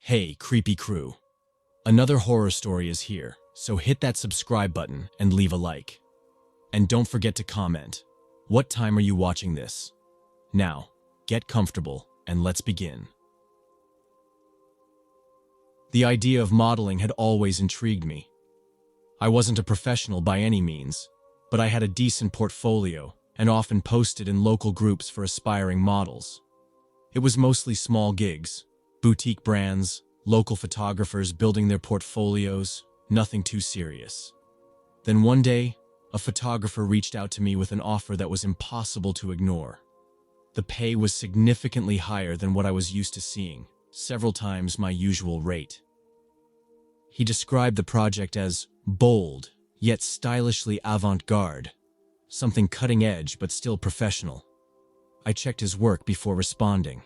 Hey, creepy crew. Another horror story is here, so hit that subscribe button and leave a like. And don't forget to comment. What time are you watching this? Now, get comfortable and let's begin. The idea of modeling had always intrigued me. I wasn't a professional by any means, but I had a decent portfolio and often posted in local groups for aspiring models. It was mostly small gigs, boutique brands, local photographers building their portfolios, nothing too serious. Then one day, a photographer reached out to me with an offer that was impossible to ignore. The pay was significantly higher than what I was used to seeing, several times my usual rate. He described the project as bold, yet stylishly avant-garde, something cutting-edge but still professional. I checked his work before responding.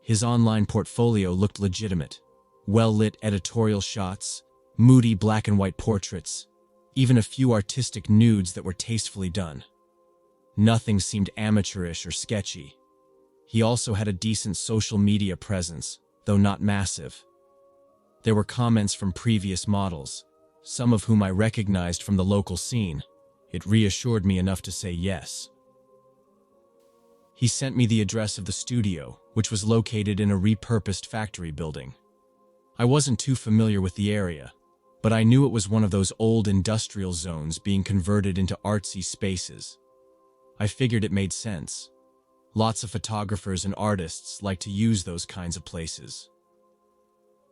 His online portfolio looked legitimate. Well-lit editorial shots, moody black and white portraits, even a few artistic nudes that were tastefully done. Nothing seemed amateurish or sketchy. He also had a decent social media presence, though not massive. There were comments from previous models, some of whom I recognized from the local scene. It reassured me enough to say yes. He sent me the address of the studio, which was located in a repurposed factory building. I wasn't too familiar with the area, but I knew it was one of those old industrial zones being converted into artsy spaces. I figured it made sense. Lots of photographers and artists like to use those kinds of places.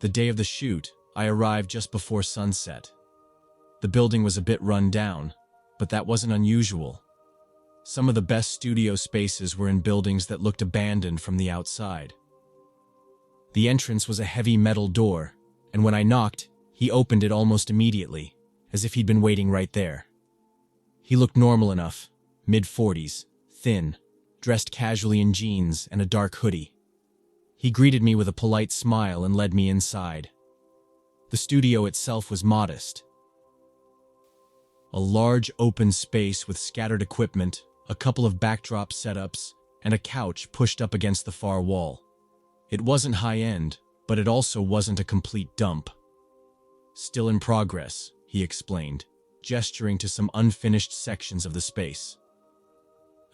The day of the shoot, I arrived just before sunset. The building was a bit run down, but that wasn't unusual. Some of the best studio spaces were in buildings that looked abandoned from the outside. The entrance was a heavy metal door, and when I knocked, he opened it almost immediately, as if he'd been waiting right there. He looked normal enough, mid-40s, thin, dressed casually in jeans and a dark hoodie. He greeted me with a polite smile and led me inside. The studio itself was modest. A large open space with scattered equipment, a couple of backdrop setups, and a couch pushed up against the far wall. It wasn't high-end, but it also wasn't a complete dump. Still in progress, he explained, gesturing to some unfinished sections of the space.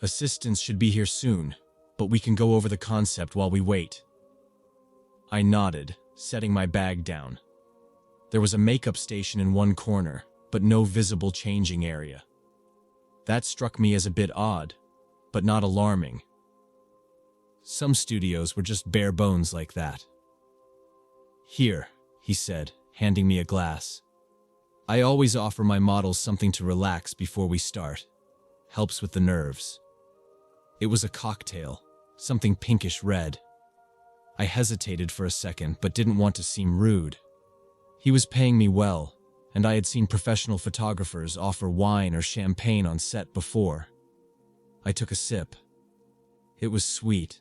Assistants should be here soon, but we can go over the concept while we wait. I nodded, setting my bag down. There was a makeup station in one corner, but no visible changing area. That struck me as a bit odd, but not alarming. Some studios were just bare bones like that. Here, he said, handing me a glass. I always offer my models something to relax before we start. Helps with the nerves. It was a cocktail, something pinkish red. I hesitated for a second, but didn't want to seem rude. He was paying me well, and I had seen professional photographers offer wine or champagne on set before. I took a sip. It was sweet,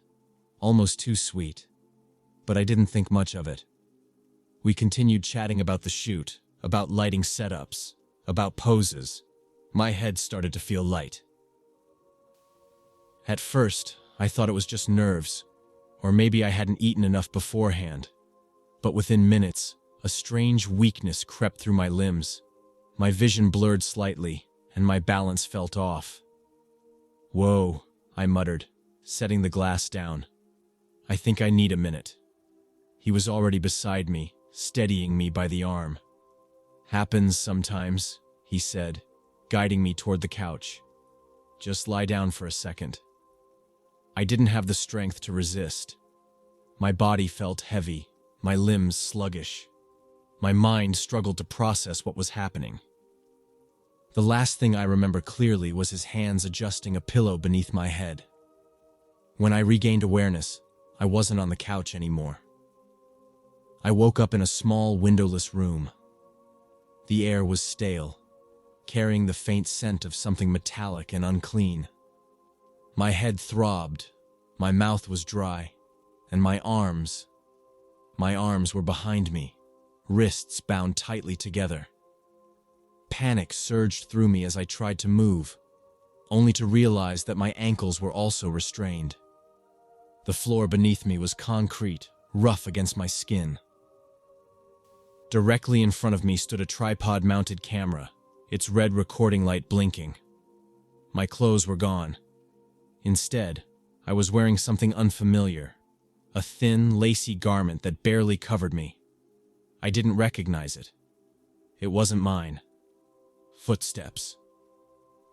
almost too sweet, but I didn't think much of it. We continued chatting about the shoot, about lighting setups, about poses. My head started to feel light. At first, I thought it was just nerves, or maybe I hadn't eaten enough beforehand. But within minutes, a strange weakness crept through my limbs. My vision blurred slightly, and my balance felt off. "Whoa," I muttered, setting the glass down. "I think I need a minute." He was already beside me, steadying me by the arm. "Happens sometimes," he said, guiding me toward the couch. "Just lie down for a second." I didn't have the strength to resist. My body felt heavy, my limbs sluggish. My mind struggled to process what was happening. The last thing I remember clearly was his hands adjusting a pillow beneath my head. When I regained awareness, I wasn't on the couch anymore. I woke up in a small, windowless room. The air was stale, carrying the faint scent of something metallic and unclean. My head throbbed, my mouth was dry, and my arms were behind me, wrists bound tightly together. Panic surged through me as I tried to move, only to realize that my ankles were also restrained. The floor beneath me was concrete, rough against my skin. Directly in front of me stood a tripod-mounted camera, its red recording light blinking. My clothes were gone. Instead, I was wearing something unfamiliar, a thin, lacy garment that barely covered me. I didn't recognize it. It wasn't mine. Footsteps.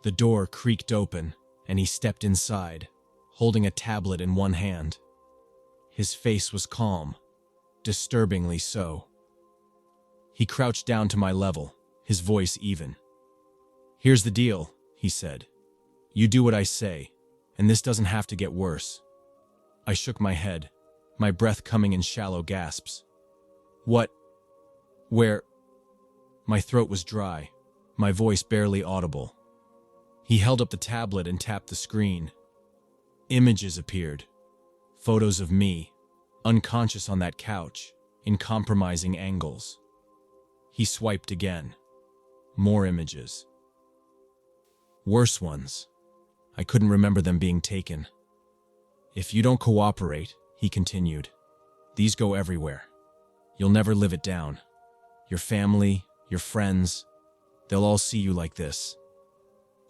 The door creaked open, and he stepped inside, holding a tablet in one hand. His face was calm, disturbingly so. He crouched down to my level, his voice even. "Here's the deal," he said. "You do what I say, and this doesn't have to get worse." I shook my head, my breath coming in shallow gasps. "What? Where?" My throat was dry, my voice barely audible. He held up the tablet and tapped the screen. Images appeared. Photos of me, unconscious on that couch, in compromising angles. He swiped again. More images. Worse ones. I couldn't remember them being taken. "If you don't cooperate," he continued, "these go everywhere. You'll never live it down. Your family, your friends, they'll all see you like this."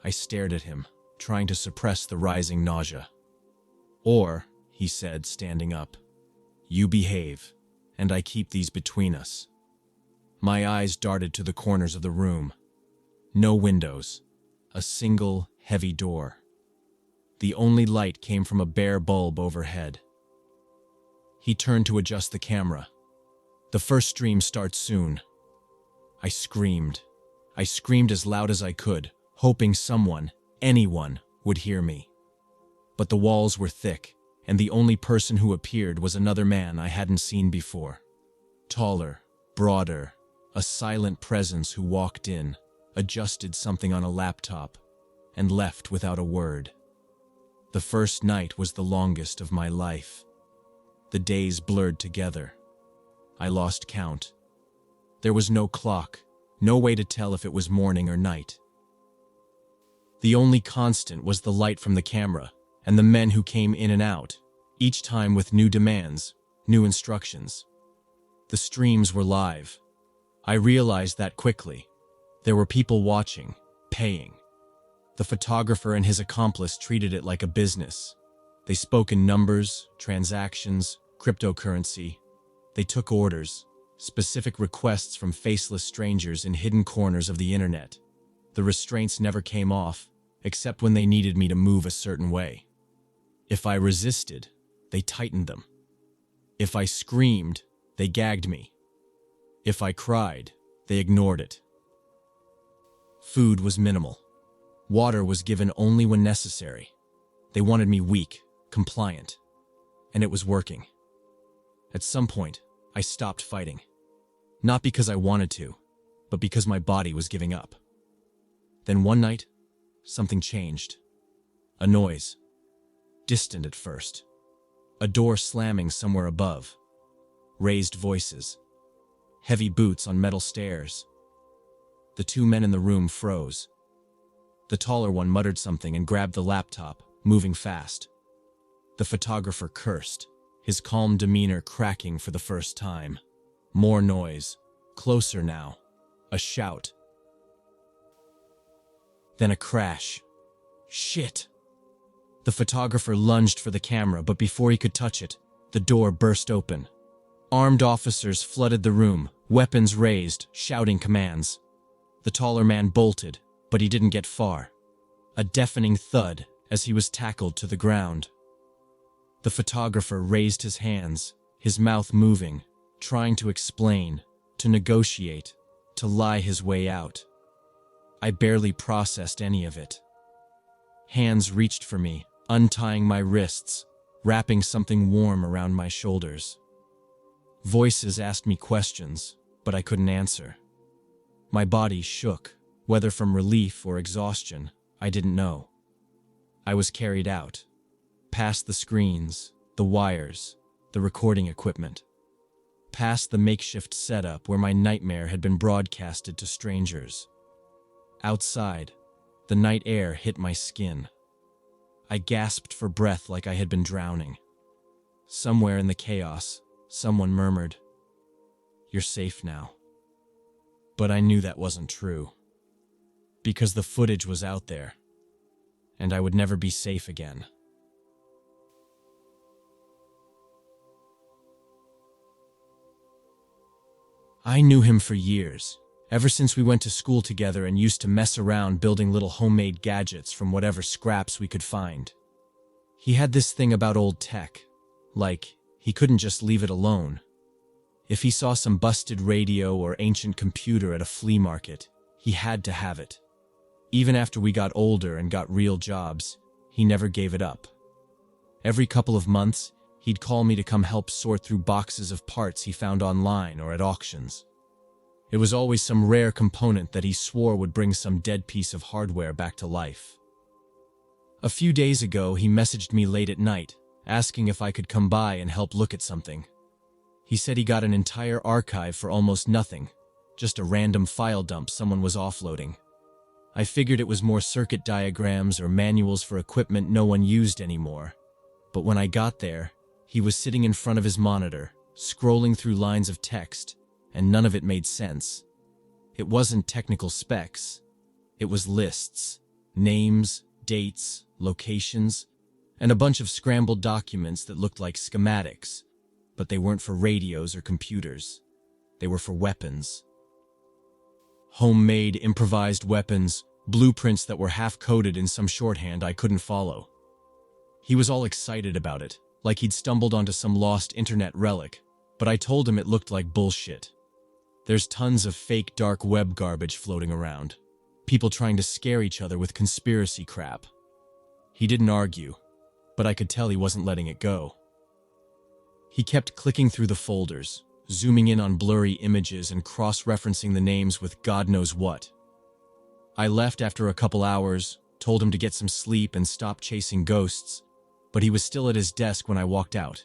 I stared at him, trying to suppress the rising nausea. "Or," he said, standing up, "you behave, and I keep these between us." My eyes darted to the corners of the room. No windows, a single, heavy door. The only light came from a bare bulb overhead. He turned to adjust the camera. "The first stream starts soon." I screamed. I screamed as loud as I could, hoping someone, anyone, would hear me. But the walls were thick, and the only person who appeared was another man I hadn't seen before. Taller, broader, a silent presence who walked in, adjusted something on a laptop, and left without a word. The first night was the longest of my life. The days blurred together. I lost count. There was no clock, no way to tell if it was morning or night. The only constant was the light from the camera, and the men who came in and out, each time with new demands, new instructions. The streams were live. I realized that quickly. There were people watching, paying. The photographer and his accomplice treated it like a business. They spoke in numbers, transactions, cryptocurrency. They took orders, specific requests from faceless strangers in hidden corners of the internet. The restraints never came off, except when they needed me to move a certain way. If I resisted, they tightened them. If I screamed, they gagged me. If I cried, they ignored it. Food was minimal. Water was given only when necessary. They wanted me weak, compliant. And it was working. At some point, I stopped fighting. Not because I wanted to, but because my body was giving up. Then one night, something changed. A noise. Distant at first. A door slamming somewhere above. Raised voices. Heavy boots on metal stairs. The two men in the room froze. The taller one muttered something and grabbed the laptop, moving fast. The photographer cursed, his calm demeanor cracking for the first time. More noise. Closer now. A shout. Then a crash. Shit! The photographer lunged for the camera, but before he could touch it, the door burst open. Armed officers flooded the room, weapons raised, shouting commands. The taller man bolted, but he didn't get far. A deafening thud as he was tackled to the ground. The photographer raised his hands, his mouth moving, trying to explain, to negotiate, to lie his way out. I barely processed any of it. Hands reached for me, untying my wrists, wrapping something warm around my shoulders. Voices asked me questions, but I couldn't answer. My body shook, whether from relief or exhaustion, I didn't know. I was carried out, past the screens, the wires, the recording equipment, past the makeshift setup where my nightmare had been broadcasted to strangers. Outside, the night air hit my skin. I gasped for breath like I had been drowning. Somewhere in the chaos, someone murmured, "You're safe now." But I knew that wasn't true. Because the footage was out there, and I would never be safe again. I knew him for years, ever since we went to school together and used to mess around building little homemade gadgets from whatever scraps we could find. He had this thing about old tech, like he couldn't just leave it alone. If he saw some busted radio or ancient computer at a flea market, he had to have it. Even after we got older and got real jobs, he never gave it up. Every couple of months, he'd call me to come help sort through boxes of parts he found online or at auctions. It was always some rare component that he swore would bring some dead piece of hardware back to life. A few days ago, he messaged me late at night, asking if I could come by and help look at something. He said he got an entire archive for almost nothing, just a random file dump someone was offloading. I figured it was more circuit diagrams or manuals for equipment no one used anymore. But when I got there, he was sitting in front of his monitor, scrolling through lines of text, and none of it made sense. It wasn't technical specs. It was lists, names, dates, locations, and a bunch of scrambled documents that looked like schematics, but they weren't for radios or computers. They were for weapons. Homemade, improvised weapons, blueprints that were half-coded in some shorthand I couldn't follow. He was all excited about it, like he'd stumbled onto some lost internet relic, but I told him it looked like bullshit. There's tons of fake dark web garbage floating around, people trying to scare each other with conspiracy crap. He didn't argue, but I could tell he wasn't letting it go. He kept clicking through the folders, zooming in on blurry images and cross-referencing the names with God knows what. I left after a couple hours, told him to get some sleep and stop chasing ghosts, but he was still at his desk when I walked out.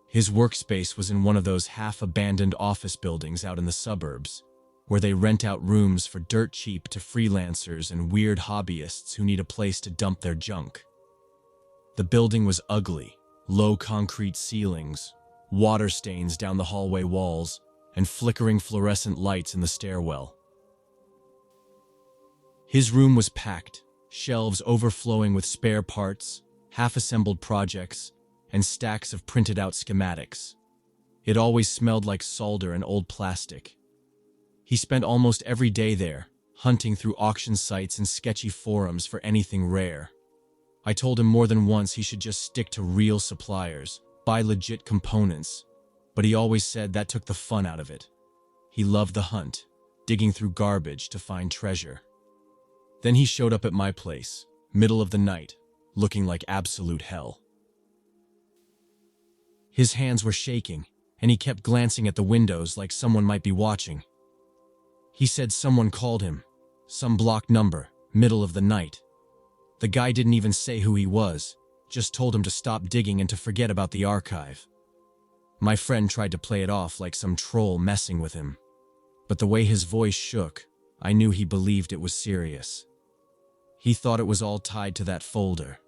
His workspace was in one of those half-abandoned office buildings out in the suburbs, where they rent out rooms for dirt cheap to freelancers and weird hobbyists who need a place to dump their junk. The building was ugly, low concrete ceilings, water stains down the hallway walls, and flickering fluorescent lights in the stairwell. His room was packed, shelves overflowing with spare parts, half-assembled projects, and stacks of printed-out schematics. It always smelled like solder and old plastic. He spent almost every day there, hunting through auction sites and sketchy forums for anything rare. I told him more than once he should just stick to real suppliers, buy legit components, but he always said that took the fun out of it. He loved the hunt, digging through garbage to find treasure. Then he showed up at my place, middle of the night, looking like absolute hell. His hands were shaking, and he kept glancing at the windows like someone might be watching. He said someone called him, some blocked number, middle of the night. The guy didn't even say who he was, just told him to stop digging and to forget about the archive. My friend tried to play it off like some troll messing with him, but the way his voice shook, I knew he believed it was serious. He thought it was all tied to that folder.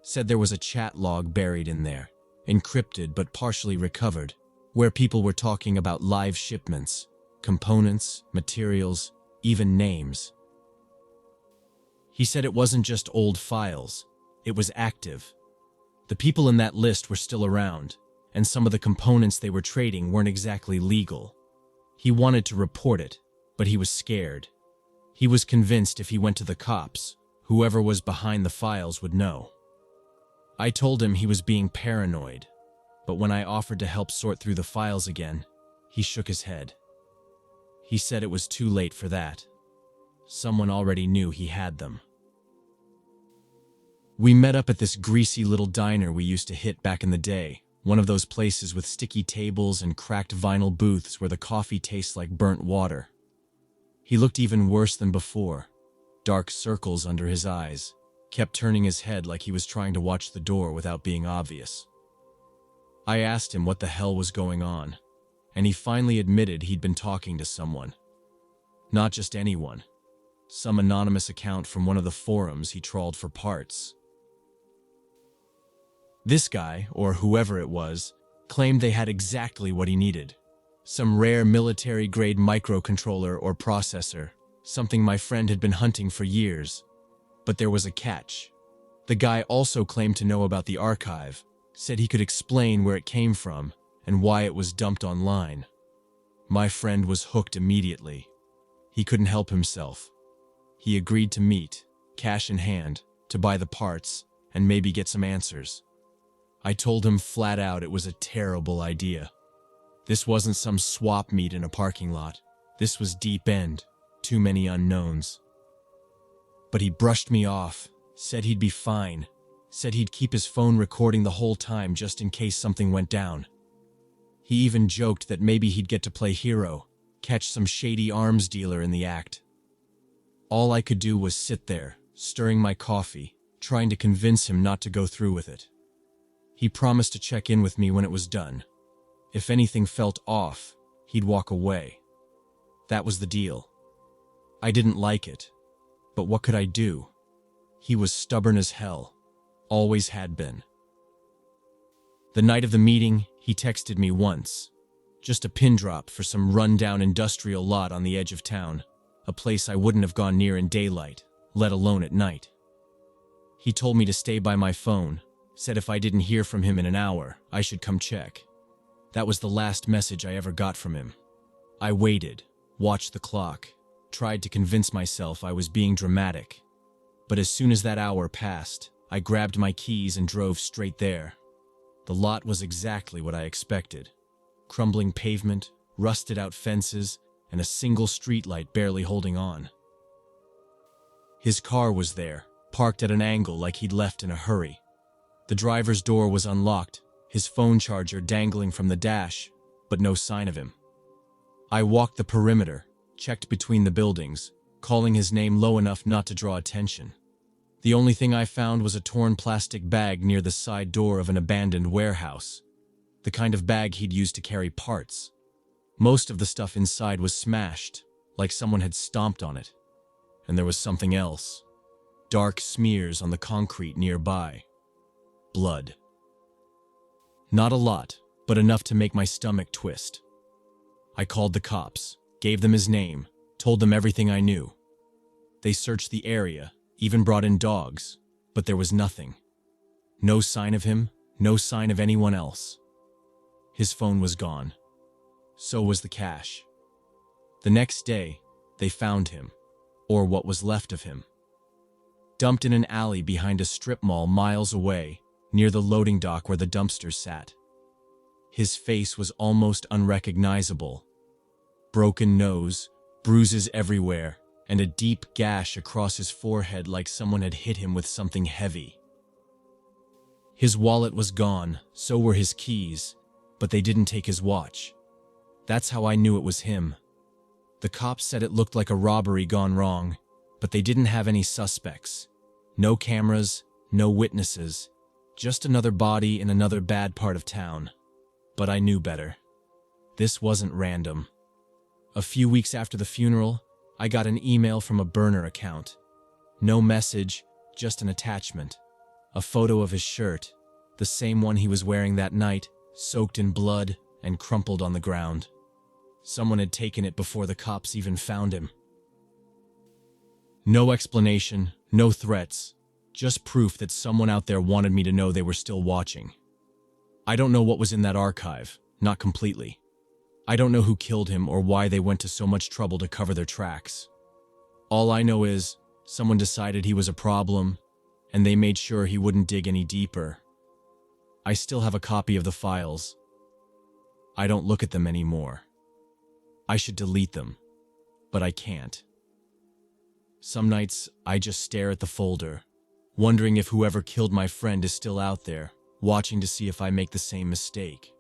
Said there was a chat log buried in there, encrypted but partially recovered, where people were talking about live shipments, components, materials, even names. He said it wasn't just old files, it was active. The people in that list were still around, and some of the components they were trading weren't exactly legal. He wanted to report it, but he was scared. He was convinced if he went to the cops, whoever was behind the files would know. I told him he was being paranoid, but when I offered to help sort through the files again, he shook his head. He said it was too late for that. Someone already knew he had them. We met up at this greasy little diner we used to hit back in the day, one of those places with sticky tables and cracked vinyl booths where the coffee tastes like burnt water. He looked even worse than before, dark circles under his eyes, kept turning his head like he was trying to watch the door without being obvious. I asked him what the hell was going on, and he finally admitted he'd been talking to someone. Not just anyone, some anonymous account from one of the forums he trawled for parts. This guy, or whoever it was, claimed they had exactly what he needed. Some rare military-grade microcontroller or processor, something my friend had been hunting for years. But there was a catch. The guy also claimed to know about the archive, said he could explain where it came from and why it was dumped online. My friend was hooked immediately. He couldn't help himself. He agreed to meet, cash in hand, to buy the parts and maybe get some answers. I told him flat out it was a terrible idea. This wasn't some swap meet in a parking lot. This was deep end, too many unknowns. But he brushed me off, said he'd be fine, said he'd keep his phone recording the whole time just in case something went down. He even joked that maybe he'd get to play hero, catch some shady arms dealer in the act. All I could do was sit there, stirring my coffee, trying to convince him not to go through with it. He promised to check in with me when it was done. If anything felt off, he'd walk away. That was the deal. I didn't like it, but what could I do? He was stubborn as hell, always had been. The night of the meeting, he texted me once. Just a pin drop for some run-down industrial lot on the edge of town, a place I wouldn't have gone near in daylight, let alone at night. He told me to stay by my phone, said if I didn't hear from him in an hour, I should come check. That was the last message I ever got from him. I waited, watched the clock, tried to convince myself I was being dramatic. But as soon as that hour passed, I grabbed my keys and drove straight there. The lot was exactly what I expected. Crumbling pavement, rusted-out fences, and a single streetlight barely holding on. His car was there, parked at an angle like he'd left in a hurry. The driver's door was unlocked, his phone charger dangling from the dash, but no sign of him. I walked the perimeter, checked between the buildings, calling his name low enough not to draw attention. The only thing I found was a torn plastic bag near the side door of an abandoned warehouse, the kind of bag he'd used to carry parts. Most of the stuff inside was smashed, like someone had stomped on it. And there was something else. Dark smears on the concrete nearby. Blood. Not a lot, but enough to make my stomach twist. I called the cops, gave them his name, told them everything I knew. They searched the area, even brought in dogs, but there was nothing. No sign of him, no sign of anyone else. His phone was gone. So was the cash. The next day, they found him, or what was left of him. Dumped in an alley behind a strip mall miles away, near the loading dock where the dumpsters sat. His face was almost unrecognizable. Broken nose, bruises everywhere, and a deep gash across his forehead like someone had hit him with something heavy. His wallet was gone, so were his keys, but they didn't take his watch. That's how I knew it was him. The cops said it looked like a robbery gone wrong, but they didn't have any suspects. No cameras, no witnesses, just another body in another bad part of town. But I knew better. This wasn't random. A few weeks after the funeral, I got an email from a burner account. No message, just an attachment. A photo of his shirt, the same one he was wearing that night, soaked in blood and crumpled on the ground. Someone had taken it before the cops even found him. No explanation, no threats, just proof that someone out there wanted me to know they were still watching. I don't know what was in that archive, not completely. I don't know who killed him or why they went to so much trouble to cover their tracks. All I know is, someone decided he was a problem, and they made sure he wouldn't dig any deeper. I still have a copy of the files. I don't look at them anymore. I should delete them, but I can't. Some nights, I just stare at the folder, wondering if whoever killed my friend is still out there, watching to see if I make the same mistake.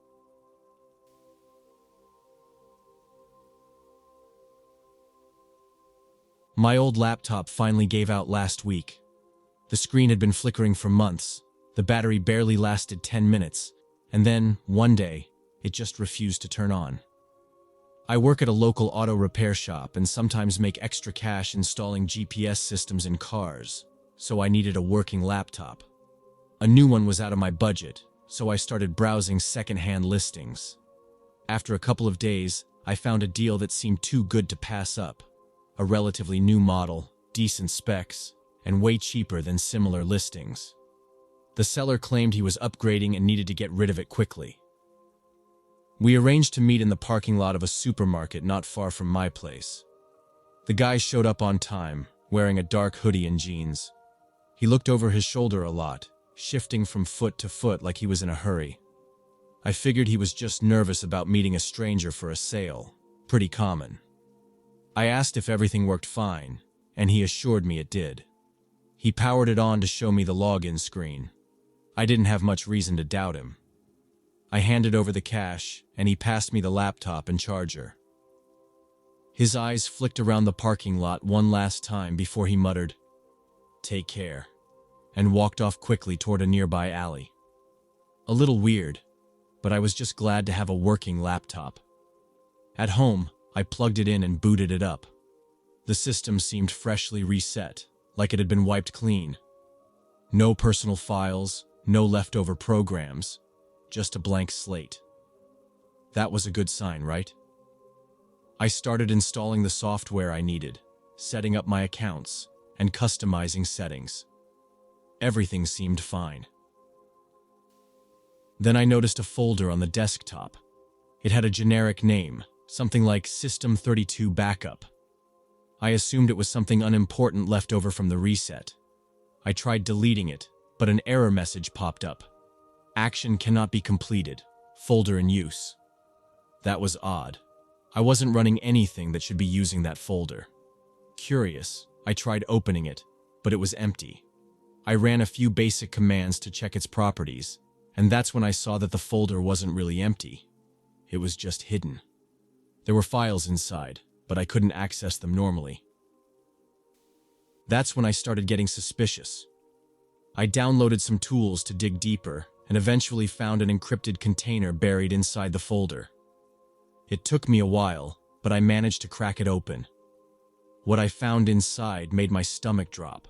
My old laptop finally gave out last week. The screen had been flickering for months, the battery barely lasted 10 minutes, and then, one day, it just refused to turn on. I work at a local auto repair shop and sometimes make extra cash installing GPS systems in cars, so I needed a working laptop. A new one was out of my budget, so I started browsing second-hand listings. After a couple of days, I found a deal that seemed too good to pass up. A relatively new model, decent specs, and way cheaper than similar listings. The seller claimed he was upgrading and needed to get rid of it quickly. We arranged to meet in the parking lot of a supermarket not far from my place. The guy showed up on time, wearing a dark hoodie and jeans. He looked over his shoulder a lot, shifting from foot to foot like he was in a hurry. I figured he was just nervous about meeting a stranger for a sale. Pretty common. I asked if everything worked fine, and he assured me it did. He powered it on to show me the login screen. I didn't have much reason to doubt him. I handed over the cash, and he passed me the laptop and charger. His eyes flicked around the parking lot one last time before he muttered, "Take care," and walked off quickly toward a nearby alley. A little weird, but I was just glad to have a working laptop. At home, I plugged it in and booted it up. The system seemed freshly reset, like it had been wiped clean. No personal files, no leftover programs, just a blank slate. That was a good sign, right? I started installing the software I needed, setting up my accounts, and customizing settings. Everything seemed fine. Then I noticed a folder on the desktop. It had a generic name, something like System 32 Backup. I assumed it was something unimportant left over from the reset. I tried deleting it, but an error message popped up. Action cannot be completed. Folder in use. That was odd. I wasn't running anything that should be using that folder. Curious, I tried opening it, but it was empty. I ran a few basic commands to check its properties, and that's when I saw that the folder wasn't really empty. It was just hidden. There were files inside, but I couldn't access them normally. That's when I started getting suspicious. I downloaded some tools to dig deeper and eventually found an encrypted container buried inside the folder. It took me a while, but I managed to crack it open. What I found inside made my stomach drop.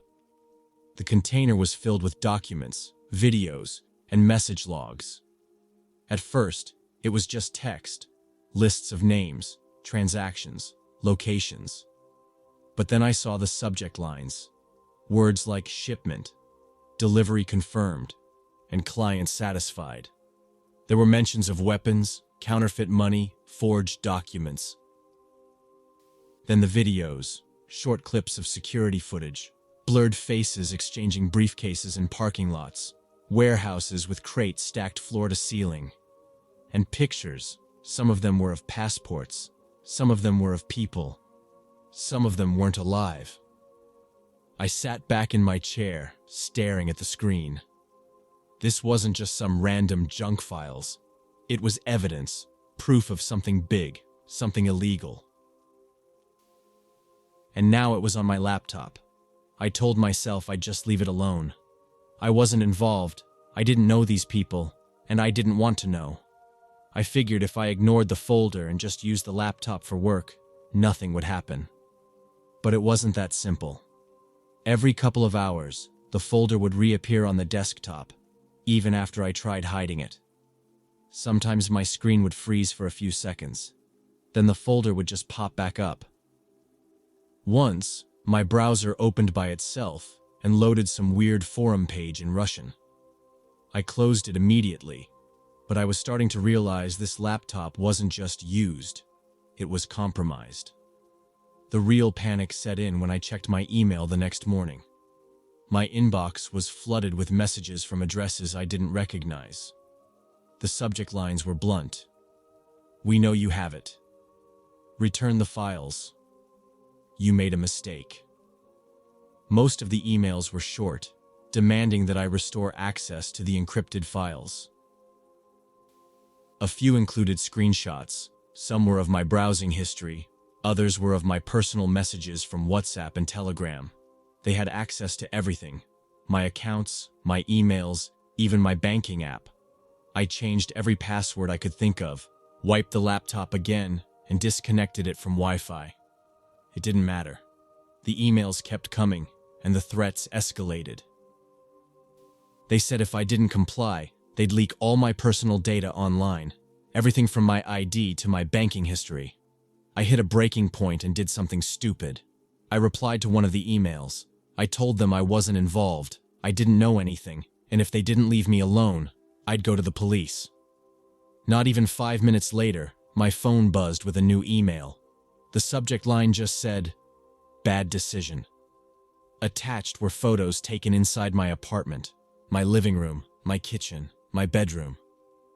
The container was filled with documents, videos, and message logs. At first, it was just text, lists of names, transactions, locations. But then I saw the subject lines, words like shipment, delivery confirmed, and client satisfied. There were mentions of weapons, counterfeit money, forged documents. Then the videos, short clips of security footage, blurred faces exchanging briefcases in parking lots, warehouses with crates stacked floor to ceiling, and pictures. Some of them were of passports, some of them were of people, some of them weren't alive. I sat back in my chair, staring at the screen. This wasn't just some random junk files. It was evidence, proof of something big, something illegal. And now it was on my laptop. I told myself I'd just leave it alone. I wasn't involved, I didn't know these people, and I didn't want to know. I figured if I ignored the folder and just used the laptop for work, nothing would happen. But it wasn't that simple. Every couple of hours, the folder would reappear on the desktop, even after I tried hiding it. Sometimes my screen would freeze for a few seconds. Then the folder would just pop back up. Once, my browser opened by itself and loaded some weird forum page in Russian. I closed it immediately, but I was starting to realize this laptop wasn't just used, it was compromised. The real panic set in when I checked my email the next morning. My inbox was flooded with messages from addresses I didn't recognize. The subject lines were blunt. "We know you have it. Return the files. You made a mistake." Most of the emails were short, demanding that I restore access to the encrypted files. A few included screenshots. Some were of my browsing history, others were of my personal messages from WhatsApp and Telegram. They had access to everything, my accounts, my emails, even my banking app. I changed every password I could think of, wiped the laptop again, and disconnected it from Wi-Fi. It didn't matter. The emails kept coming, and the threats escalated. They said if I didn't comply, they'd leak all my personal data online, Everything from my ID to my banking history. I hit a breaking point and did something stupid. I replied to one of the emails. I told them I wasn't involved, I didn't know anything, and if they didn't leave me alone, I'd go to the police. Not even 5 minutes later, my phone buzzed with a new email. The subject line just said, "Bad decision." Attached were photos taken inside my apartment, my living room, my kitchen, my bedroom.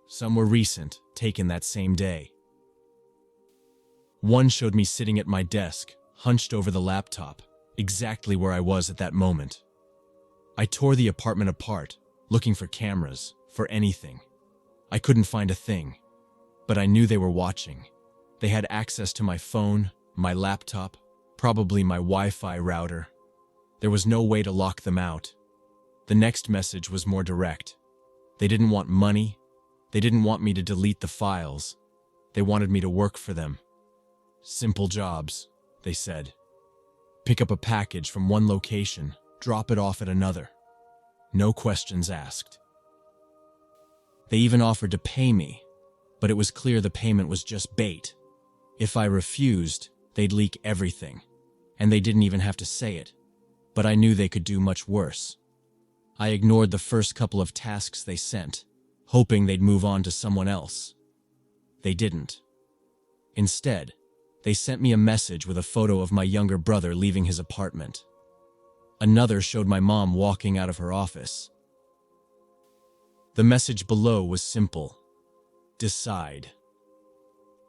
Some were recent, taken that same day. One showed me sitting at my desk, hunched over the laptop, exactly where I was at that moment. I tore the apartment apart, looking for cameras, for anything. I couldn't find a thing, but I knew they were watching. They had access to my phone, my laptop, probably my Wi-Fi router. There was no way to lock them out. The next message was more direct. They didn't want money. They didn't want me to delete the files. They wanted me to work for them. Simple jobs, they said. Pick up a package from one location, drop it off at another. No questions asked. They even offered to pay me, but it was clear the payment was just bait. If I refused, they'd leak everything, and they didn't even have to say it. But I knew they could do much worse. I ignored the first couple of tasks they sent, hoping they'd move on to someone else. They didn't. Instead, they sent me a message with a photo of my younger brother leaving his apartment. Another showed my mom walking out of her office. The message below was simple. Decide.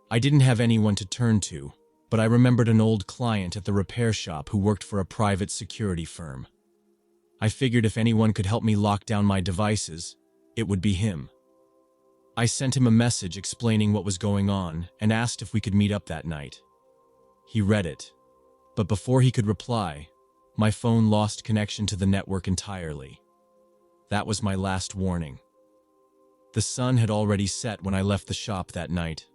I didn't have anyone to turn to, but I remembered an old client at the repair shop who worked for a private security firm. I figured if anyone could help me lock down my devices, it would be him. I sent him a message explaining what was going on and asked if we could meet up that night. He read it, but before he could reply, my phone lost connection to the network entirely. That was my last warning. The sun had already set when I left the shop that night.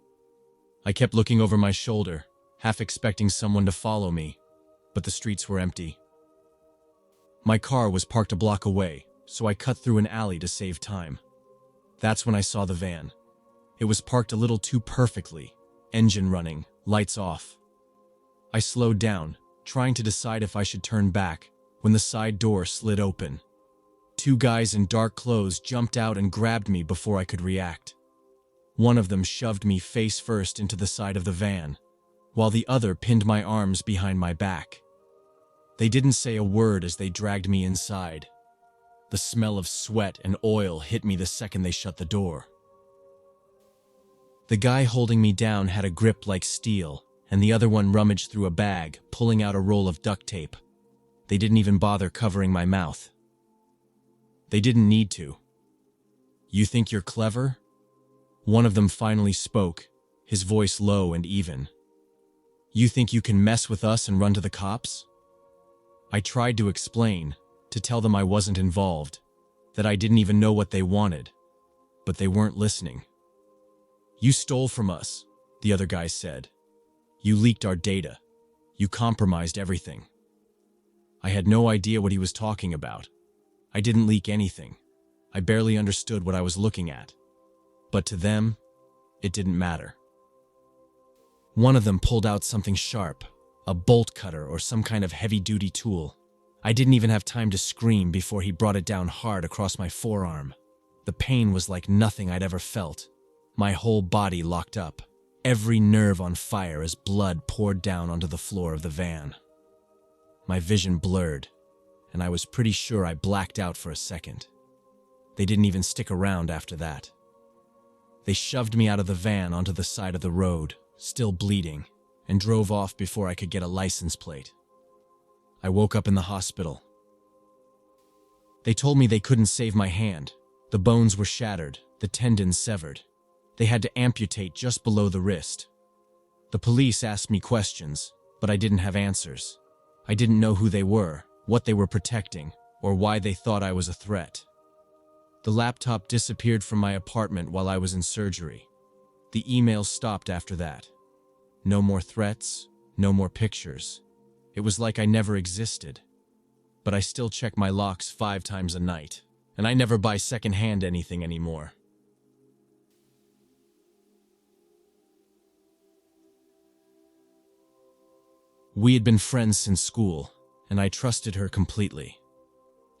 I kept looking over my shoulder, half expecting someone to follow me, but the streets were empty. My car was parked a block away, so I cut through an alley to save time. That's when I saw the van. It was parked a little too perfectly, engine running, lights off. I slowed down, trying to decide if I should turn back, when the side door slid open. Two guys in dark clothes jumped out and grabbed me before I could react. One of them shoved me face first into the side of the van, while the other pinned my arms behind my back. They didn't say a word as they dragged me inside. The smell of sweat and oil hit me the second they shut the door. The guy holding me down had a grip like steel, and the other one rummaged through a bag, pulling out a roll of duct tape. They didn't even bother covering my mouth. They didn't need to. "You think you're clever?" One of them finally spoke, his voice low and even. "You think you can mess with us and run to the cops?" I tried to explain, to tell them I wasn't involved, that I didn't even know what they wanted, but they weren't listening. "You stole from us," the other guy said. "You leaked our data. You compromised everything." I had no idea what he was talking about. I didn't leak anything. I barely understood what I was looking at. But to them, it didn't matter. One of them pulled out something sharp, a bolt cutter or some kind of heavy-duty tool. I didn't even have time to scream before he brought it down hard across my forearm. The pain was like nothing I'd ever felt. My whole body locked up, every nerve on fire as blood poured down onto the floor of the van. My vision blurred, and I was pretty sure I blacked out for a second. They didn't even stick around after that. They shoved me out of the van onto the side of the road, still bleeding, and drove off before I could get a license plate. I woke up in the hospital. They told me they couldn't save my hand. The bones were shattered, the tendons severed. They had to amputate just below the wrist. The police asked me questions, but I didn't have answers. I didn't know who they were, what they were protecting, or why they thought I was a threat. The laptop disappeared from my apartment while I was in surgery. The emails stopped after that. No more threats, no more pictures. It was like I never existed. But I still check my locks 5 times a night, and I never buy secondhand anything anymore. We had been friends since school, and I trusted her completely.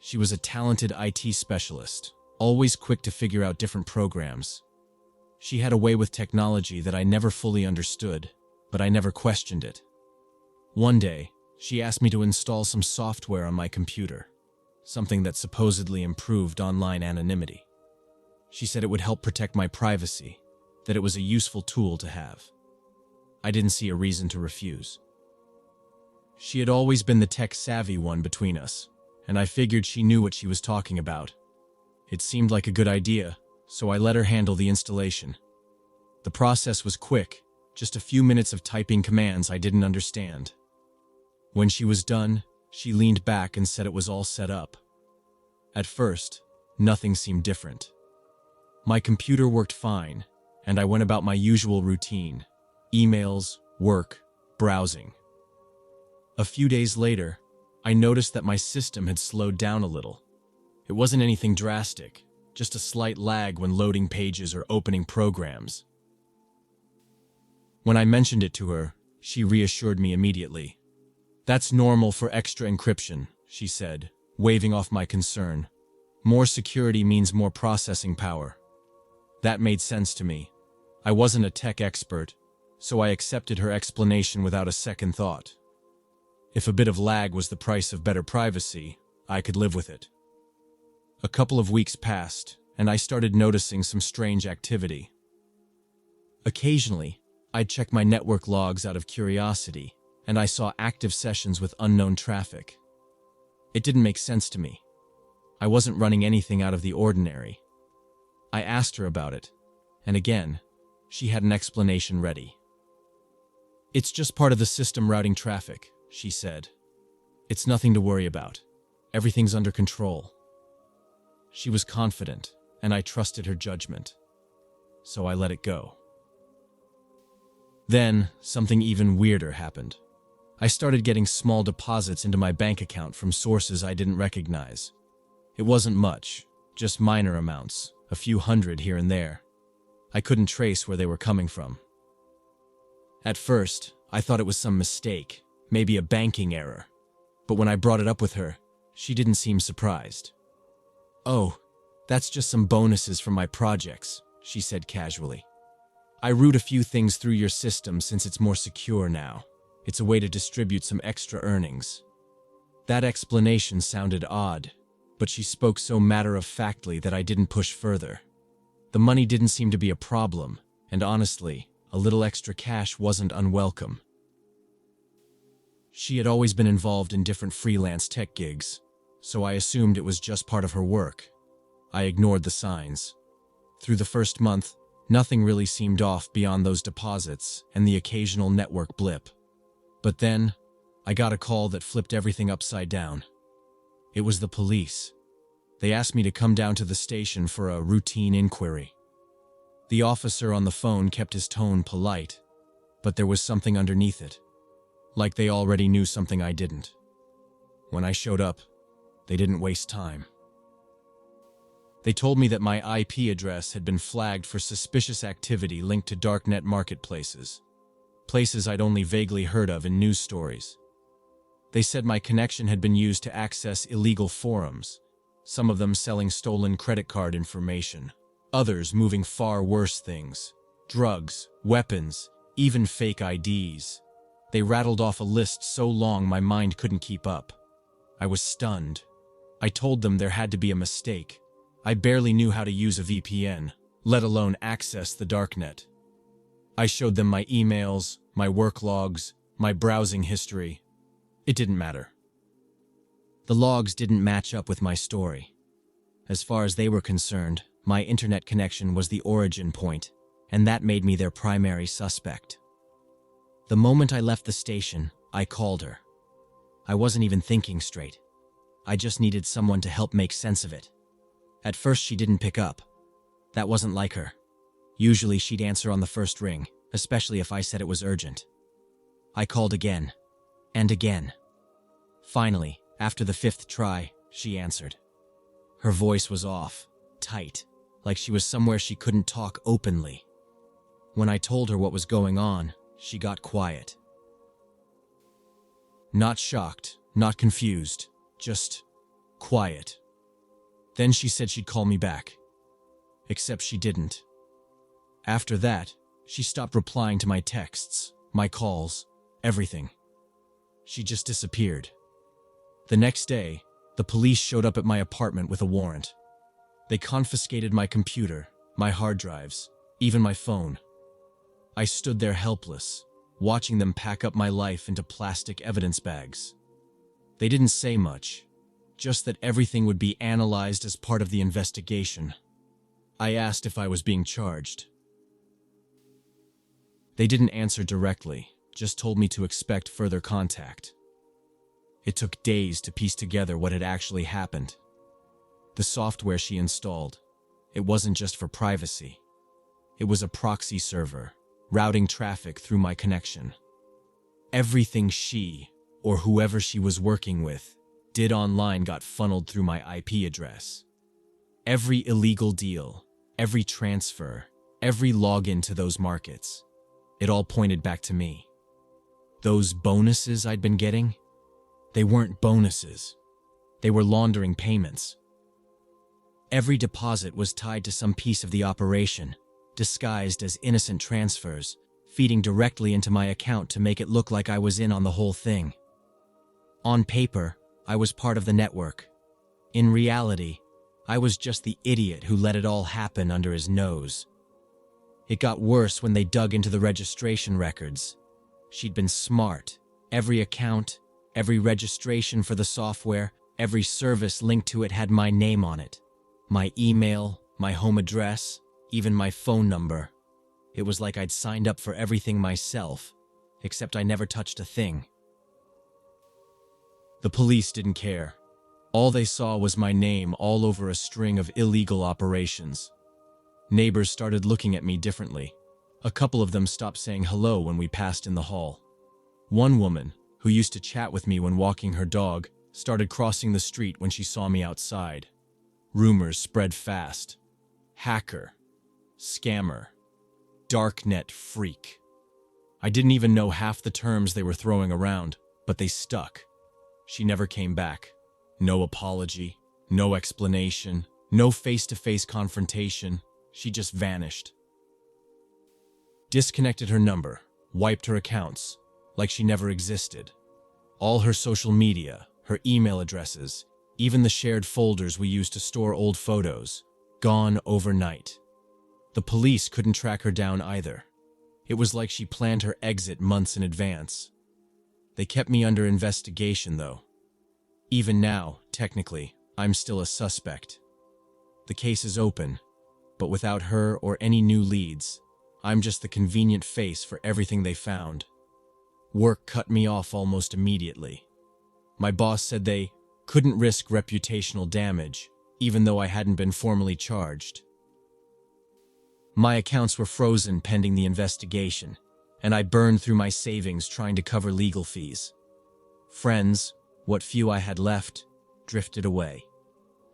She was a talented IT specialist, always quick to figure out different programs. She had a way with technology that I never fully understood, but I never questioned it. One day, she asked me to install some software on my computer, something that supposedly improved online anonymity. She said it would help protect my privacy, that it was a useful tool to have. I didn't see a reason to refuse. She had always been the tech-savvy one between us, and I figured she knew what she was talking about. It seemed like a good idea, so I let her handle the installation. The process was quick, just a few minutes of typing commands I didn't understand. When she was done, she leaned back and said it was all set up. At first, nothing seemed different. My computer worked fine, and I went about my usual routine: emails, work, browsing. A few days later, I noticed that my system had slowed down a little. It wasn't anything drastic, just a slight lag when loading pages or opening programs. When I mentioned it to her, she reassured me immediately. "That's normal for extra encryption," she said, waving off my concern. "More security means more processing power." That made sense to me. I wasn't a tech expert, so I accepted her explanation without a second thought. If a bit of lag was the price of better privacy, I could live with it. A couple of weeks passed, and I started noticing some strange activity. Occasionally, I'd check my network logs out of curiosity, and I saw active sessions with unknown traffic. It didn't make sense to me. I wasn't running anything out of the ordinary. I asked her about it, and again, she had an explanation ready. "It's just part of the system routing traffic," she said. "It's nothing to worry about. Everything's under control." She was confident, and I trusted her judgment. So I let it go. Then, something even weirder happened. I started getting small deposits into my bank account from sources I didn't recognize. It wasn't much, just minor amounts, a few hundred here and there. I couldn't trace where they were coming from. At first, I thought it was some mistake, maybe a banking error. But when I brought it up with her, she didn't seem surprised. "Oh, that's just some bonuses from my projects," she said casually. "I route a few things through your system since it's more secure now. It's a way to distribute some extra earnings." That explanation sounded odd, but she spoke so matter-of-factly that I didn't push further. The money didn't seem to be a problem, and honestly, a little extra cash wasn't unwelcome. She had always been involved in different freelance tech gigs, so I assumed it was just part of her work. I ignored the signs. Through the first month, nothing really seemed off beyond those deposits and the occasional network blip. But then, I got a call that flipped everything upside down. It was the police. They asked me to come down to the station for a routine inquiry. The officer on the phone kept his tone polite, but there was something underneath it, like they already knew something I didn't. When I showed up, they didn't waste time. They told me that my IP address had been flagged for suspicious activity linked to darknet marketplaces, places I'd only vaguely heard of in news stories. They said my connection had been used to access illegal forums, some of them selling stolen credit card information, others moving far worse things: drugs, weapons, even fake IDs. They rattled off a list so long my mind couldn't keep up. I was stunned. I told them there had to be a mistake. I barely knew how to use a VPN, let alone access the darknet. I showed them my emails, my work logs, my browsing history. It didn't matter. The logs didn't match up with my story. As far as they were concerned, my internet connection was the origin point, and that made me their primary suspect. The moment I left the station, I called her. I wasn't even thinking straight. I just needed someone to help make sense of it. At first, she didn't pick up. That wasn't like her. Usually, she'd answer on the first ring, especially if I said it was urgent. I called again, and again. Finally, after the fifth try, she answered. Her voice was off, tight, like she was somewhere she couldn't talk openly. When I told her what was going on, she got quiet. Not shocked, not confused, just quiet. Then she said she'd call me back. Except she didn't. After that, she stopped replying to my texts, my calls, everything. She just disappeared. The next day, the police showed up at my apartment with a warrant. They confiscated my computer, my hard drives, even my phone. I stood there helpless, watching them pack up my life into plastic evidence bags. They didn't say much, just that everything would be analyzed as part of the investigation. I asked if I was being charged. They didn't answer directly, just told me to expect further contact. It took days to piece together what had actually happened. The software she installed, it wasn't just for privacy. It was a proxy server, routing traffic through my connection. Everything she, or whoever she was working with, did online got funneled through my IP address. Every illegal deal, every transfer, every login to those markets, it all pointed back to me. Those bonuses I'd been getting, they weren't bonuses. They were laundering payments. Every deposit was tied to some piece of the operation, disguised as innocent transfers, feeding directly into my account to make it look like I was in on the whole thing. On paper, I was part of the network. In reality, I was just the idiot who let it all happen under his nose. It got worse when they dug into the registration records. She'd been smart. Every account, every registration for the software, every service linked to it had my name on it. My email, my home address, even my phone number. It was like I'd signed up for everything myself, except I never touched a thing. The police didn't care. All they saw was my name all over a string of illegal operations. Neighbors started looking at me differently. A couple of them stopped saying hello when we passed in the hall. One woman, who used to chat with me when walking her dog, started crossing the street when she saw me outside. Rumors spread fast. Hacker, scammer, darknet freak. I didn't even know half the terms they were throwing around, but they stuck. She never came back. No apology, no explanation, no face-to-face confrontation. She just vanished. Disconnected her number, wiped her accounts, like she never existed. All her social media, her email addresses, even the shared folders we used to store old photos, gone overnight. The police couldn't track her down either. It was like she planned her exit months in advance. They kept me under investigation, though. Even now, technically, I'm still a suspect. The case is open, but without her or any new leads, I'm just the convenient face for everything they found. Work cut me off almost immediately. My boss said they couldn't risk reputational damage, even though I hadn't been formally charged. My accounts were frozen pending the investigation, and I burned through my savings trying to cover legal fees. Friends, what few I had left, drifted away.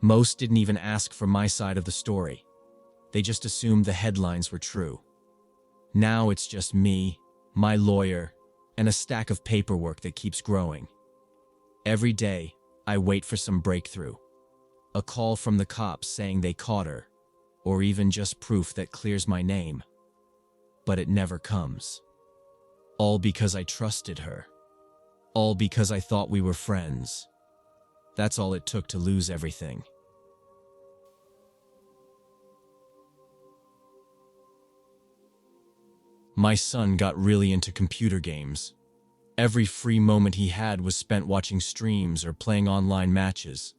Most didn't even ask for my side of the story. They just assumed the headlines were true. Now it's just me, my lawyer, and a stack of paperwork that keeps growing. Every day, I wait for some breakthrough. A call from the cops saying they caught her, or even just proof that clears my name. But it never comes. All because I trusted her. All because I thought we were friends. That's all it took to lose everything. My son got really into computer games. Every free moment he had was spent watching streams or playing online matches.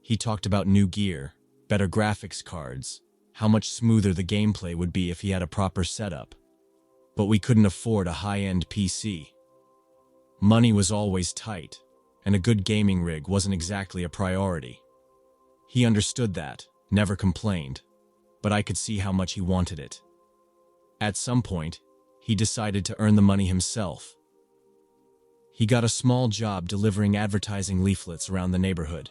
He talked about new gear, better graphics cards, how much smoother the gameplay would be if he had a proper setup. But we couldn't afford a high-end PC. Money was always tight, and a good gaming rig wasn't exactly a priority. He understood that, never complained, but I could see how much he wanted it. At some point, he decided to earn the money himself. He got a small job delivering advertising leaflets around the neighborhood.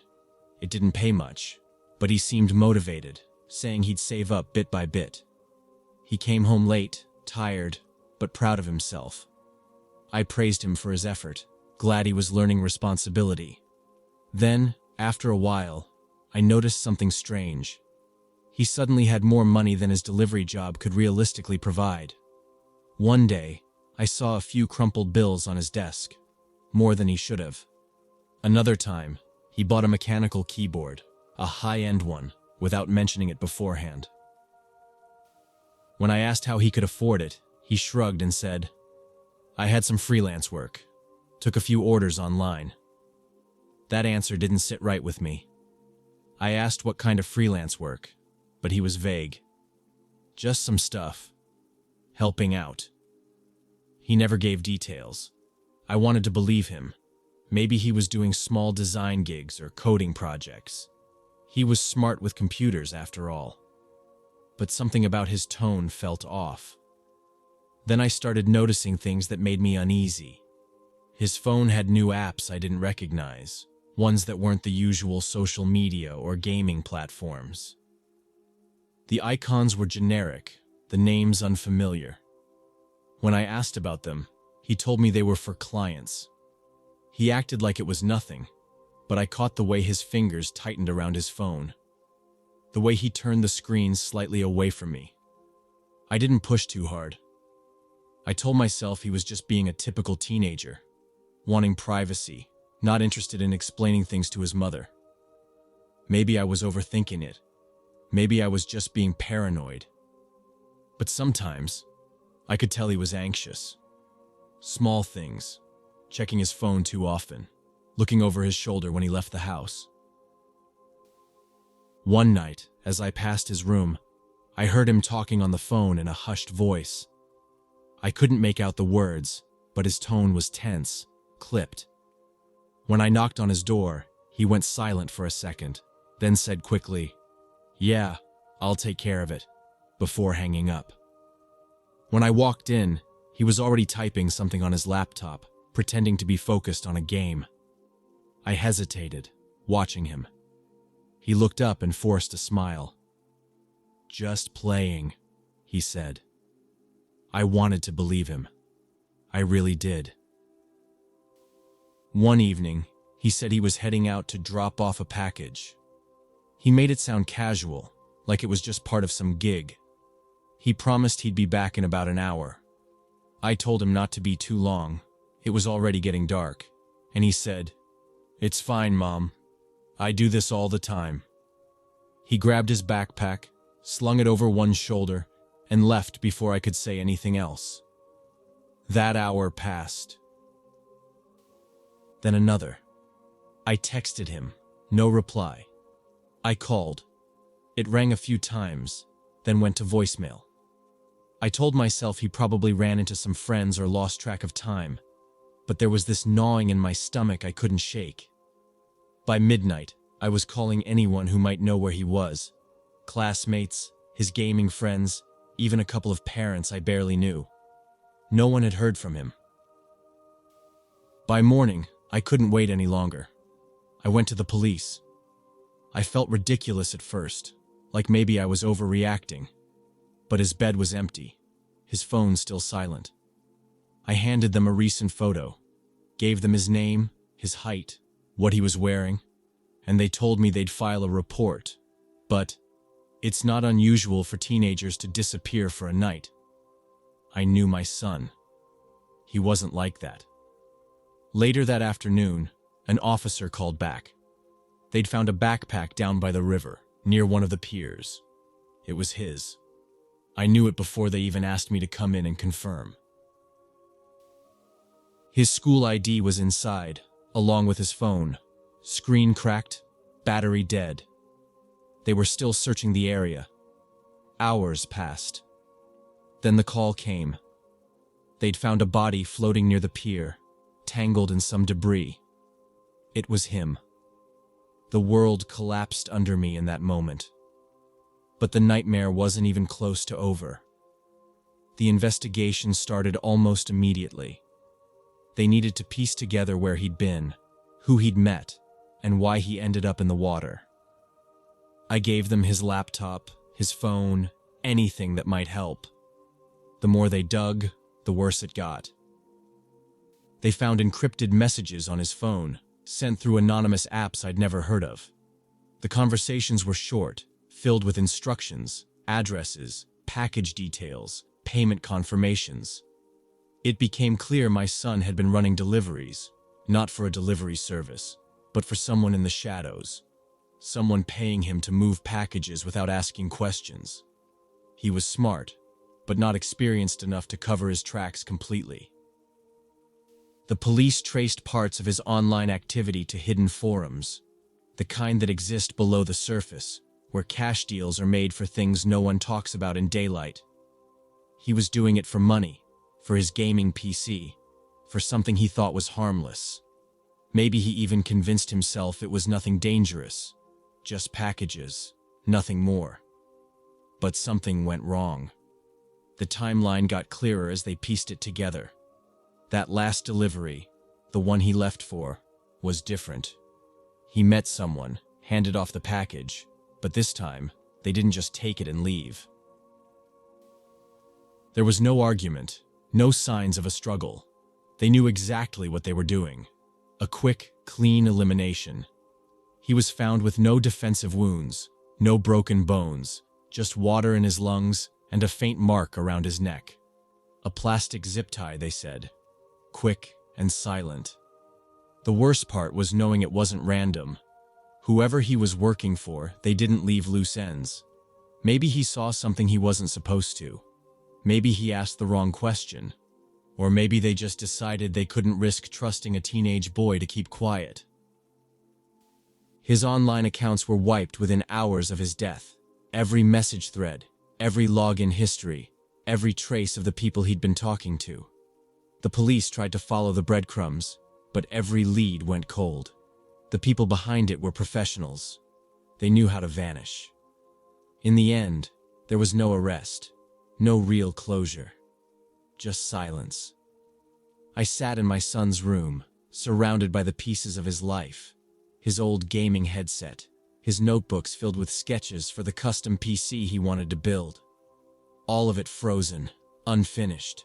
It didn't pay much, but he seemed motivated, saying he'd save up bit by bit. He came home late, tired, but proud of himself. I praised him for his effort, glad he was learning responsibility. Then, after a while, I noticed something strange. He suddenly had more money than his delivery job could realistically provide. One day, I saw a few crumpled bills on his desk, more than he should have. Another time, he bought a mechanical keyboard, a high-end one, without mentioning it beforehand. When I asked how he could afford it, he shrugged and said, "I had some freelance work. Took a few orders online." That answer didn't sit right with me. I asked what kind of freelance work, but he was vague. Just some stuff. Helping out. He never gave details. I wanted to believe him. Maybe he was doing small design gigs or coding projects. He was smart with computers after all. But something about his tone felt off. Then I started noticing things that made me uneasy. His phone had new apps I didn't recognize, ones that weren't the usual social media or gaming platforms. The icons were generic, the names unfamiliar. When I asked about them, he told me they were for clients. He acted like it was nothing, but I caught the way his fingers tightened around his phone. The way he turned the screen slightly away from me. I didn't push too hard. I told myself he was just being a typical teenager, wanting privacy, not interested in explaining things to his mother. Maybe I was overthinking it. Maybe I was just being paranoid. But sometimes, I could tell he was anxious. Small things, checking his phone too often, looking over his shoulder when he left the house. One night, as I passed his room, I heard him talking on the phone in a hushed voice. I couldn't make out the words, but his tone was tense, clipped. When I knocked on his door, he went silent for a second, then said quickly, "Yeah, I'll take care of it," before hanging up. When I walked in, he was already typing something on his laptop, pretending to be focused on a game. I hesitated, watching him. He looked up and forced a smile. "Just playing," he said. I wanted to believe him. I really did. One evening, he said he was heading out to drop off a package. He made it sound casual, like it was just part of some gig. He promised he'd be back in about an hour. I told him not to be too long. It was already getting dark, and he said, "It's fine, Mom. I do this all the time." He grabbed his backpack, slung it over one shoulder, and left before I could say anything else. That hour passed. Then another. I texted him, no reply. I called. It rang a few times, then went to voicemail. I told myself he probably ran into some friends or lost track of time, but there was this gnawing in my stomach I couldn't shake. By midnight, I was calling anyone who might know where he was. Classmates, his gaming friends, even a couple of parents I barely knew. No one had heard from him. By morning, I couldn't wait any longer. I went to the police. I felt ridiculous at first, like maybe I was overreacting. But his bed was empty, his phone still silent. I handed them a recent photo, gave them his name, his height, what he was wearing, and they told me they'd file a report. But it's not unusual for teenagers to disappear for a night. I knew my son. He wasn't like that. Later that afternoon, an officer called back. They'd found a backpack down by the river, near one of the piers. It was his. I knew it before they even asked me to come in and confirm. His school ID was inside, along with his phone. Screen cracked, battery dead. They were still searching the area. Hours passed. Then the call came. They'd found a body floating near the pier, tangled in some debris. It was him. The world collapsed under me in that moment. But the nightmare wasn't even close to over. The investigation started almost immediately. They needed to piece together where he'd been, who he'd met, and why he ended up in the water. I gave them his laptop, his phone, anything that might help. The more they dug, the worse it got. They found encrypted messages on his phone, sent through anonymous apps I'd never heard of. The conversations were short, filled with instructions, addresses, package details, payment confirmations. It became clear my son had been running deliveries, not for a delivery service, but for someone in the shadows, someone paying him to move packages without asking questions. He was smart, but not experienced enough to cover his tracks completely. The police traced parts of his online activity to hidden forums, the kind that exist below the surface, where cash deals are made for things no one talks about in daylight. He was doing it for money, for his gaming PC, for something he thought was harmless. Maybe he even convinced himself it was nothing dangerous, just packages, nothing more. But something went wrong. The timeline got clearer as they pieced it together. That last delivery, the one he left for, was different. He met someone, handed off the package, but this time, they didn't just take it and leave. There was no argument, no signs of a struggle. They knew exactly what they were doing. A quick, clean elimination. He was found with no defensive wounds, no broken bones, just water in his lungs and a faint mark around his neck. A plastic zip tie, they said. Quick and silent. The worst part was knowing it wasn't random. Whoever he was working for, they didn't leave loose ends. Maybe he saw something he wasn't supposed to. Maybe he asked the wrong question. Or maybe they just decided they couldn't risk trusting a teenage boy to keep quiet. His online accounts were wiped within hours of his death. Every message thread, every login history, every trace of the people he'd been talking to. The police tried to follow the breadcrumbs, but every lead went cold. The people behind it were professionals. They knew how to vanish. In the end, there was no arrest, no real closure, just silence. I sat in my son's room, surrounded by the pieces of his life, his old gaming headset, his notebooks filled with sketches for the custom PC he wanted to build. All of it frozen, unfinished.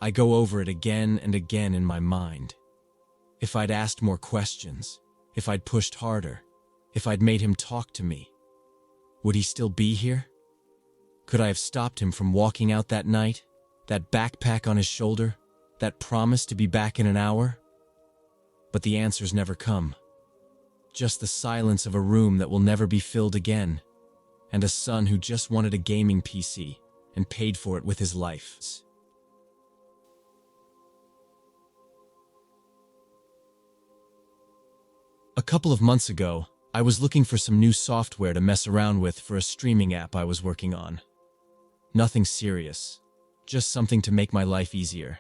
I go over it again and again in my mind. If I'd asked more questions, if I'd pushed harder, if I'd made him talk to me, would he still be here? Could I have stopped him from walking out that night? That backpack on his shoulder? That promise to be back in an hour? But the answers never come. Just the silence of a room that will never be filled again, and a son who just wanted a gaming PC and paid for it with his life. A couple of months ago, I was looking for some new software to mess around with for a streaming app I was working on. Nothing serious, just something to make my life easier.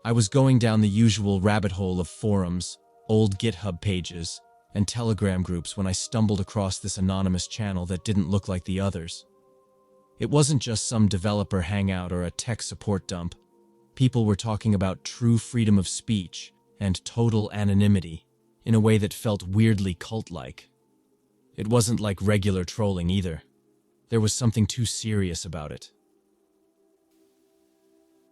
I was going down the usual rabbit hole of forums, old GitHub pages, and Telegram groups when I stumbled across this anonymous channel that didn't look like the others. It wasn't just some developer hangout or a tech support dump. People were talking about true freedom of speech and total anonymity in a way that felt weirdly cult-like. It wasn't like regular trolling either. There was something too serious about it.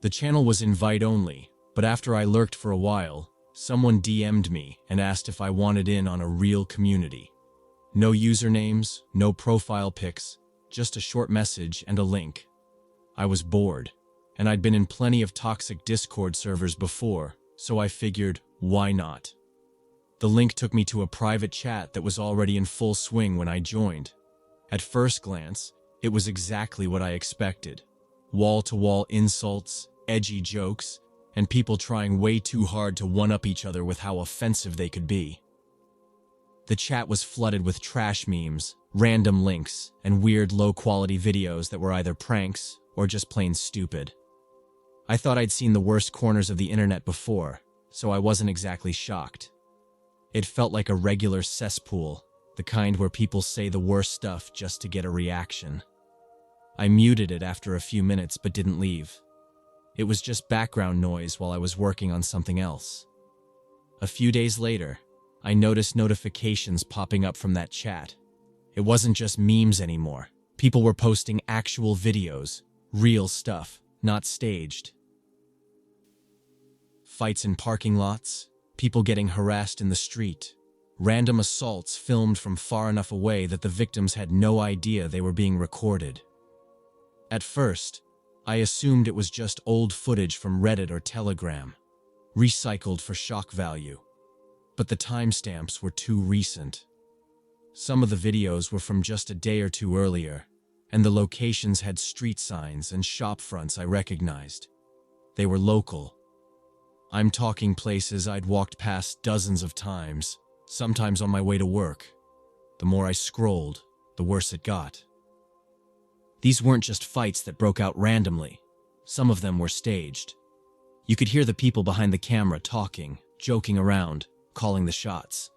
The channel was invite-only, but after I lurked for a while, someone DM'd me and asked if I wanted in on a real community. No usernames, no profile pics, just a short message and a link. I was bored, and I'd been in plenty of toxic Discord servers before, so I figured, why not? The link took me to a private chat that was already in full swing when I joined. At first glance, it was exactly what I expected. Wall-to-wall insults, edgy jokes, and people trying way too hard to one-up each other with how offensive they could be. The chat was flooded with trash memes, random links, and weird low-quality videos that were either pranks or just plain stupid. I thought I'd seen the worst corners of the internet before, so I wasn't exactly shocked. It felt like a regular cesspool, the kind where people say the worst stuff just to get a reaction. I muted it after a few minutes but didn't leave. It was just background noise while I was working on something else. A few days later, I noticed notifications popping up from that chat. It wasn't just memes anymore. People were posting actual videos, real stuff, not staged. Fights in parking lots, people getting harassed in the street, random assaults filmed from far enough away that the victims had no idea they were being recorded. At first, I assumed it was just old footage from Reddit or Telegram, recycled for shock value. But the timestamps were too recent. Some of the videos were from just a day or two earlier, and the locations had street signs and shop fronts I recognized. They were local. I'm talking places I'd walked past dozens of times, sometimes on my way to work. The more I scrolled, the worse it got. These weren't just fights that broke out randomly. Some of them were staged. You could hear the people behind the camera talking, joking around, calling the shots.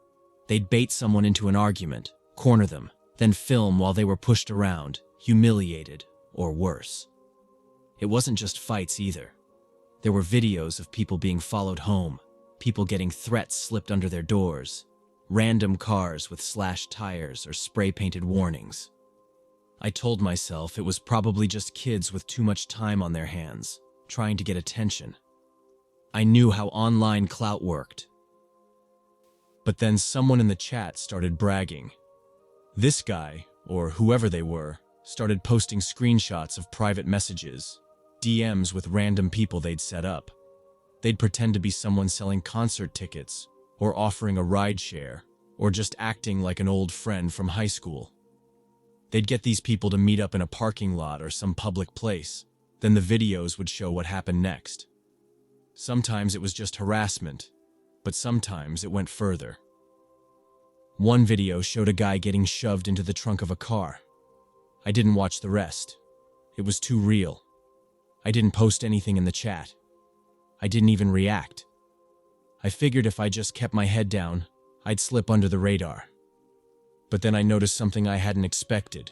They'd bait someone into an argument, corner them, then film while they were pushed around, humiliated, or worse. It wasn't just fights either. There were videos of people being followed home, people getting threats slipped under their doors, random cars with slashed tires or spray-painted warnings. I told myself it was probably just kids with too much time on their hands, trying to get attention. I knew how online clout worked. But then someone in the chat started bragging. This guy, or whoever they were, started posting screenshots of private messages, DMs with random people they'd set up. They'd pretend to be someone selling concert tickets, or offering a ride share, or just acting like an old friend from high school. They'd get these people to meet up in a parking lot or some public place. Then the videos would show what happened next. Sometimes it was just harassment, but sometimes it went further. One video showed a guy getting shoved into the trunk of a car. I didn't watch the rest. It was too real. I didn't post anything in the chat. I didn't even react. I figured if I just kept my head down, I'd slip under the radar. But then I noticed something I hadn't expected.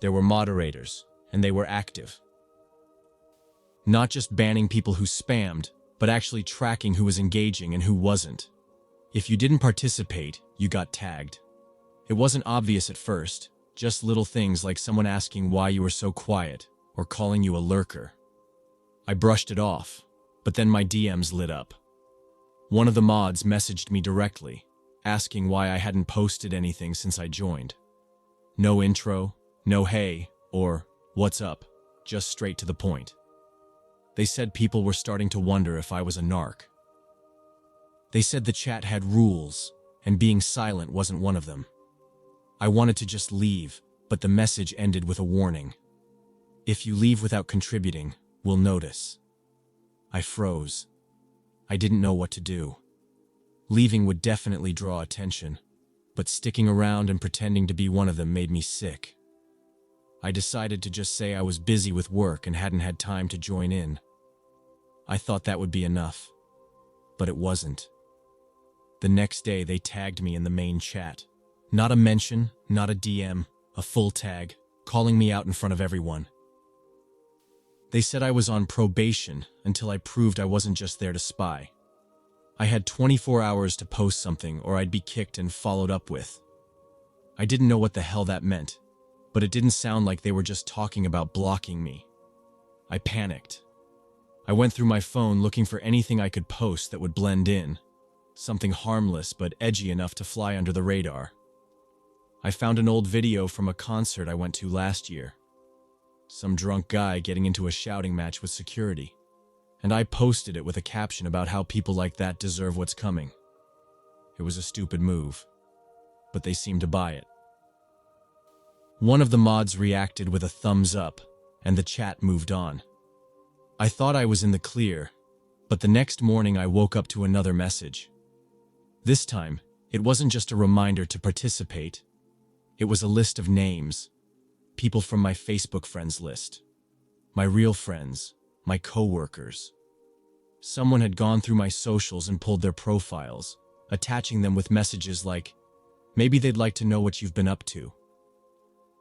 There were moderators, and they were active. Not just banning people who spammed, but actually tracking who was engaging and who wasn't. If you didn't participate, you got tagged. It wasn't obvious at first, just little things like someone asking why you were so quiet, or calling you a lurker. I brushed it off, but then my DMs lit up. One of the mods messaged me directly, asking why I hadn't posted anything since I joined. No intro, no hey, or what's up, just straight to the point. They said people were starting to wonder if I was a narc. They said the chat had rules, and being silent wasn't one of them. I wanted to just leave, but the message ended with a warning. If you leave without contributing, we'll notice. I froze. I didn't know what to do. Leaving would definitely draw attention, but sticking around and pretending to be one of them made me sick. I decided to just say I was busy with work and hadn't had time to join in. I thought that would be enough, but it wasn't. The next day they tagged me in the main chat. Not a mention, not a DM, a full tag, calling me out in front of everyone. They said I was on probation until I proved I wasn't just there to spy. I had 24 hours to post something or I'd be kicked and followed up with. I didn't know what the hell that meant, but it didn't sound like they were just talking about blocking me. I panicked. I went through my phone looking for anything I could post that would blend in, something harmless but edgy enough to fly under the radar. I found an old video from a concert I went to last year. Some drunk guy getting into a shouting match with security, and I posted it with a caption about how people like that deserve what's coming. It was a stupid move, but they seemed to buy it. One of the mods reacted with a thumbs up, and the chat moved on. I thought I was in the clear, but the next morning I woke up to another message. This time, it wasn't just a reminder to participate. It was a list of names, people from my Facebook friends list, my real friends, my coworkers. Someone had gone through my socials and pulled their profiles, attaching them with messages like, maybe they'd like to know what you've been up to.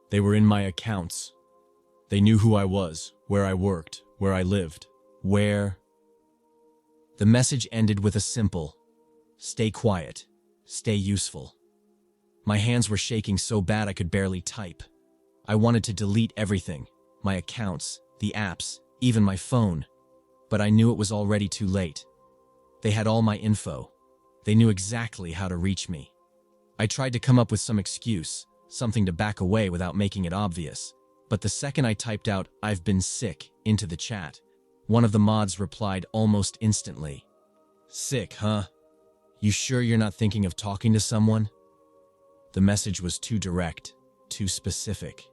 They were in my accounts. They knew who I was, where I worked, where I lived, where... The message ended with a simple, stay quiet, stay useful. My hands were shaking so bad I could barely type. I wanted to delete everything, my accounts, the apps, even my phone, but I knew it was already too late. They had all my info. They knew exactly how to reach me. I tried to come up with some excuse, something to back away without making it obvious. But the second I typed out, "I've been sick," into the chat, one of the mods replied almost instantly. "Sick, huh? You sure you're not thinking of talking to someone?" The message was too direct, too specific.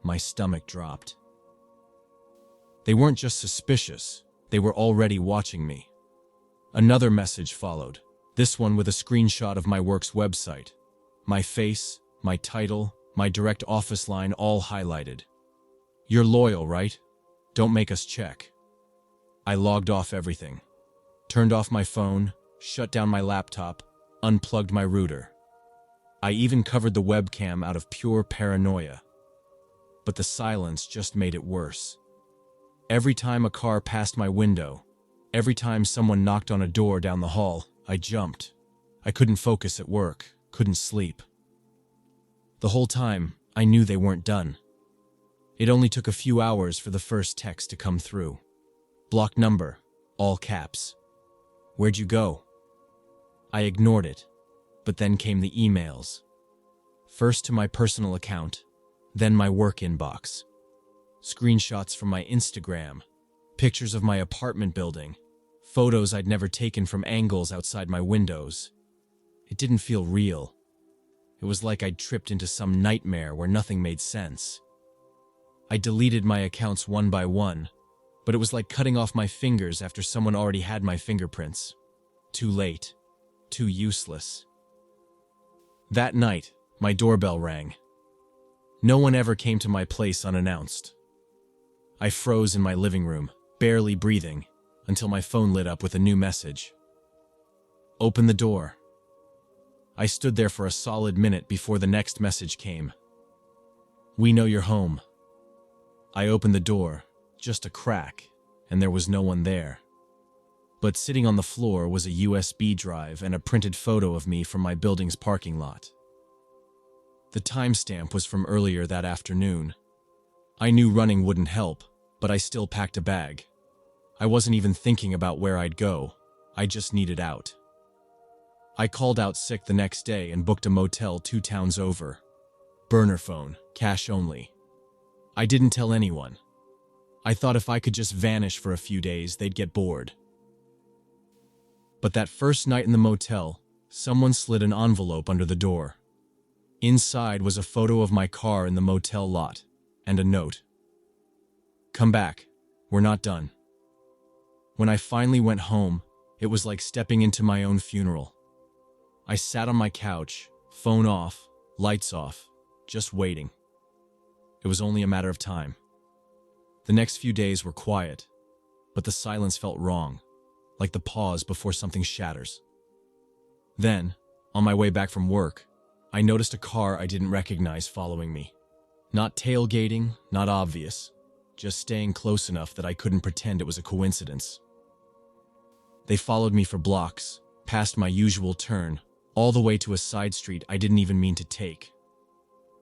My stomach dropped. They weren't just suspicious, they were already watching me. Another message followed, this one with a screenshot of my work's website. My face, my title, my direct office line all highlighted. "You're loyal, right? Don't make us check." I logged off everything. Turned off my phone, shut down my laptop, unplugged my router. I even covered the webcam out of pure paranoia. But the silence just made it worse. Every time a car passed my window, every time someone knocked on a door down the hall, I jumped. I couldn't focus at work, couldn't sleep. The whole time, I knew they weren't done. It only took a few hours for the first text to come through. "Block number," all caps. "Where'd you go?" I ignored it, but then came the emails. First to my personal account, then my work inbox. Screenshots from my Instagram, pictures of my apartment building, photos I'd never taken from angles outside my windows. It didn't feel real. It was like I'd tripped into some nightmare where nothing made sense. I deleted my accounts one by one, but it was like cutting off my fingers after someone already had my fingerprints. Too late. Too useless. That night, my doorbell rang. No one ever came to my place unannounced. I froze in my living room, barely breathing, until my phone lit up with a new message. "Open the door." I stood there for a solid minute before the next message came. "We know you're home." I opened the door, just a crack, and there was no one there. But sitting on the floor was a USB drive and a printed photo of me from my building's parking lot. The timestamp was from earlier that afternoon. I knew running wouldn't help, but I still packed a bag. I wasn't even thinking about where I'd go. I just needed out. I called out sick the next day and booked a motel 2 towns over. Burner phone, cash only. I didn't tell anyone. I thought if I could just vanish for a few days, they'd get bored. But that first night in the motel, someone slid an envelope under the door. Inside was a photo of my car in the motel lot, and a note. "Come back. We're not done." When I finally went home, it was like stepping into my own funeral. I sat on my couch, phone off, lights off, just waiting. It was only a matter of time. The next few days were quiet, but the silence felt wrong, like the pause before something shatters. Then, on my way back from work, I noticed a car I didn't recognize following me. Not tailgating, not obvious, just staying close enough that I couldn't pretend it was a coincidence. They followed me for blocks, past my usual turn, all the way to a side street I didn't even mean to take.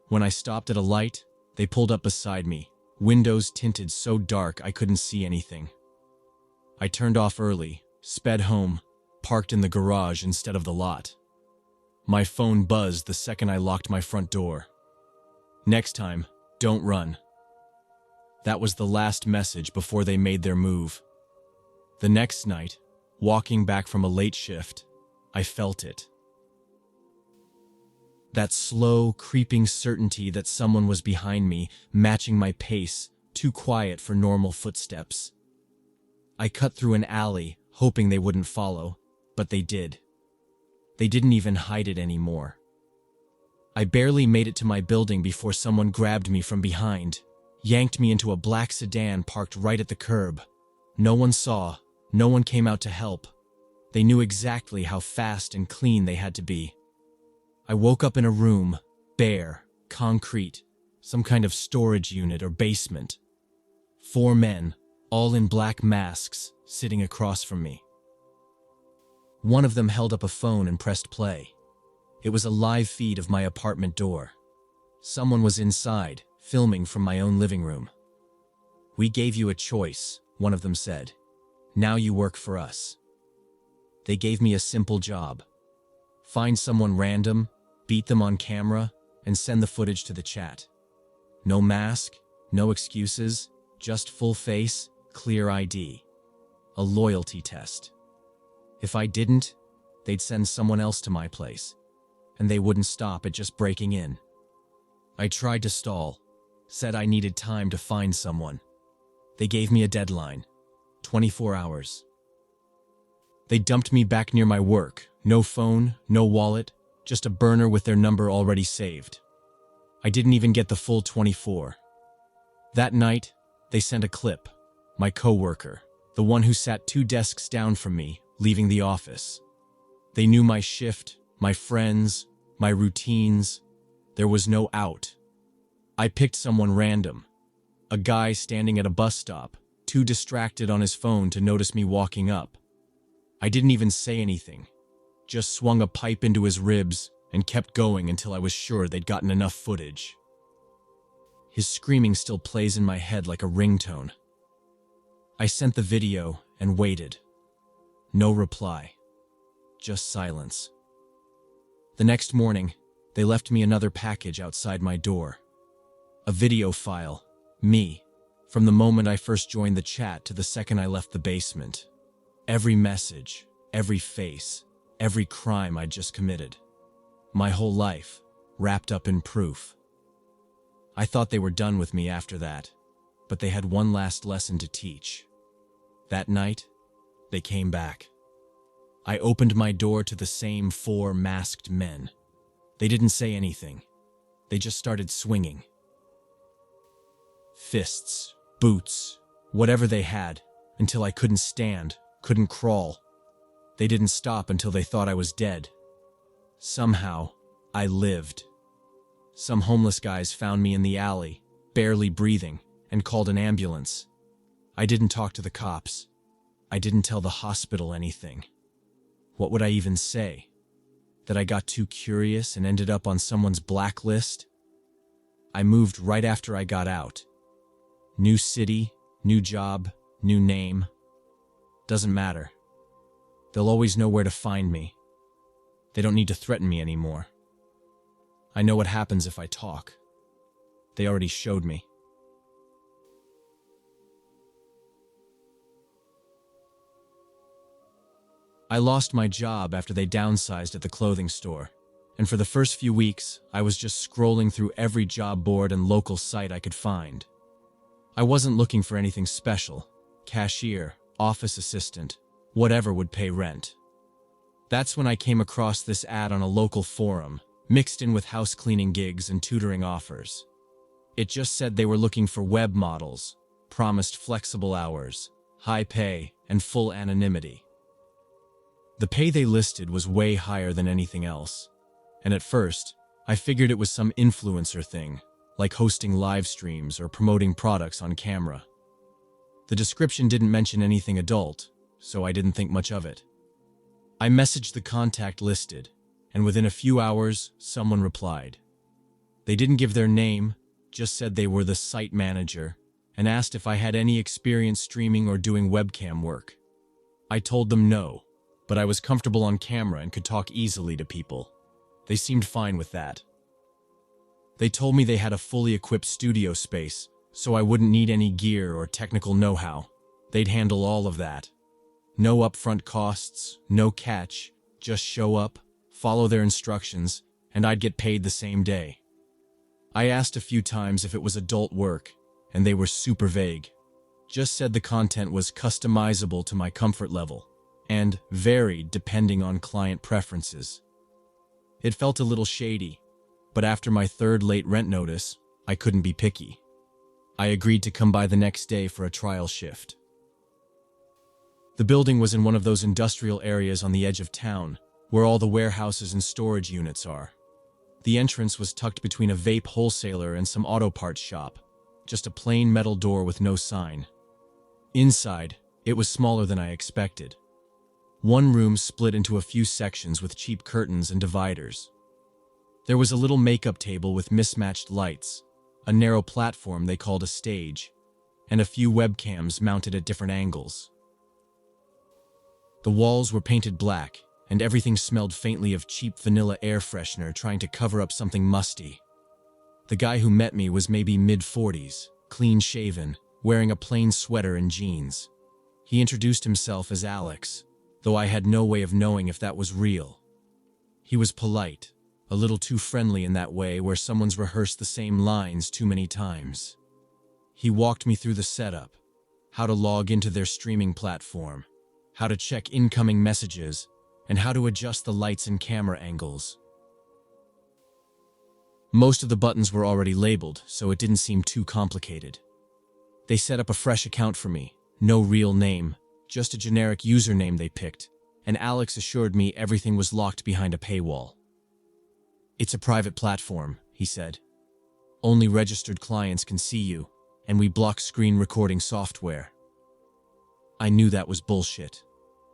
When I stopped at a light, they pulled up beside me, windows tinted so dark I couldn't see anything. I turned off early, sped home, parked in the garage instead of the lot. My phone buzzed the second I locked my front door. "Next time, don't run." That was the last message before they made their move. The next night, walking back from a late shift, I felt it. That slow, creeping certainty that someone was behind me, matching my pace, too quiet for normal footsteps. I cut through an alley, hoping they wouldn't follow, but they did. They didn't even hide it anymore. I barely made it to my building before someone grabbed me from behind, yanked me into a black sedan parked right at the curb. No one saw, no one came out to help. They knew exactly how fast and clean they had to be. I woke up in a room, bare, concrete, some kind of storage unit or basement. 4 men, all in black masks, sitting across from me. One of them held up a phone and pressed play. It was a live feed of my apartment door. Someone was inside, filming from my own living room. "We gave you a choice," one of them said. "Now you work for us." They gave me a simple job. Find someone random, beat them on camera, and send the footage to the chat. No mask, no excuses, just full face, clear ID. A loyalty test. If I didn't, they'd send someone else to my place, and they wouldn't stop at just breaking in. I tried to stall, said I needed time to find someone. They gave me a deadline, 24 hours. They dumped me back near my work, no phone, no wallet, just a burner with their number already saved. I didn't even get the full 24. That night, they sent a clip, my coworker, the one who sat 2 desks down from me, leaving the office. They knew my shift, my friends, my routines. There was no out. I picked someone random. A guy standing at a bus stop, too distracted on his phone to notice me walking up. I didn't even say anything, just swung a pipe into his ribs and kept going until I was sure they'd gotten enough footage. His screaming still plays in my head like a ringtone. I sent the video and waited. No reply. Just silence. The next morning, they left me another package outside my door. A video file, me, from the moment I first joined the chat to the second I left the basement. Every message, every face, every crime I'd just committed. My whole life, wrapped up in proof. I thought they were done with me after that, but they had one last lesson to teach. That night, they came back. I opened my door to the same 4 masked men. They didn't say anything. They just started swinging. Fists, boots, whatever they had, until I couldn't stand, couldn't crawl. They didn't stop until they thought I was dead. Somehow, I lived. Some homeless guys found me in the alley, barely breathing, and called an ambulance. I didn't talk to the cops. I didn't tell the hospital anything. What would I even say? That I got too curious and ended up on someone's blacklist? I moved right after I got out. New city, new job, new name. Doesn't matter. They'll always know where to find me. They don't need to threaten me anymore. I know what happens if I talk. They already showed me. I lost my job after they downsized at the clothing store, and for the first few weeks, I was just scrolling through every job board and local site I could find. I wasn't looking for anything special. Cashier, office assistant, whatever would pay rent. That's when I came across this ad on a local forum, mixed in with house cleaning gigs and tutoring offers. It just said they were looking for web models, promised flexible hours, high pay, and full anonymity. The pay they listed was way higher than anything else, and at first, I figured it was some influencer thing, like hosting live streams or promoting products on camera. The description didn't mention anything adult, so I didn't think much of it. I messaged the contact listed, and within a few hours, someone replied. They didn't give their name, just said they were the site manager, and asked if I had any experience streaming or doing webcam work. I told them no, but I was comfortable on camera and could talk easily to people. They seemed fine with that. They told me they had a fully equipped studio space, so I wouldn't need any gear or technical know-how. They'd handle all of that. No upfront costs, no catch, just show up, follow their instructions, and I'd get paid the same day. I asked a few times if it was adult work, and they were super vague. Just said the content was customizable to my comfort level, and varied depending on client preferences. It felt a little shady, but after my 3rd late rent notice, I couldn't be picky. I agreed to come by the next day for a trial shift. The building was in one of those industrial areas on the edge of town, where all the warehouses and storage units are. The entrance was tucked between a vape wholesaler and some auto parts shop, just a plain metal door with no sign. Inside, it was smaller than I expected. One room split into a few sections with cheap curtains and dividers. There was a little makeup table with mismatched lights, a narrow platform they called a stage, and a few webcams mounted at different angles. The walls were painted black, and everything smelled faintly of cheap vanilla air freshener trying to cover up something musty. The guy who met me was maybe mid-40s, clean-shaven, wearing a plain sweater and jeans. He introduced himself as Alex, though I had no way of knowing if that was real. He was polite, a little too friendly in that way where someone's rehearsed the same lines too many times. He walked me through the setup, how to log into their streaming platform, how to check incoming messages, and how to adjust the lights and camera angles. Most of the buttons were already labeled, so it didn't seem too complicated. They set up a fresh account for me, no real name, just a generic username they picked, and Alex assured me everything was locked behind a paywall. "It's a private platform," he said. "Only registered clients can see you, and we block screen recording software." I knew that was bullshit,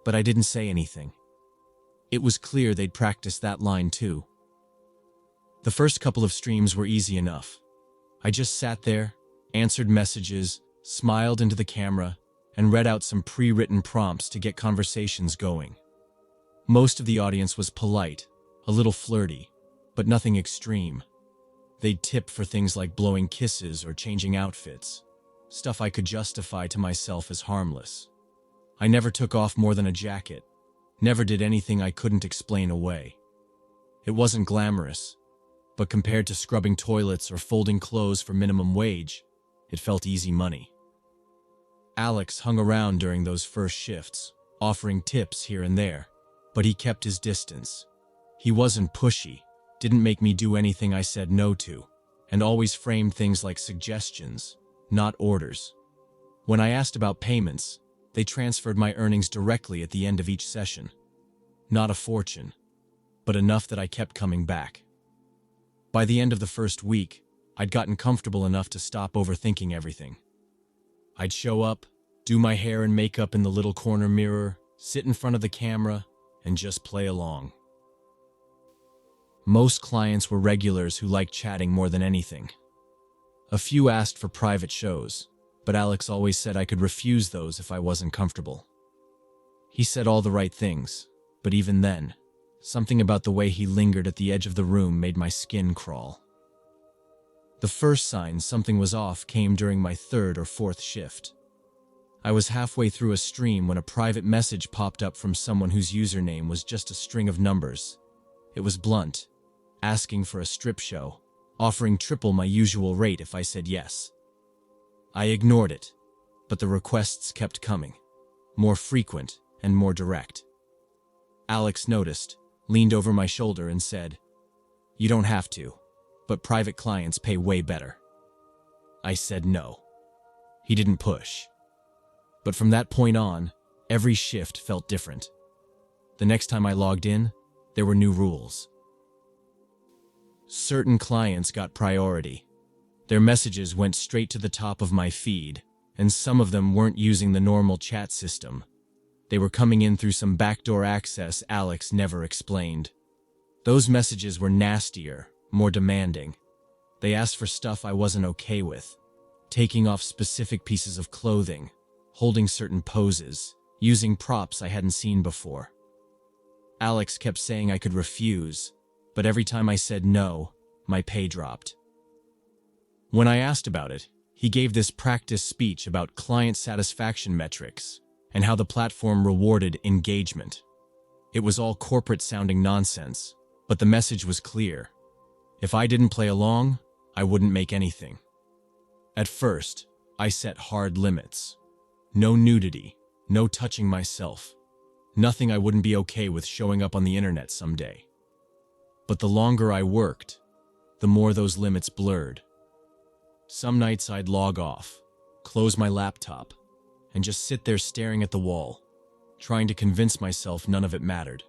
but I didn't say anything. It was clear they'd practiced that line too. The first couple of streams were easy enough. I just sat there, answered messages, smiled into the camera, and read out some pre-written prompts to get conversations going. Most of the audience was polite, a little flirty, but nothing extreme. They'd tip for things like blowing kisses or changing outfits, stuff I could justify to myself as harmless. I never took off more than a jacket, never did anything I couldn't explain away. It wasn't glamorous, but compared to scrubbing toilets or folding clothes for minimum wage, it felt easy money. Alex hung around during those first shifts, offering tips here and there, but he kept his distance. He wasn't pushy, didn't make me do anything I said no to, and always framed things like suggestions, not orders. When I asked about payments, they transferred my earnings directly at the end of each session. Not a fortune, but enough that I kept coming back. By the end of the first week, I'd gotten comfortable enough to stop overthinking everything. I'd show up, do my hair and makeup in the little corner mirror, sit in front of the camera, and just play along. Most clients were regulars who liked chatting more than anything. A few asked for private shows, but Alex always said I could refuse those if I wasn't comfortable. He said all the right things, but even then, something about the way he lingered at the edge of the room made my skin crawl. The first sign something was off came during my third or fourth shift. I was halfway through a stream when a private message popped up from someone whose username was just a string of numbers. It was blunt, asking for a strip show, offering triple my usual rate if I said yes. I ignored it, but the requests kept coming, more frequent and more direct. Alex noticed, leaned over my shoulder and said, "You don't have to, but private clients pay way better." I said no. He didn't push. But from that point on, every shift felt different. The next time I logged in, there were new rules. Certain clients got priority. Their messages went straight to the top of my feed, and some of them weren't using the normal chat system. They were coming in through some backdoor access Alex never explained. Those messages were nastier, more demanding. They asked for stuff I wasn't okay with, taking off specific pieces of clothing, holding certain poses, using props I hadn't seen before. Alex kept saying I could refuse, but every time I said no, my pay dropped. When I asked about it, he gave this practice speech about client satisfaction metrics and how the platform rewarded engagement. It was all corporate-sounding nonsense, but the message was clear. If I didn't play along, I wouldn't make anything. At first, I set hard limits. No nudity, no touching myself, nothing I wouldn't be okay with showing up on the internet someday. But the longer I worked, the more those limits blurred. Some nights I'd log off, close my laptop, and just sit there staring at the wall, trying to convince myself none of it mattered.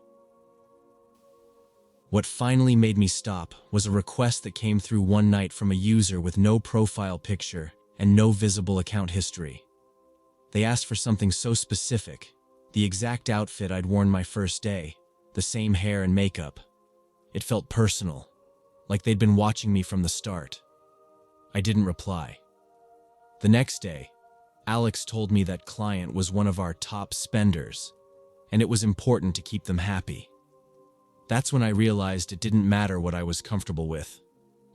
What finally made me stop was a request that came through one night from a user with no profile picture and no visible account history. They asked for something so specific, the exact outfit I'd worn my first day, the same hair and makeup. It felt personal, like they'd been watching me from the start. I didn't reply. The next day, Alex told me that client was one of our top spenders, and it was important to keep them happy. That's when I realized it didn't matter what I was comfortable with.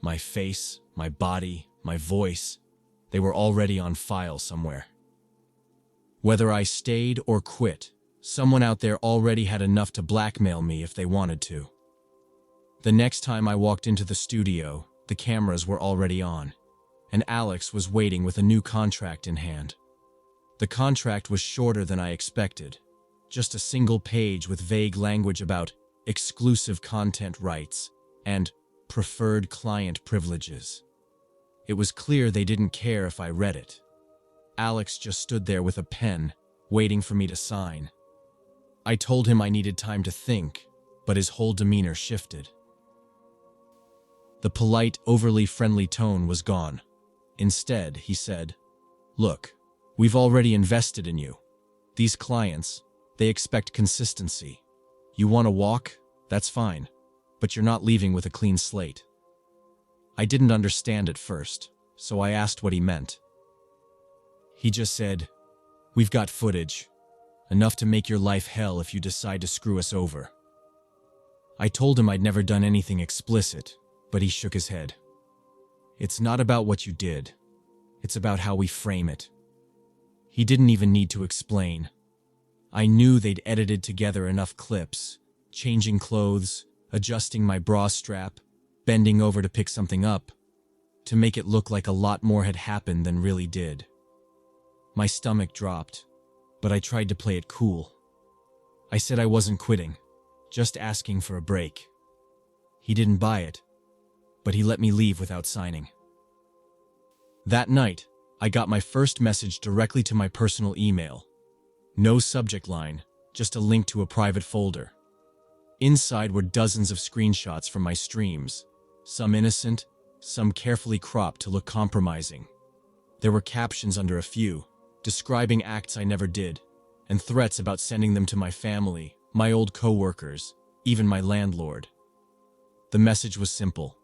My face, my body, my voice, they were already on file somewhere. Whether I stayed or quit, someone out there already had enough to blackmail me if they wanted to. The next time I walked into the studio, the cameras were already on, and Alex was waiting with a new contract in hand. The contract was shorter than I expected, just a single page with vague language about exclusive content rights and preferred client privileges. It was clear they didn't care if I read it. Alex just stood there with a pen, waiting for me to sign. I told him I needed time to think, but his whole demeanor shifted. The polite, overly friendly tone was gone. Instead, he said, "Look, we've already invested in you. These clients, they expect consistency. You want to walk? That's fine, but you're not leaving with a clean slate." I didn't understand at first, so I asked what he meant. He just said, "We've got footage, enough to make your life hell if you decide to screw us over." I told him I'd never done anything explicit, but he shook his head. "It's not about what you did. It's about how we frame it." He didn't even need to explain. I knew they'd edited together enough clips, changing clothes, adjusting my bra strap, bending over to pick something up, to make it look like a lot more had happened than really did. My stomach dropped, but I tried to play it cool. I said I wasn't quitting, just asking for a break. He didn't buy it, but he let me leave without signing. That night, I got my first message directly to my personal email. No subject line, just a link to a private folder. Inside were dozens of screenshots from my streams, some innocent, some carefully cropped to look compromising. There were captions under a few, describing acts I never did, and threats about sending them to my family, my old co-workers, even my landlord. The message was simple.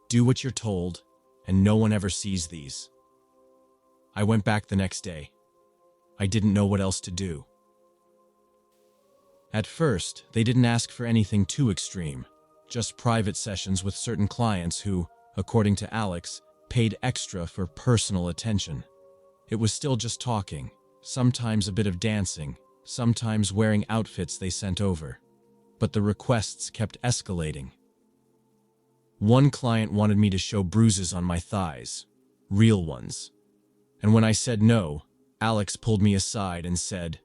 Do what you're told, and no one ever sees these. I went back the next day. I didn't know what else to do. At first, they didn't ask for anything too extreme, just private sessions with certain clients who, according to Alex, paid extra for personal attention. It was still just talking, sometimes a bit of dancing, sometimes wearing outfits they sent over. But the requests kept escalating. One client wanted me to show bruises on my thighs, real ones. And when I said no, Alex pulled me aside and said,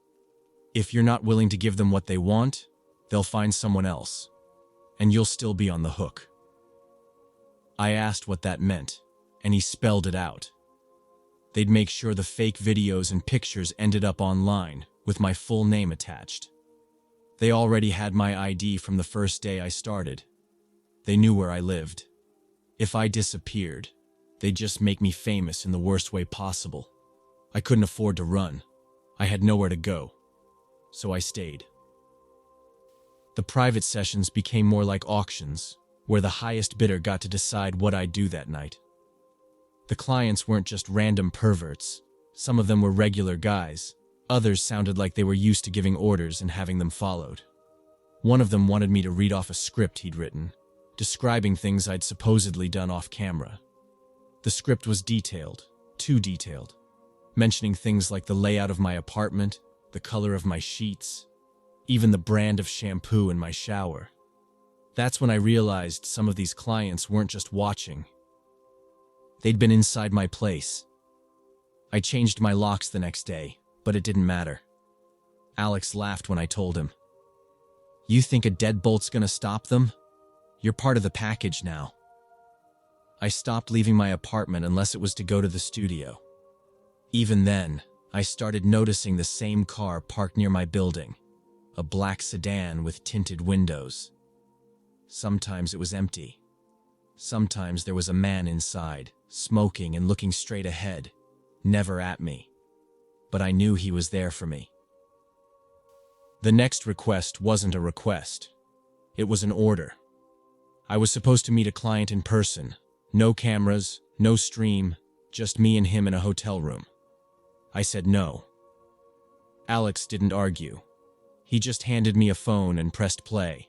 "If you're not willing to give them what they want, they'll find someone else, and you'll still be on the hook." I asked what that meant, and he spelled it out. They'd make sure the fake videos and pictures ended up online, with my full name attached. They already had my ID from the first day I started. They knew where I lived. If I disappeared, they'd just make me famous in the worst way possible. I couldn't afford to run. I had nowhere to go. So I stayed. The private sessions became more like auctions, where the highest bidder got to decide what I'd do that night. The clients weren't just random perverts. Some of them were regular guys. Others sounded like they were used to giving orders and having them followed. One of them wanted me to read off a script he'd written, describing things I'd supposedly done off camera. The script was detailed, too detailed, mentioning things like the layout of my apartment, the color of my sheets, even the brand of shampoo in my shower. That's when I realized some of these clients weren't just watching. They'd been inside my place. I changed my locks the next day, but it didn't matter. Alex laughed when I told him, "You think a deadbolt's gonna stop them? You're part of the package now." I stopped leaving my apartment unless it was to go to the studio. Even then, I started noticing the same car parked near my building, a black sedan with tinted windows. Sometimes it was empty. Sometimes there was a man inside, smoking and looking straight ahead, never at me. But I knew he was there for me. The next request wasn't a request. It was an order. I was supposed to meet a client in person. No cameras, no stream, just me and him in a hotel room. I said no. Alex didn't argue. He just handed me a phone and pressed play.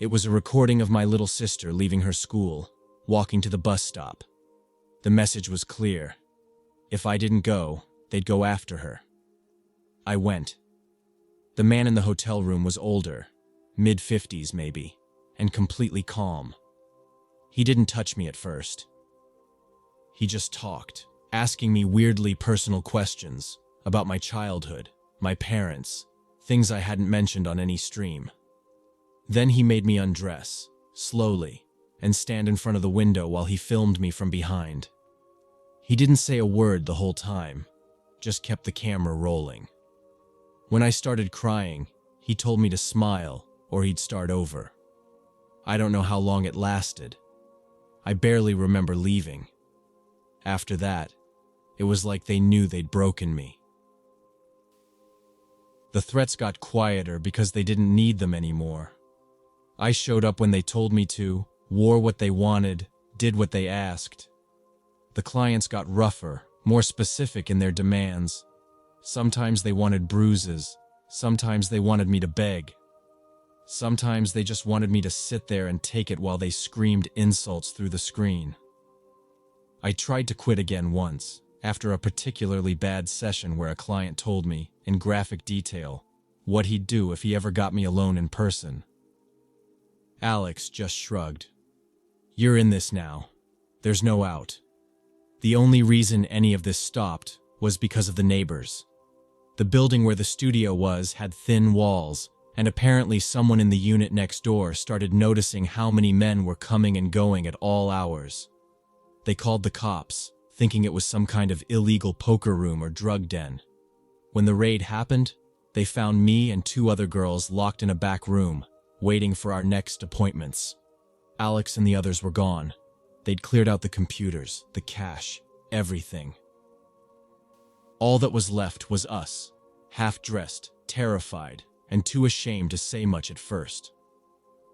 It was a recording of my little sister leaving her school, walking to the bus stop. The message was clear. If I didn't go, they'd go after her. I went. The man in the hotel room was older, mid-50s maybe, and completely calm. He didn't touch me at first. He just talked, asking me weirdly personal questions about my childhood, my parents, things I hadn't mentioned on any stream. Then he made me undress, slowly, and stand in front of the window while he filmed me from behind. He didn't say a word the whole time, just kept the camera rolling. When I started crying, he told me to smile or he'd start over. I don't know how long it lasted. I barely remember leaving. After that, it was like they knew they'd broken me. The threats got quieter because they didn't need them anymore. I showed up when they told me to, wore what they wanted, did what they asked. The clients got rougher, more specific in their demands. Sometimes they wanted bruises, sometimes they wanted me to beg. Sometimes they just wanted me to sit there and take it while they screamed insults through the screen. I tried to quit again once, after a particularly bad session where a client told me, in graphic detail, what he'd do if he ever got me alone in person. Alex just shrugged. You're in this now. There's no out. The only reason any of this stopped was because of the neighbors. The building where the studio was had thin walls, and apparently someone in the unit next door started noticing how many men were coming and going at all hours. They called the cops, thinking it was some kind of illegal poker room or drug den. When the raid happened, they found me and 2 other girls locked in a back room, waiting for our next appointments. Alex and the others were gone. They'd cleared out the computers, the cash, everything. All that was left was us, half-dressed, terrified, and too ashamed to say much at first.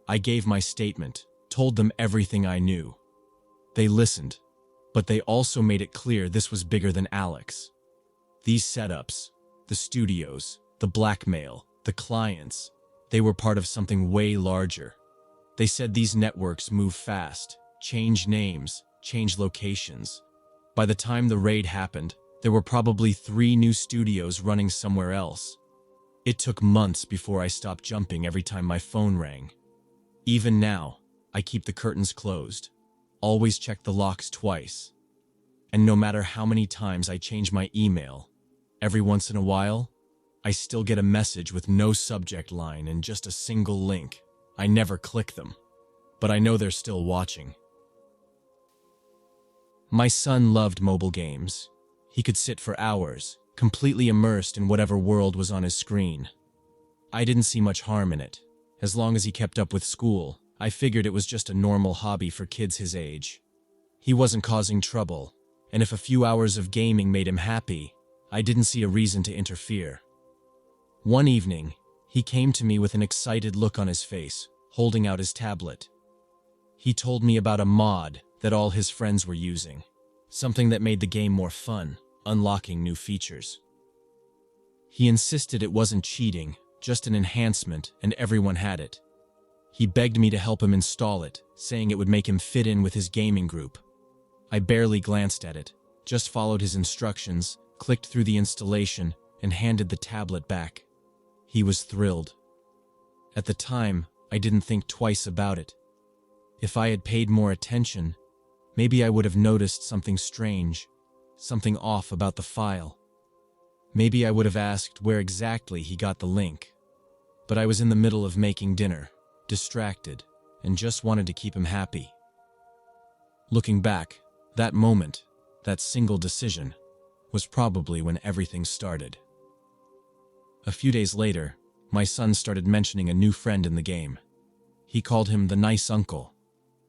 I gave my statement, told them everything I knew. They listened, but they also made it clear this was bigger than Alex. These setups, the studios, the blackmail, the clients, they were part of something way larger. They said these networks move fast, change names, change locations. By the time the raid happened, there were probably 3 new studios running somewhere else. It took months before I stopped jumping every time my phone rang. Even now, I keep the curtains closed, always check the locks twice. And no matter how many times I change my email, every once in a while, I still get a message with no subject line and just a single link. I never click them, but I know they're still watching. My son loved mobile games. He could sit for hours, completely immersed in whatever world was on his screen. I didn't see much harm in it. As long as he kept up with school, I figured it was just a normal hobby for kids his age. He wasn't causing trouble, and if a few hours of gaming made him happy, I didn't see a reason to interfere. One evening, he came to me with an excited look on his face, holding out his tablet. He told me about a mod that all his friends were using, something that made the game more fun, unlocking new features. He insisted it wasn't cheating, just an enhancement, and everyone had it. He begged me to help him install it, saying it would make him fit in with his gaming group. I barely glanced at it, just followed his instructions, clicked through the installation, and handed the tablet back. He was thrilled. At the time, I didn't think twice about it. If I had paid more attention, maybe I would have noticed something strange, something off about the file. Maybe I would have asked where exactly he got the link. But I was in the middle of making dinner, distracted, and just wanted to keep him happy. Looking back, that moment, that single decision, was probably when everything started. A few days later, my son started mentioning a new friend in the game. He called him the nice uncle.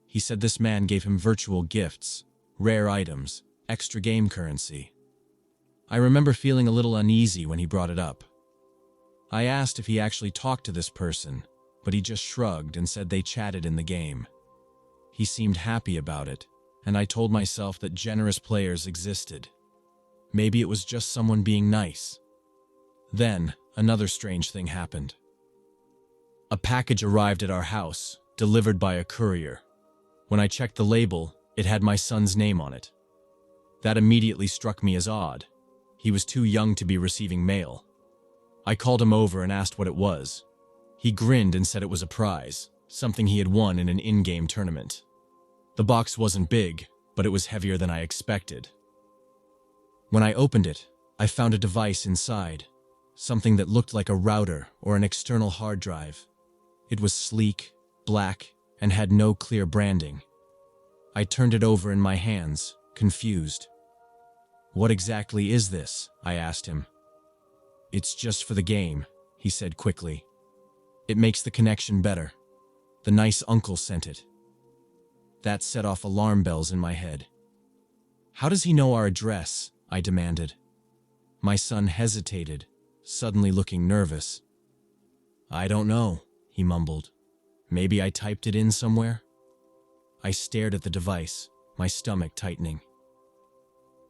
He said this man gave him virtual gifts, rare items, extra game currency. I remember feeling a little uneasy when he brought it up. I asked if he actually talked to this person, but he just shrugged and said they chatted in the game. He seemed happy about it, and I told myself that generous players existed. Maybe it was just someone being nice. Then, another strange thing happened. A package arrived at our house, delivered by a courier. When I checked the label, it had my son's name on it. That immediately struck me as odd. He was too young to be receiving mail. I called him over and asked what it was. He grinned and said it was a prize, something he had won in an in-game tournament. The box wasn't big, but it was heavier than I expected. When I opened it, I found a device inside, something that looked like a router or an external hard drive. It was sleek, black, and had no clear branding. I turned it over in my hands, confused. "What exactly is this?" I asked him. "It's just for the game," he said quickly. "It makes the connection better. The nice uncle sent it." That set off alarm bells in my head. "How does he know our address?" I demanded. My son hesitated, suddenly looking nervous. "I don't know," he mumbled. "Maybe I typed it in somewhere?" I stared at the device, my stomach tightening.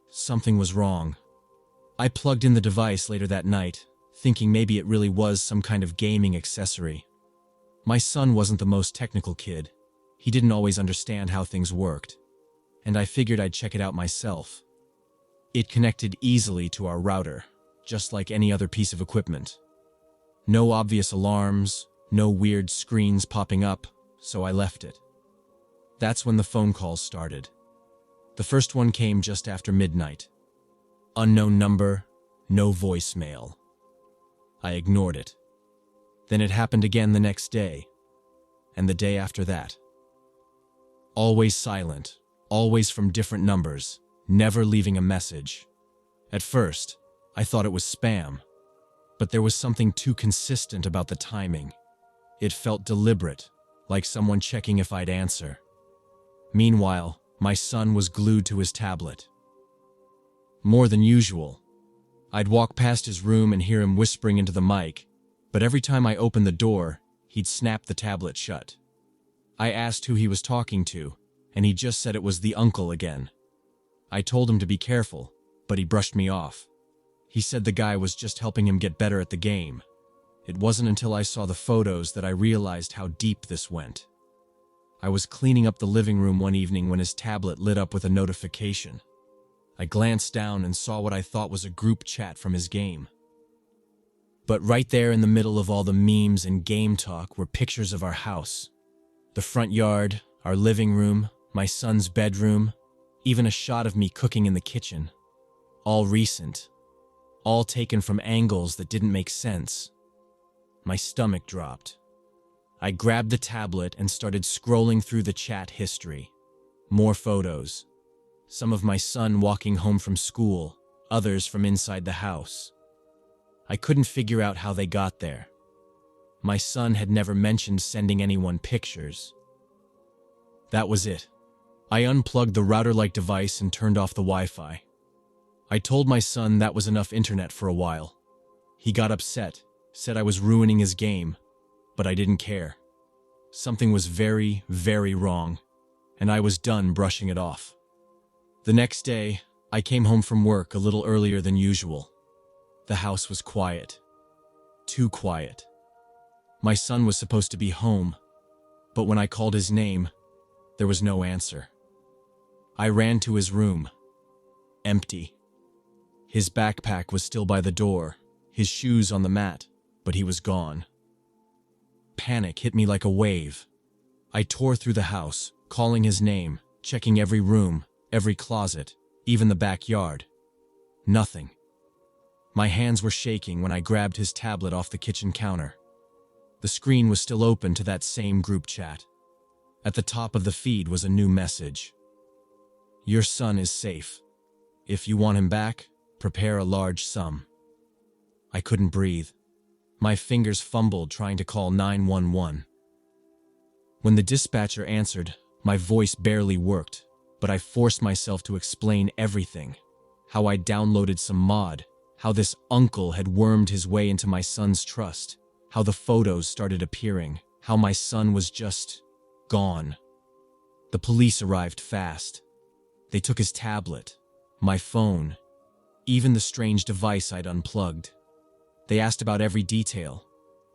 Something was wrong. I plugged in the device later that night, thinking maybe it really was some kind of gaming accessory. My son wasn't the most technical kid. He didn't always understand how things worked, and I figured I'd check it out myself. It connected easily to our router, just like any other piece of equipment. No obvious alarms, no weird screens popping up, so I left it. That's when the phone calls started. The first one came just after midnight. Unknown number, no voicemail. I ignored it. Then it happened again the next day, and the day after that. Always silent, always from different numbers, never leaving a message. At first, I thought it was spam, but there was something too consistent about the timing. It felt deliberate, like someone checking if I'd answer. Meanwhile, my son was glued to his tablet. More than usual. I'd walk past his room and hear him whispering into the mic, but every time I opened the door, he'd snap the tablet shut. I asked who he was talking to, and he just said it was the uncle again. I told him to be careful, but he brushed me off. He said the guy was just helping him get better at the game. It wasn't until I saw the photos that I realized how deep this went. I was cleaning up the living room one evening when his tablet lit up with a notification. I glanced down and saw what I thought was a group chat from his game. But right there in the middle of all the memes and game talk were pictures of our house. The front yard, our living room, my son's bedroom, even a shot of me cooking in the kitchen. All recent. All taken from angles that didn't make sense. My stomach dropped. I grabbed the tablet and started scrolling through the chat history. More photos. Some of my son walking home from school, others from inside the house. I couldn't figure out how they got there. My son had never mentioned sending anyone pictures. That was it. I unplugged the router-like device and turned off the Wi-Fi. I told my son that was enough internet for a while. He got upset, said I was ruining his game, but I didn't care. Something was very, very wrong, and I was done brushing it off. The next day, I came home from work a little earlier than usual. The house was quiet. Too quiet. My son was supposed to be home, but when I called his name, there was no answer. I ran to his room. Empty. His backpack was still by the door, his shoes on the mat, but he was gone. Panic hit me like a wave. I tore through the house, calling his name, checking every room, every closet, even the backyard. Nothing. My hands were shaking when I grabbed his tablet off the kitchen counter. The screen was still open to that same group chat. At the top of the feed was a new message. "Your son is safe. If you want him back, prepare a large sum." I couldn't breathe. My fingers fumbled trying to call 911. When the dispatcher answered, my voice barely worked, but I forced myself to explain everything. How I downloaded some mod, how this uncle had wormed his way into my son's trust, how the photos started appearing, how my son was just gone. The police arrived fast. They took his tablet, my phone, even the strange device I'd unplugged. They asked about every detail,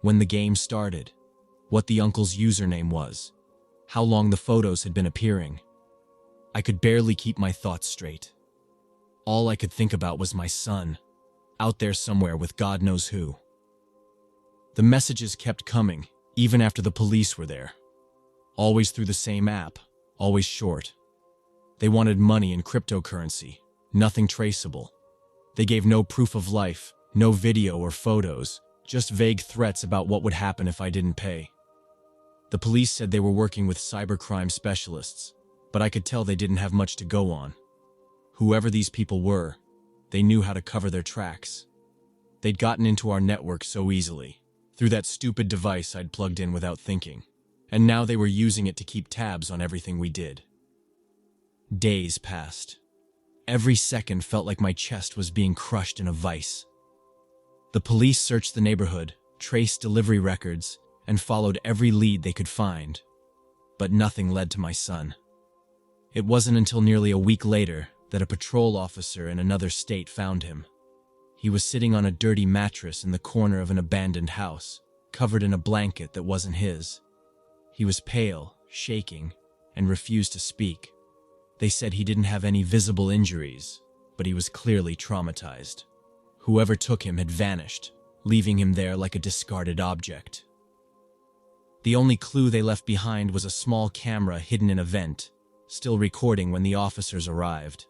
when the game started, what the uncle's username was, how long the photos had been appearing. I could barely keep my thoughts straight. All I could think about was my son, out there somewhere with God knows who. The messages kept coming, even after the police were there. Always through the same app, always short. They wanted money and cryptocurrency, nothing traceable. They gave no proof of life, no video or photos, just vague threats about what would happen if I didn't pay. The police said they were working with cybercrime specialists, but I could tell they didn't have much to go on. Whoever these people were, they knew how to cover their tracks. They'd gotten into our network so easily, through that stupid device I'd plugged in without thinking, and now they were using it to keep tabs on everything we did. Days passed. Every second felt like my chest was being crushed in a vice. The police searched the neighborhood, traced delivery records, and followed every lead they could find, but nothing led to my son. It wasn't until nearly a week later that a patrol officer in another state found him. He was sitting on a dirty mattress in the corner of an abandoned house, covered in a blanket that wasn't his. He was pale, shaking, and refused to speak. They said he didn't have any visible injuries, but he was clearly traumatized. Whoever took him had vanished, leaving him there like a discarded object. The only clue they left behind was a small camera hidden in a vent, still recording when the officers arrived.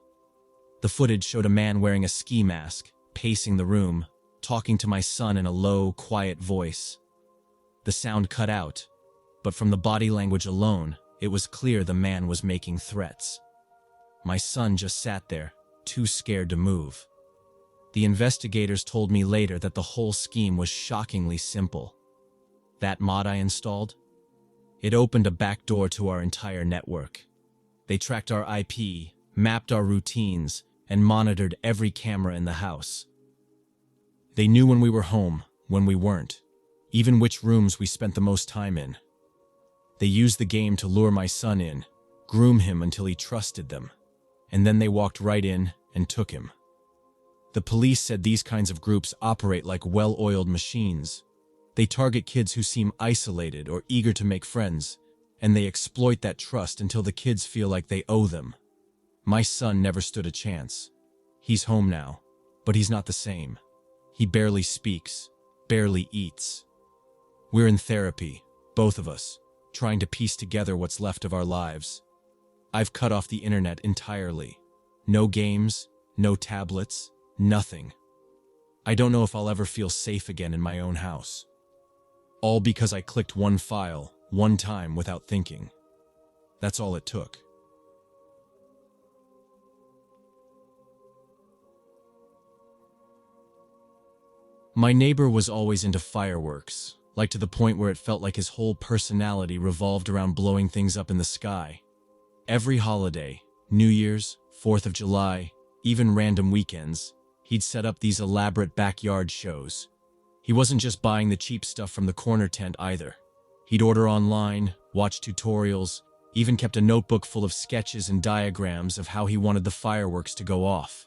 The footage showed a man wearing a ski mask, pacing the room, talking to my son in a low, quiet voice. The sound cut out, but from the body language alone, it was clear the man was making threats. My son just sat there, too scared to move. The investigators told me later that the whole scheme was shockingly simple. That mod I installed? It opened a back door to our entire network. They tracked our IP, mapped our routines, and monitored every camera in the house. They knew when we were home, when we weren't, even which rooms we spent the most time in. They used the game to lure my son in, groom him until he trusted them, and then they walked right in and took him. The police said these kinds of groups operate like well-oiled machines. They target kids who seem isolated or eager to make friends, and they exploit that trust until the kids feel like they owe them. My son never stood a chance. He's home now, but he's not the same. He barely speaks, barely eats. We're in therapy, both of us, trying to piece together what's left of our lives. I've cut off the internet entirely. No games, no tablets, nothing. I don't know if I'll ever feel safe again in my own house. All because I clicked one file, one time without thinking. That's all it took. My neighbor was always into fireworks, like to the point where it felt like his whole personality revolved around blowing things up in the sky. Every holiday, New Year's, 4th of July, even random weekends, he'd set up these elaborate backyard shows. He wasn't just buying the cheap stuff from the corner tent either. He'd order online, watch tutorials, even kept a notebook full of sketches and diagrams of how he wanted the fireworks to go off.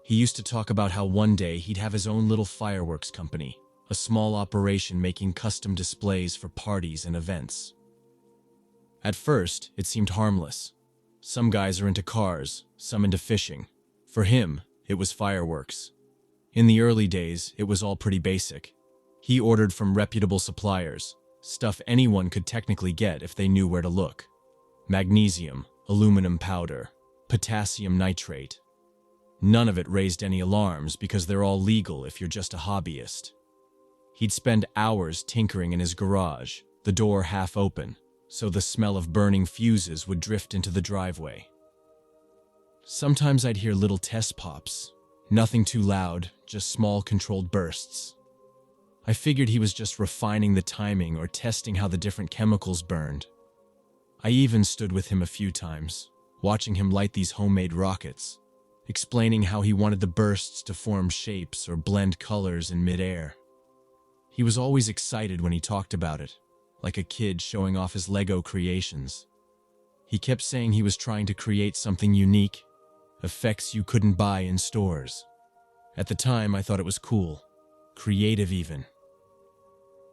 He used to talk about how one day he'd have his own little fireworks company, a small operation making custom displays for parties and events. At first, it seemed harmless. Some guys are into cars, some into fishing. For him, it was fireworks. In the early days, it was all pretty basic. He ordered from reputable suppliers, stuff anyone could technically get if they knew where to look. Magnesium, aluminum powder, potassium nitrate. None of it raised any alarms because they're all legal if you're just a hobbyist. He'd spend hours tinkering in his garage, the door half open, so the smell of burning fuses would drift into the driveway. Sometimes I'd hear little test pops. Nothing too loud, just small controlled bursts. I figured he was just refining the timing or testing how the different chemicals burned. I even stood with him a few times, watching him light these homemade rockets, explaining how he wanted the bursts to form shapes or blend colors in midair. He was always excited when he talked about it, like a kid showing off his Lego creations. He kept saying he was trying to create something unique, effects you couldn't buy in stores. At the time, I thought it was cool, creative even.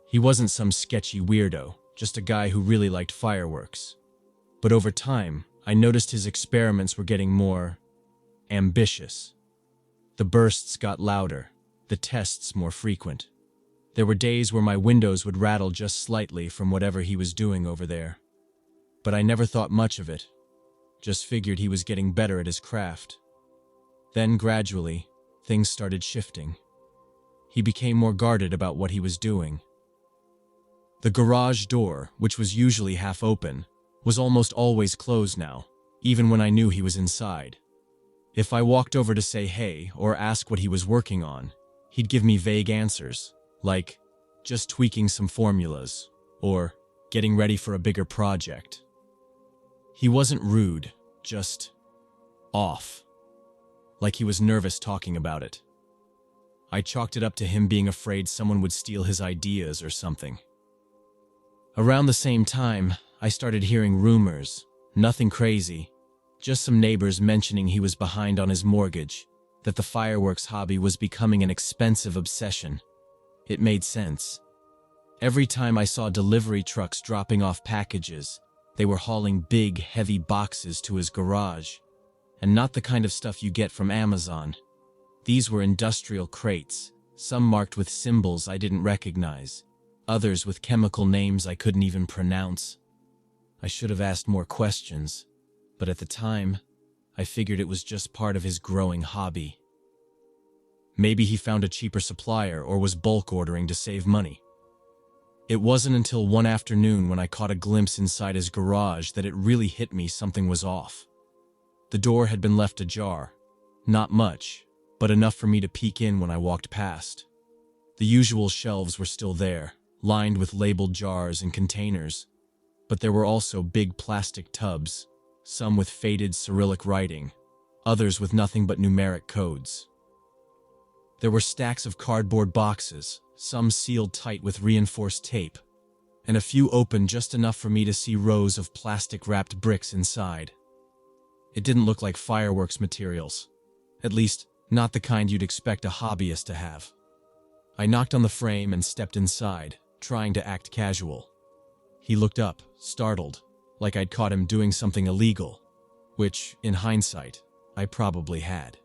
He wasn't some sketchy weirdo. just a guy who really liked fireworks. But over time, I noticed his experiments were getting more ambitious. The bursts got louder, the tests more frequent. There were days where my windows would rattle just slightly from whatever he was doing over there. But I never thought much of it, just figured he was getting better at his craft. Then, gradually, things started shifting. He became more guarded about what he was doing. The garage door, which was usually half open, was almost always closed now, even when I knew he was inside. If I walked over to say hey or ask what he was working on, he'd give me vague answers, like just tweaking some formulas or getting ready for a bigger project. He wasn't rude, just off, like he was nervous talking about it. I chalked it up to him being afraid someone would steal his ideas or something. Around the same time, I started hearing rumors, nothing crazy, just some neighbors mentioning he was behind on his mortgage, that the fireworks hobby was becoming an expensive obsession. It made sense. Every time I saw delivery trucks dropping off packages, they were hauling big, heavy boxes to his garage, and not the kind of stuff you get from Amazon. These were industrial crates, some marked with symbols I didn't recognize, others with chemical names I couldn't even pronounce. I should have asked more questions, but at the time, I figured it was just part of his growing hobby. Maybe he found a cheaper supplier or was bulk ordering to save money. It wasn't until one afternoon when I caught a glimpse inside his garage that it really hit me something was off. The door had been left ajar. Not much, but enough for me to peek in when I walked past. The usual shelves were still there, lined with labeled jars and containers, but there were also big plastic tubs, some with faded Cyrillic writing, others with nothing but numeric codes. There were stacks of cardboard boxes, some sealed tight with reinforced tape, and a few open just enough for me to see rows of plastic-wrapped bricks inside. It didn't look like fireworks materials, at least not the kind you'd expect a hobbyist to have. I knocked on the frame and stepped inside, trying to act casual. He looked up, startled, like I'd caught him doing something illegal, which, in hindsight, I probably had.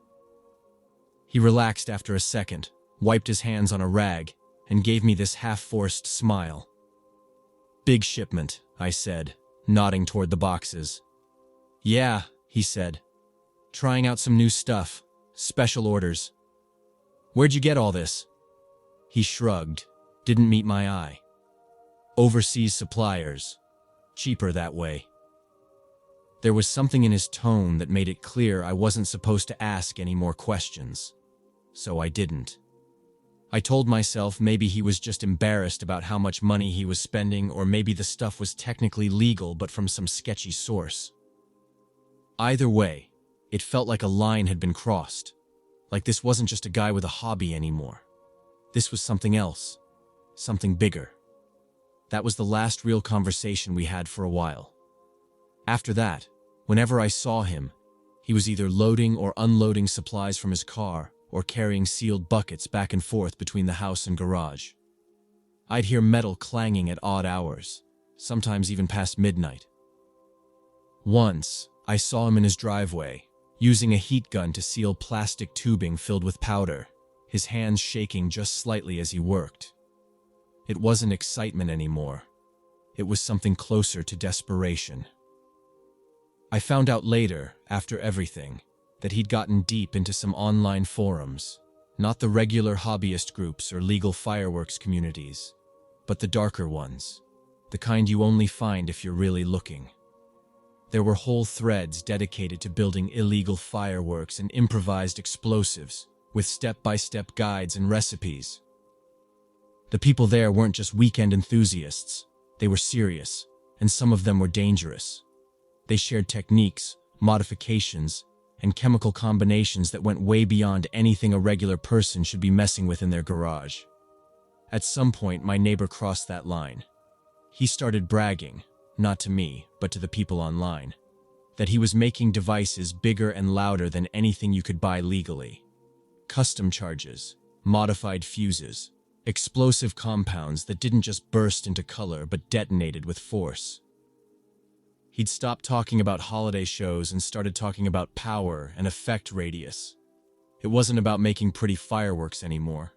He relaxed after a second, wiped his hands on a rag, and gave me this half-forced smile. "Big shipment," I said, nodding toward the boxes. "Yeah," he said. "Trying out some new stuff. Special orders." "Where'd you get all this?" He shrugged, didn't meet my eye. "Overseas suppliers. Cheaper that way." There was something in his tone that made it clear I wasn't supposed to ask any more questions. So I didn't. I told myself maybe he was just embarrassed about how much money he was spending, or maybe the stuff was technically legal but from some sketchy source. Either way, it felt like a line had been crossed. Like this wasn't just a guy with a hobby anymore. This was something else. Something bigger. That was the last real conversation we had for a while. After that, whenever I saw him, he was either loading or unloading supplies from his car or carrying sealed buckets back and forth between the house and garage. I'd hear metal clanging at odd hours, sometimes even past midnight. Once, I saw him in his driveway, using a heat gun to seal plastic tubing filled with powder, his hands shaking just slightly as he worked. It wasn't excitement anymore. It was something closer to desperation. I found out later, after everything, that he'd gotten deep into some online forums, not the regular hobbyist groups or legal fireworks communities, but the darker ones, the kind you only find if you're really looking. There were whole threads dedicated to building illegal fireworks and improvised explosives, with step-by-step guides and recipes. The people there weren't just weekend enthusiasts, they were serious, and some of them were dangerous. They shared techniques, modifications, and chemical combinations that went way beyond anything a regular person should be messing with in their garage. At some point, my neighbor crossed that line. He started bragging, not to me, but to the people online, that he was making devices bigger and louder than anything you could buy legally. Custom charges, modified fuses, Explosive compounds that didn't just burst into color but detonated with force. He'd stopped talking about holiday shows and started talking about power and effect radius. It wasn't about making pretty fireworks anymore.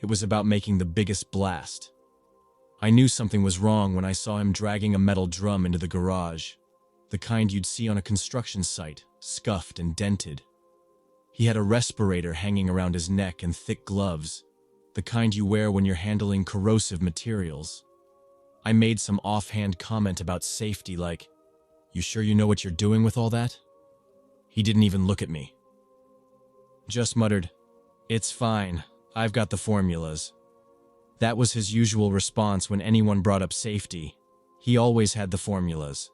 It was about making the biggest blast. I knew something was wrong when I saw him dragging a metal drum into the garage, the kind you'd see on a construction site, scuffed and dented. He had a respirator hanging around his neck and thick gloves, the kind you wear when you're handling corrosive materials. I made some offhand comment about safety like, "You sure you know what you're doing with all that?" He didn't even look at me. Just muttered, "It's fine, I've got the formulas." That was his usual response when anyone brought up safety. He always had the formulas.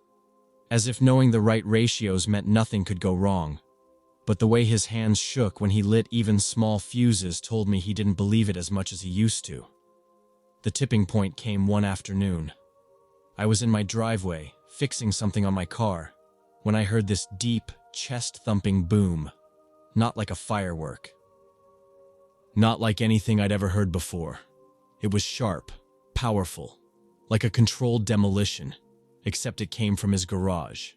As if knowing the right ratios meant nothing could go wrong. But the way his hands shook when he lit even small fuses told me he didn't believe it as much as he used to. The tipping point came one afternoon. I was in my driveway, fixing something on my car, when I heard this deep, chest-thumping boom. Not like a firework. Not like anything I'd ever heard before. It was sharp, powerful, like a controlled demolition, except it came from his garage.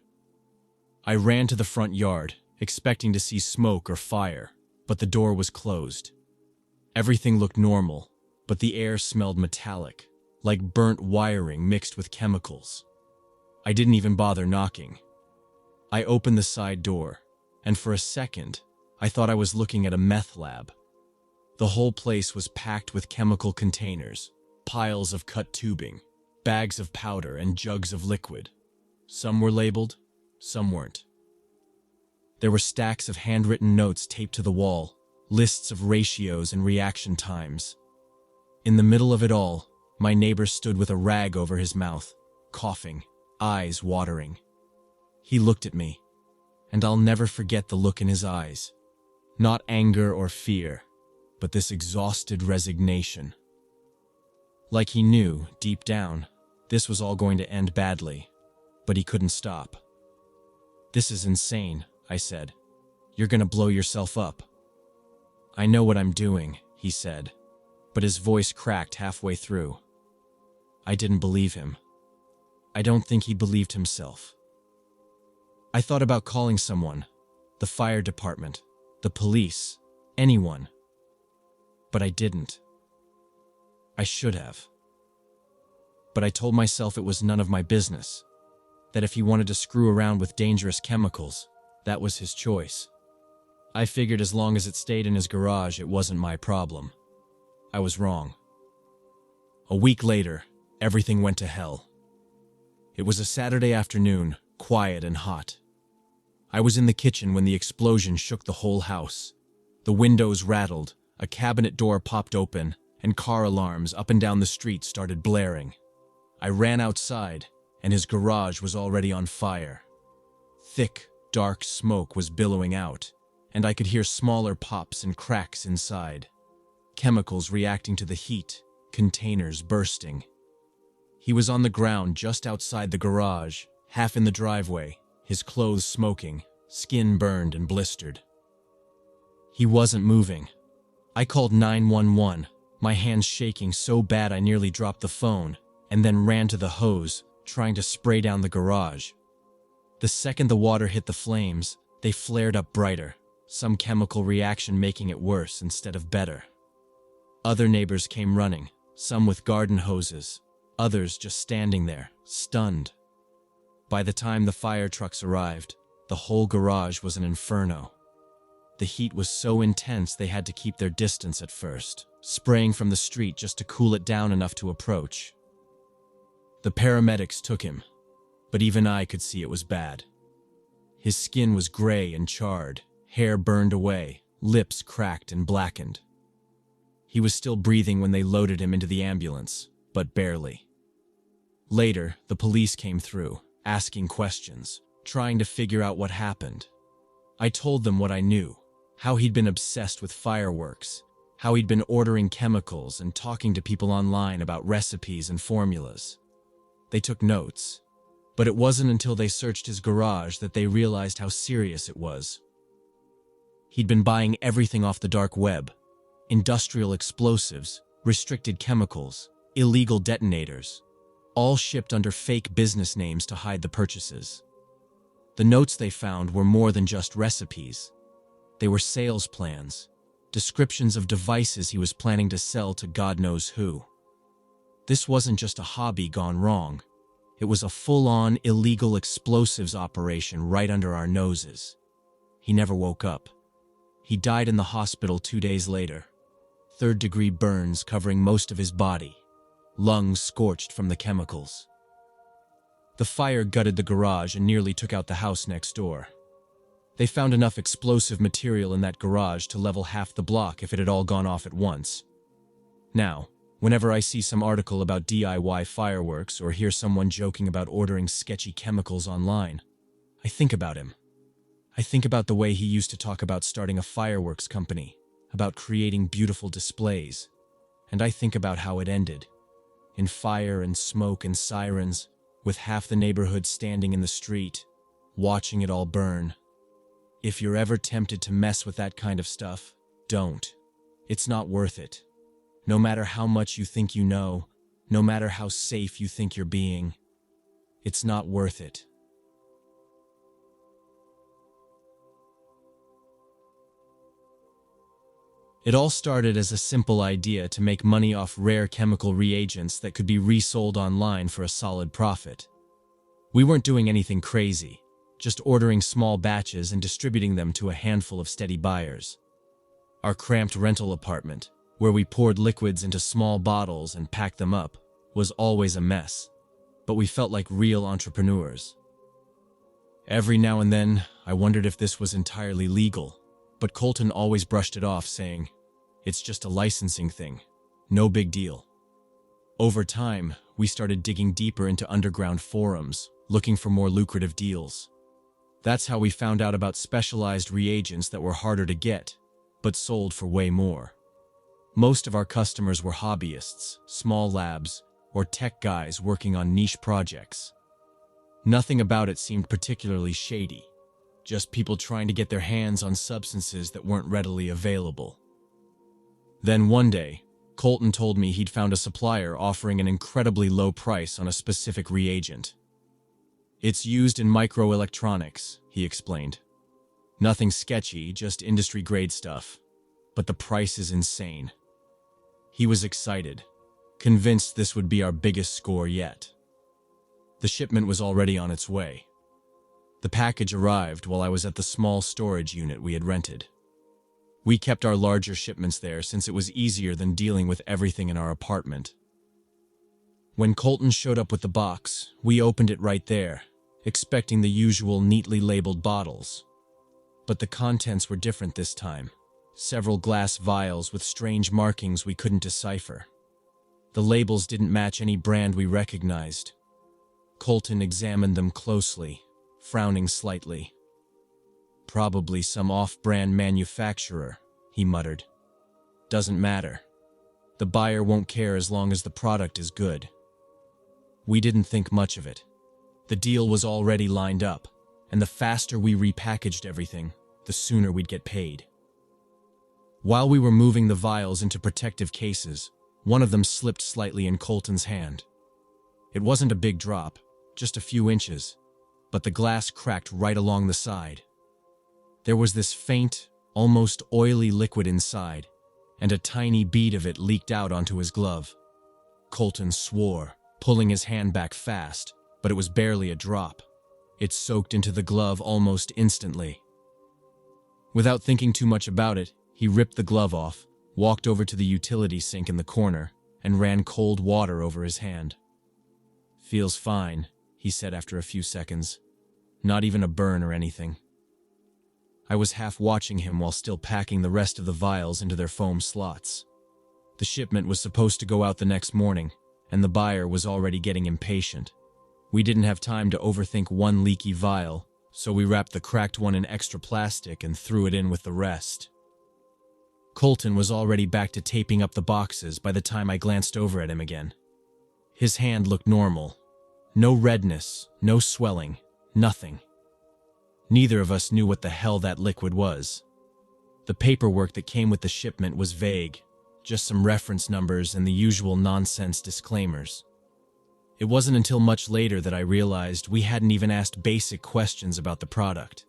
I ran to the front yard, expecting to see smoke or fire, but the door was closed. Everything looked normal, but the air smelled metallic, like burnt wiring mixed with chemicals. I didn't even bother knocking. I opened the side door, and for a second, I thought I was looking at a meth lab. The whole place was packed with chemical containers, piles of cut tubing, bags of powder, and jugs of liquid. Some were labeled, some weren't. There were stacks of handwritten notes taped to the wall, lists of ratios and reaction times. In the middle of it all, my neighbor stood with a rag over his mouth, coughing, eyes watering. He looked at me, and I'll never forget the look in his eyes. Not anger or fear, but this exhausted resignation. Like he knew, deep down, this was all going to end badly, but he couldn't stop. "This is insane," I said. "You're gonna blow yourself up." "I know what I'm doing," he said, but his voice cracked halfway through. I didn't believe him. I don't think he believed himself. I thought about calling someone, the fire department, the police, anyone. But I didn't. I should have. But I told myself it was none of my business, that if he wanted to screw around with dangerous chemicals, that was his choice. I figured as long as it stayed in his garage, it wasn't my problem. I was wrong. A week later, everything went to hell. It was a Saturday afternoon, quiet and hot. I was in the kitchen when the explosion shook the whole house. The windows rattled, a cabinet door popped open, and car alarms up and down the street started blaring. I ran outside, and his garage was already on fire. Thick, dark smoke was billowing out, and I could hear smaller pops and cracks inside. Chemicals reacting to the heat, containers bursting. He was on the ground just outside the garage, half in the driveway, his clothes smoking, skin burned and blistered. He wasn't moving. I called 911, my hands shaking so bad I nearly dropped the phone, and then ran to the hose, trying to spray down the garage. The second the water hit the flames, they flared up brighter, some chemical reaction making it worse instead of better. Other neighbors came running, some with garden hoses, others just standing there, stunned. By the time the fire trucks arrived, the whole garage was an inferno. The heat was so intense they had to keep their distance at first, spraying from the street just to cool it down enough to approach. The paramedics took him, but even I could see it was bad. His skin was gray and charred, hair burned away, lips cracked and blackened. He was still breathing when they loaded him into the ambulance, but barely. Later, the police came through, asking questions, trying to figure out what happened. I told them what I knew, how he'd been obsessed with fireworks, how he'd been ordering chemicals and talking to people online about recipes and formulas. They took notes, but it wasn't until they searched his garage that they realized how serious it was. He'd been buying everything off the dark web: industrial explosives, restricted chemicals, illegal detonators, all shipped under fake business names to hide the purchases. The notes they found were more than just recipes. They were sales plans, descriptions of devices he was planning to sell to God knows who. This wasn't just a hobby gone wrong. It was a full-on illegal explosives operation right under our noses. He never woke up. He died in the hospital 2 days later. Third-degree burns covering most of his body, lungs scorched from the chemicals. The fire gutted the garage and nearly took out the house next door. They found enough explosive material in that garage to level half the block if it had all gone off at once. Now, whenever I see some article about DIY fireworks or hear someone joking about ordering sketchy chemicals online, I think about him. I think about the way he used to talk about starting a fireworks company, about creating beautiful displays, and I think about how it ended. In fire and smoke and sirens, with half the neighborhood standing in the street, watching it all burn. If you're ever tempted to mess with that kind of stuff, don't. It's not worth it. No matter how much you think you know, no matter how safe you think you're being, it's not worth it. It all started as a simple idea to make money off rare chemical reagents that could be resold online for a solid profit. We weren't doing anything crazy, just ordering small batches and distributing them to a handful of steady buyers. Our cramped rental apartment, where we poured liquids into small bottles and packed them up, was always a mess, but we felt like real entrepreneurs. Every now and then, I wondered if this was entirely legal, but Colton always brushed it off, saying, "It's just a licensing thing. No big deal." Over time, we started digging deeper into underground forums, looking for more lucrative deals. That's how we found out about specialized reagents that were harder to get, but sold for way more. Most of our customers were hobbyists, small labs, or tech guys working on niche projects. Nothing about it seemed particularly shady, just people trying to get their hands on substances that weren't readily available. Then one day, Colton told me he'd found a supplier offering an incredibly low price on a specific reagent. "It's used in microelectronics," he explained. "Nothing sketchy, just industry-grade stuff. But the price is insane." He was excited, convinced this would be our biggest score yet. The shipment was already on its way. The package arrived while I was at the small storage unit we had rented. We kept our larger shipments there since it was easier than dealing with everything in our apartment. When Colton showed up with the box, we opened it right there, expecting the usual neatly labeled bottles. But the contents were different this time. Several glass vials with strange markings we couldn't decipher. The labels didn't match any brand we recognized. Colton examined them closely, frowning slightly. "Probably some off-brand manufacturer," he muttered. "Doesn't matter. The buyer won't care as long as the product is good." We didn't think much of it. The deal was already lined up, and the faster we repackaged everything, the sooner we'd get paid. While we were moving the vials into protective cases, one of them slipped slightly in Colton's hand. It wasn't a big drop, just a few inches, but the glass cracked right along the side. There was this faint, almost oily liquid inside, and a tiny bead of it leaked out onto his glove. Colton swore, pulling his hand back fast, but it was barely a drop. It soaked into the glove almost instantly. Without thinking too much about it, he ripped the glove off, walked over to the utility sink in the corner, and ran cold water over his hand. "Feels fine," he said after a few seconds. "Not even a burn or anything." I was half watching him while still packing the rest of the vials into their foam slots. The shipment was supposed to go out the next morning, and the buyer was already getting impatient. We didn't have time to overthink one leaky vial, so we wrapped the cracked one in extra plastic and threw it in with the rest. Colton was already back to taping up the boxes by the time I glanced over at him again. His hand looked normal. No redness, no swelling, nothing. Neither of us knew what the hell that liquid was. The paperwork that came with the shipment was vague, just some reference numbers and the usual nonsense disclaimers. It wasn't until much later that I realized we hadn't even asked basic questions about the product.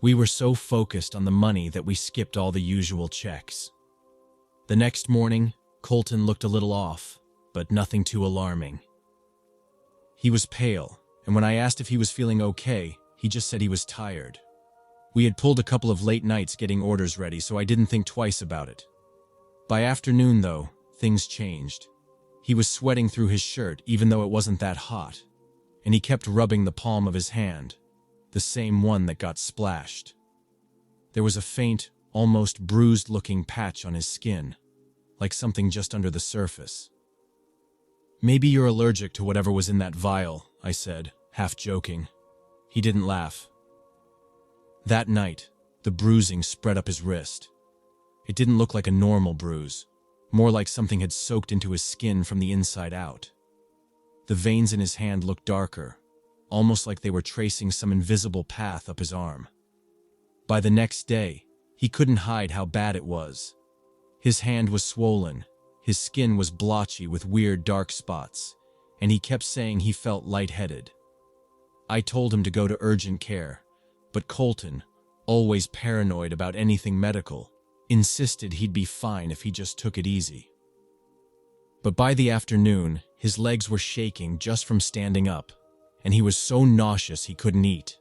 We were so focused on the money that we skipped all the usual checks. The next morning, Colton looked a little off, but nothing too alarming. He was pale, and when I asked if he was feeling okay, he just said he was tired. We had pulled a couple of late nights getting orders ready, so I didn't think twice about it. By afternoon, though, things changed. He was sweating through his shirt even though it wasn't that hot, and he kept rubbing the palm of his hand, the same one that got splashed. There was a faint, almost bruised-looking patch on his skin, like something just under the surface. "Maybe you're allergic to whatever was in that vial," I said, half joking. He didn't laugh. That night, the bruising spread up his wrist. It didn't look like a normal bruise, more like something had soaked into his skin from the inside out. The veins in his hand looked darker, almost like they were tracing some invisible path up his arm. By the next day, he couldn't hide how bad it was. His hand was swollen, his skin was blotchy with weird dark spots, and he kept saying he felt lightheaded. I told him to go to urgent care, but Colton, always paranoid about anything medical, insisted he'd be fine if he just took it easy. But by the afternoon, his legs were shaking just from standing up, and he was so nauseous he couldn't eat.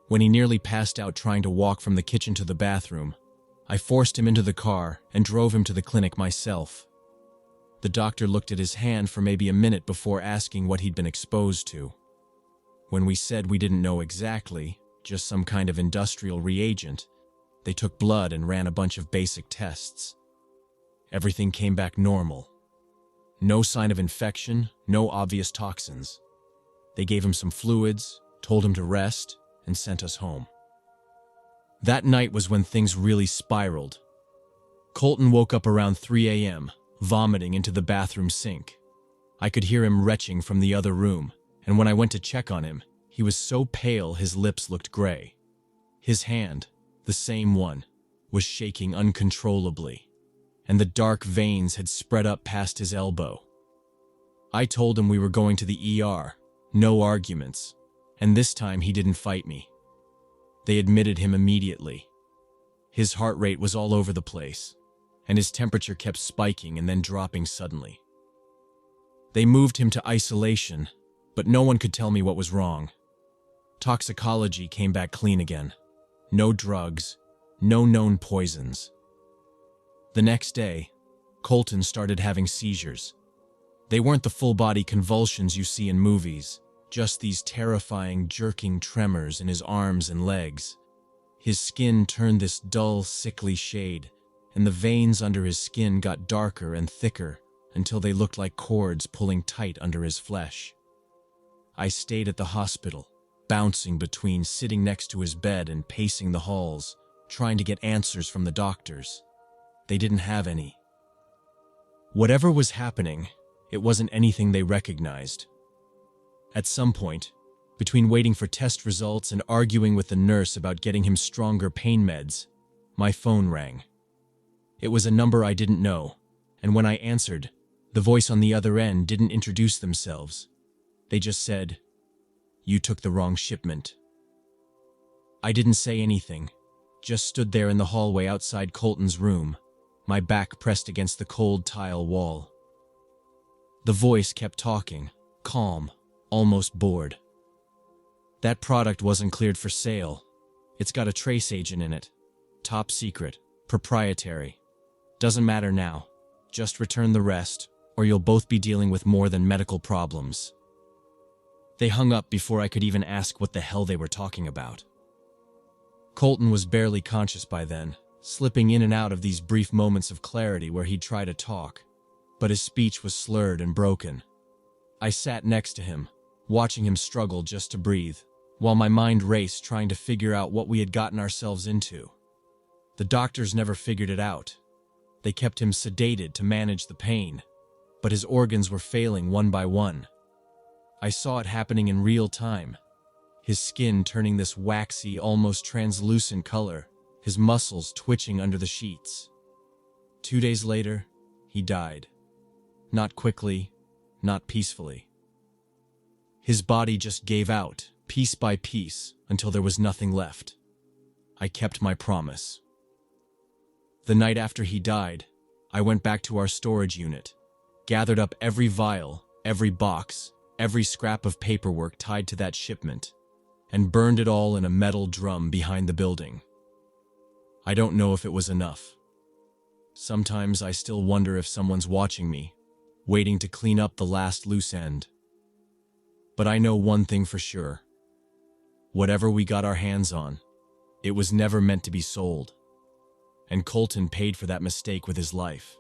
When he nearly passed out trying to walk from the kitchen to the bathroom, I forced him into the car and drove him to the clinic myself. The doctor looked at his hand for maybe a minute before asking what he'd been exposed to. When we said we didn't know exactly, just some kind of industrial reagent, they took blood and ran a bunch of basic tests. Everything came back normal. No sign of infection, no obvious toxins. They gave him some fluids, told him to rest, and sent us home. That night was when things really spiraled. Colton woke up around 3 a.m., vomiting into the bathroom sink. I could hear him retching from the other room, and when I went to check on him, he was so pale his lips looked gray. His hand, the same one, was shaking uncontrollably, and the dark veins had spread up past his elbow. I told him we were going to the ER, no arguments, and this time he didn't fight me. They admitted him immediately. His heart rate was all over the place, and his temperature kept spiking and then dropping suddenly. They moved him to isolation, but no one could tell me what was wrong. Toxicology came back clean again. No drugs, no known poisons. The next day, Colton started having seizures. They weren't the full-body convulsions you see in movies, just these terrifying, jerking tremors in his arms and legs. His skin turned this dull, sickly shade, and the veins under his skin got darker and thicker until they looked like cords pulling tight under his flesh. I stayed at the hospital, bouncing between sitting next to his bed and pacing the halls, trying to get answers from the doctors. They didn't have any. Whatever was happening, it wasn't anything they recognized. At some point, between waiting for test results and arguing with the nurse about getting him stronger pain meds, my phone rang. It was a number I didn't know, and when I answered, the voice on the other end didn't introduce themselves. They just said, "You took the wrong shipment." I didn't say anything, just stood there in the hallway outside Colton's room, my back pressed against the cold tile wall. The voice kept talking, calm, almost bored. "That product wasn't cleared for sale. It's got a trace agent in it. Top secret, proprietary. Doesn't matter now. Just return the rest, or you'll both be dealing with more than medical problems." They hung up before I could even ask what the hell they were talking about. Colton was barely conscious by then, slipping in and out of these brief moments of clarity where he'd try to talk, but his speech was slurred and broken. I sat next to him, watching him struggle just to breathe, while my mind raced trying to figure out what we had gotten ourselves into. The doctors never figured it out. They kept him sedated to manage the pain, but his organs were failing one by one. I saw it happening in real time. His skin turning this waxy, almost translucent color, his muscles twitching under the sheets. 2 days later, he died. Not quickly, not peacefully. His body just gave out, piece by piece, until there was nothing left. I kept my promise. The night after he died, I went back to our storage unit, gathered up every vial, every box, every scrap of paperwork tied to that shipment, and burned it all in a metal drum behind the building. I don't know if it was enough. Sometimes I still wonder if someone's watching me, waiting to clean up the last loose end. But I know one thing for sure. Whatever we got our hands on, it was never meant to be sold. And Colton paid for that mistake with his life.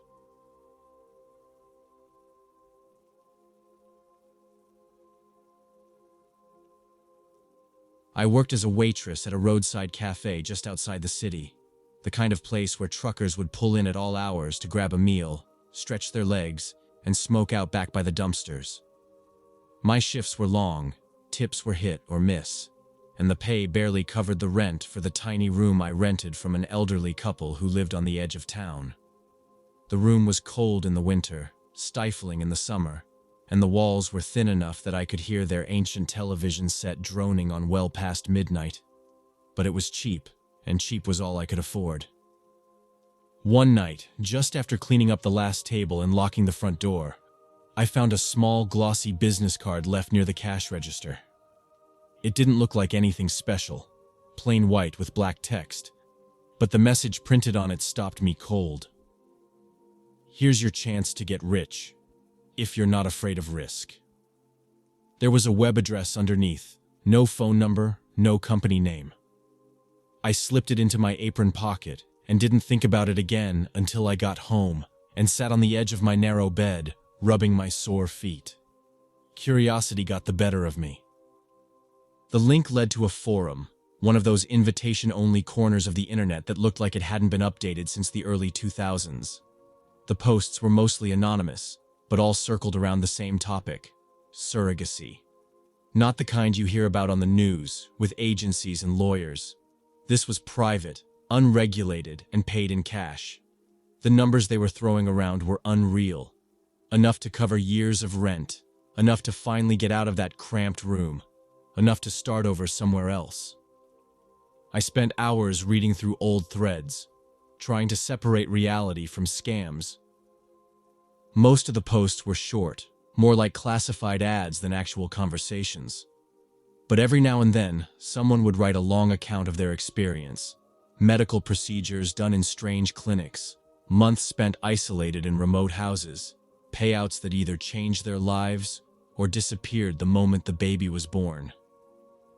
I worked as a waitress at a roadside cafe just outside the city, the kind of place where truckers would pull in at all hours to grab a meal, stretch their legs, and smoke out back by the dumpsters. My shifts were long, tips were hit or miss, and the pay barely covered the rent for the tiny room I rented from an elderly couple who lived on the edge of town. The room was cold in the winter, stifling in the summer, and the walls were thin enough that I could hear their ancient television set droning on well past midnight. But it was cheap, and cheap was all I could afford. One night, just after cleaning up the last table and locking the front door, I found a small, glossy business card left near the cash register. It didn't look like anything special, plain white with black text, but the message printed on it stopped me cold. Here's your chance to get rich, if you're not afraid of risk. There was a web address underneath, no phone number, no company name. I slipped it into my apron pocket and didn't think about it again until I got home and sat on the edge of my narrow bed, rubbing my sore feet. Curiosity got the better of me. The link led to a forum, one of those invitation-only corners of the internet that looked like it hadn't been updated since the early 2000s. The posts were mostly anonymous, but all circled around the same topic: surrogacy. Not the kind you hear about on the news, with agencies and lawyers. This was private, unregulated, and paid in cash. The numbers they were throwing around were unreal. Enough to cover years of rent, enough to finally get out of that cramped room, enough to start over somewhere else. I spent hours reading through old threads, trying to separate reality from scams. Most of the posts were short, more like classified ads than actual conversations. But every now and then, someone would write a long account of their experience. Medical procedures done in strange clinics, months spent isolated in remote houses, payouts that either changed their lives or disappeared the moment the baby was born.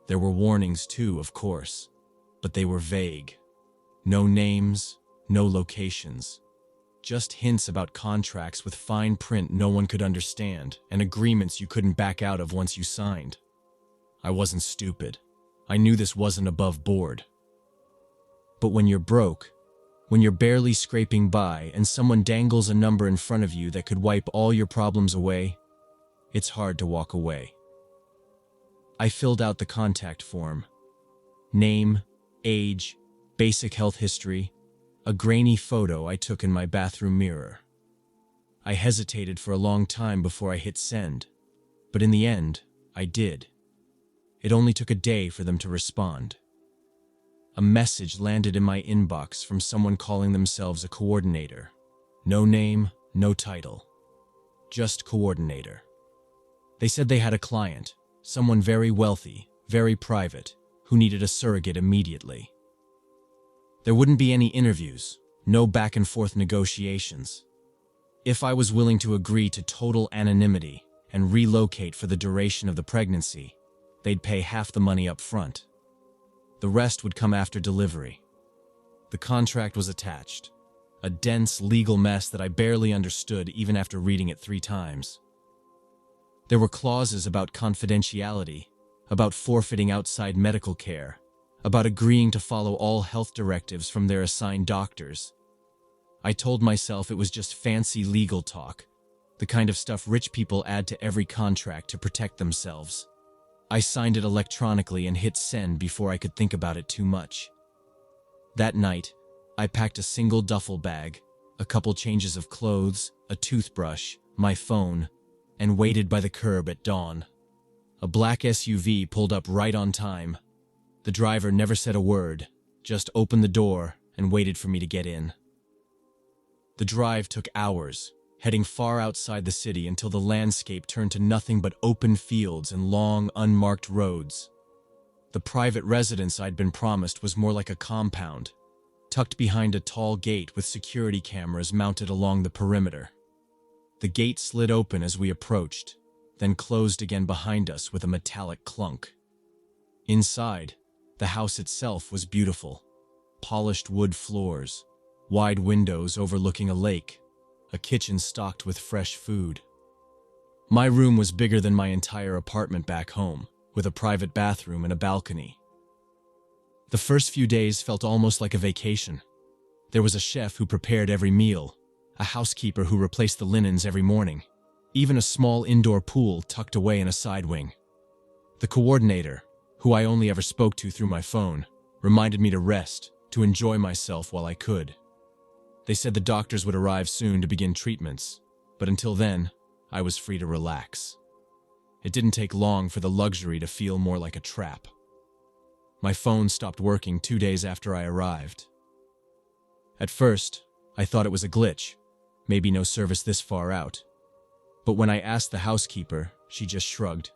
There were warnings too, of course, but they were vague. No names, no locations. Just hints about contracts with fine print no one could understand and agreements you couldn't back out of once you signed. I wasn't stupid. I knew this wasn't above board. But when you're broke, when you're barely scraping by and someone dangles a number in front of you that could wipe all your problems away, it's hard to walk away. I filled out the contact form. Name, age, basic health history, a grainy photo I took in my bathroom mirror. I hesitated for a long time before I hit send, but in the end, I did. It only took a day for them to respond. A message landed in my inbox from someone calling themselves a coordinator. No name, no title. Just coordinator. They said they had a client, someone very wealthy, very private, who needed a surrogate immediately. There wouldn't be any interviews, no back-and-forth negotiations. If I was willing to agree to total anonymity and relocate for the duration of the pregnancy, they'd pay half the money up front. The rest would come after delivery. The contract was attached, a dense legal mess that I barely understood even after reading it 3 times. There were clauses about confidentiality, about forfeiting outside medical care, about agreeing to follow all health directives from their assigned doctors. I told myself it was just fancy legal talk, the kind of stuff rich people add to every contract to protect themselves. I signed it electronically and hit send before I could think about it too much. That night, I packed a single duffel bag, a couple changes of clothes, a toothbrush, my phone, and waited by the curb at dawn. A black SUV pulled up right on time. The driver never said a word, just opened the door and waited for me to get in. The drive took hours, heading far outside the city until the landscape turned to nothing but open fields and long, unmarked roads. The private residence I'd been promised was more like a compound, tucked behind a tall gate with security cameras mounted along the perimeter. The gate slid open as we approached, then closed again behind us with a metallic clunk. Inside, the house itself was beautiful. Polished wood floors, wide windows overlooking a lake, a kitchen stocked with fresh food. My room was bigger than my entire apartment back home, with a private bathroom and a balcony. The first few days felt almost like a vacation. There was a chef who prepared every meal, a housekeeper who replaced the linens every morning, even a small indoor pool tucked away in a side wing. The coordinator, who I only ever spoke to through my phone, reminded me to rest, to enjoy myself while I could. They said the doctors would arrive soon to begin treatments, but until then, I was free to relax. It didn't take long for the luxury to feel more like a trap. My phone stopped working 2 days after I arrived. At first, I thought it was a glitch, maybe no service this far out. But when I asked the housekeeper, she just shrugged.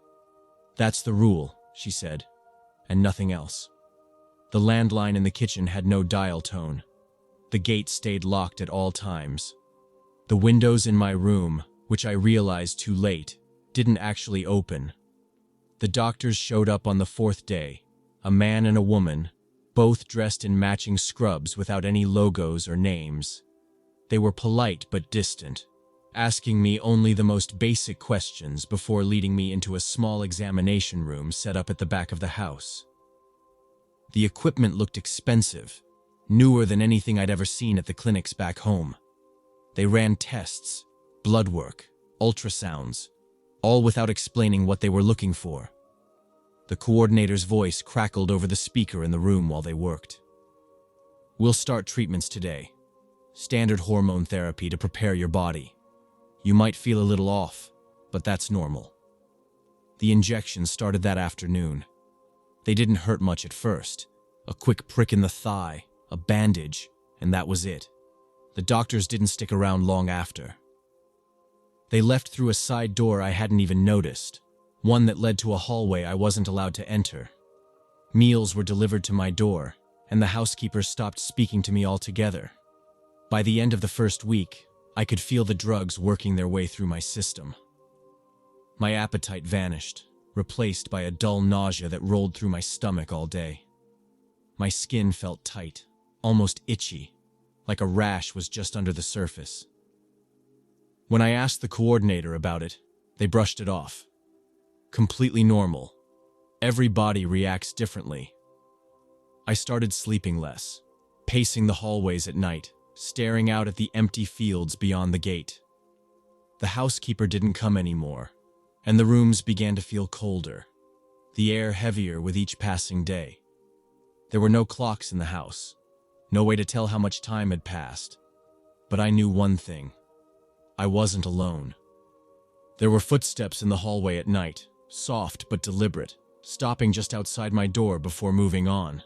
"That's the rule," she said, and nothing else. The landline in the kitchen had no dial tone. The gate stayed locked at all times. The windows in my room, which I realized too late, didn't actually open. The doctors showed up on the 4th day, a man and a woman, both dressed in matching scrubs without any logos or names. They were polite but distant, asking me only the most basic questions before leading me into a small examination room set up at the back of the house. The equipment looked expensive, newer than anything I'd ever seen at the clinics back home. They ran tests, blood work, ultrasounds, all without explaining what they were looking for. The coordinator's voice crackled over the speaker in the room while they worked. "We'll start treatments today. Standard hormone therapy to prepare your body. You might feel a little off, but that's normal." The injections started that afternoon. They didn't hurt much at first. A quick prick in the thigh, a bandage, and that was it. The doctors didn't stick around long after. They left through a side door I hadn't even noticed, one that led to a hallway I wasn't allowed to enter. Meals were delivered to my door, and the housekeeper stopped speaking to me altogether. By the end of the first week, I could feel the drugs working their way through my system. My appetite vanished, replaced by a dull nausea that rolled through my stomach all day. My skin felt tight, almost itchy, like a rash was just under the surface. When I asked the coordinator about it, they brushed it off. Completely normal. Every body reacts differently. I started sleeping less, pacing the hallways at night, staring out at the empty fields beyond the gate. The housekeeper didn't come anymore, and the rooms began to feel colder, the air heavier with each passing day. There were no clocks in the house, no way to tell how much time had passed. But I knew one thing. I wasn't alone. There were footsteps in the hallway at night, soft but deliberate, stopping just outside my door before moving on.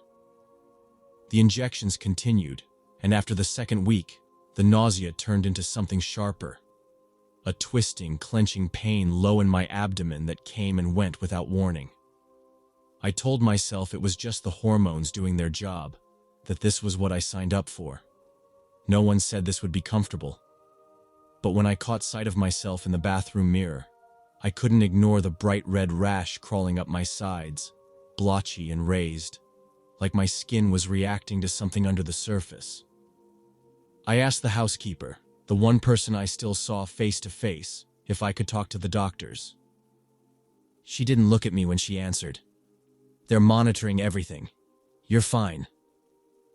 The injections continued, and after the second week, the nausea turned into something sharper. A twisting, clenching pain low in my abdomen that came and went without warning. I told myself it was just the hormones doing their job, that this was what I signed up for. No one said this would be comfortable. But when I caught sight of myself in the bathroom mirror, I couldn't ignore the bright red rash crawling up my sides, blotchy and raised, like my skin was reacting to something under the surface. I asked the housekeeper, the one person I still saw face to face, if I could talk to the doctors. She didn't look at me when she answered. "They're monitoring everything. You're fine."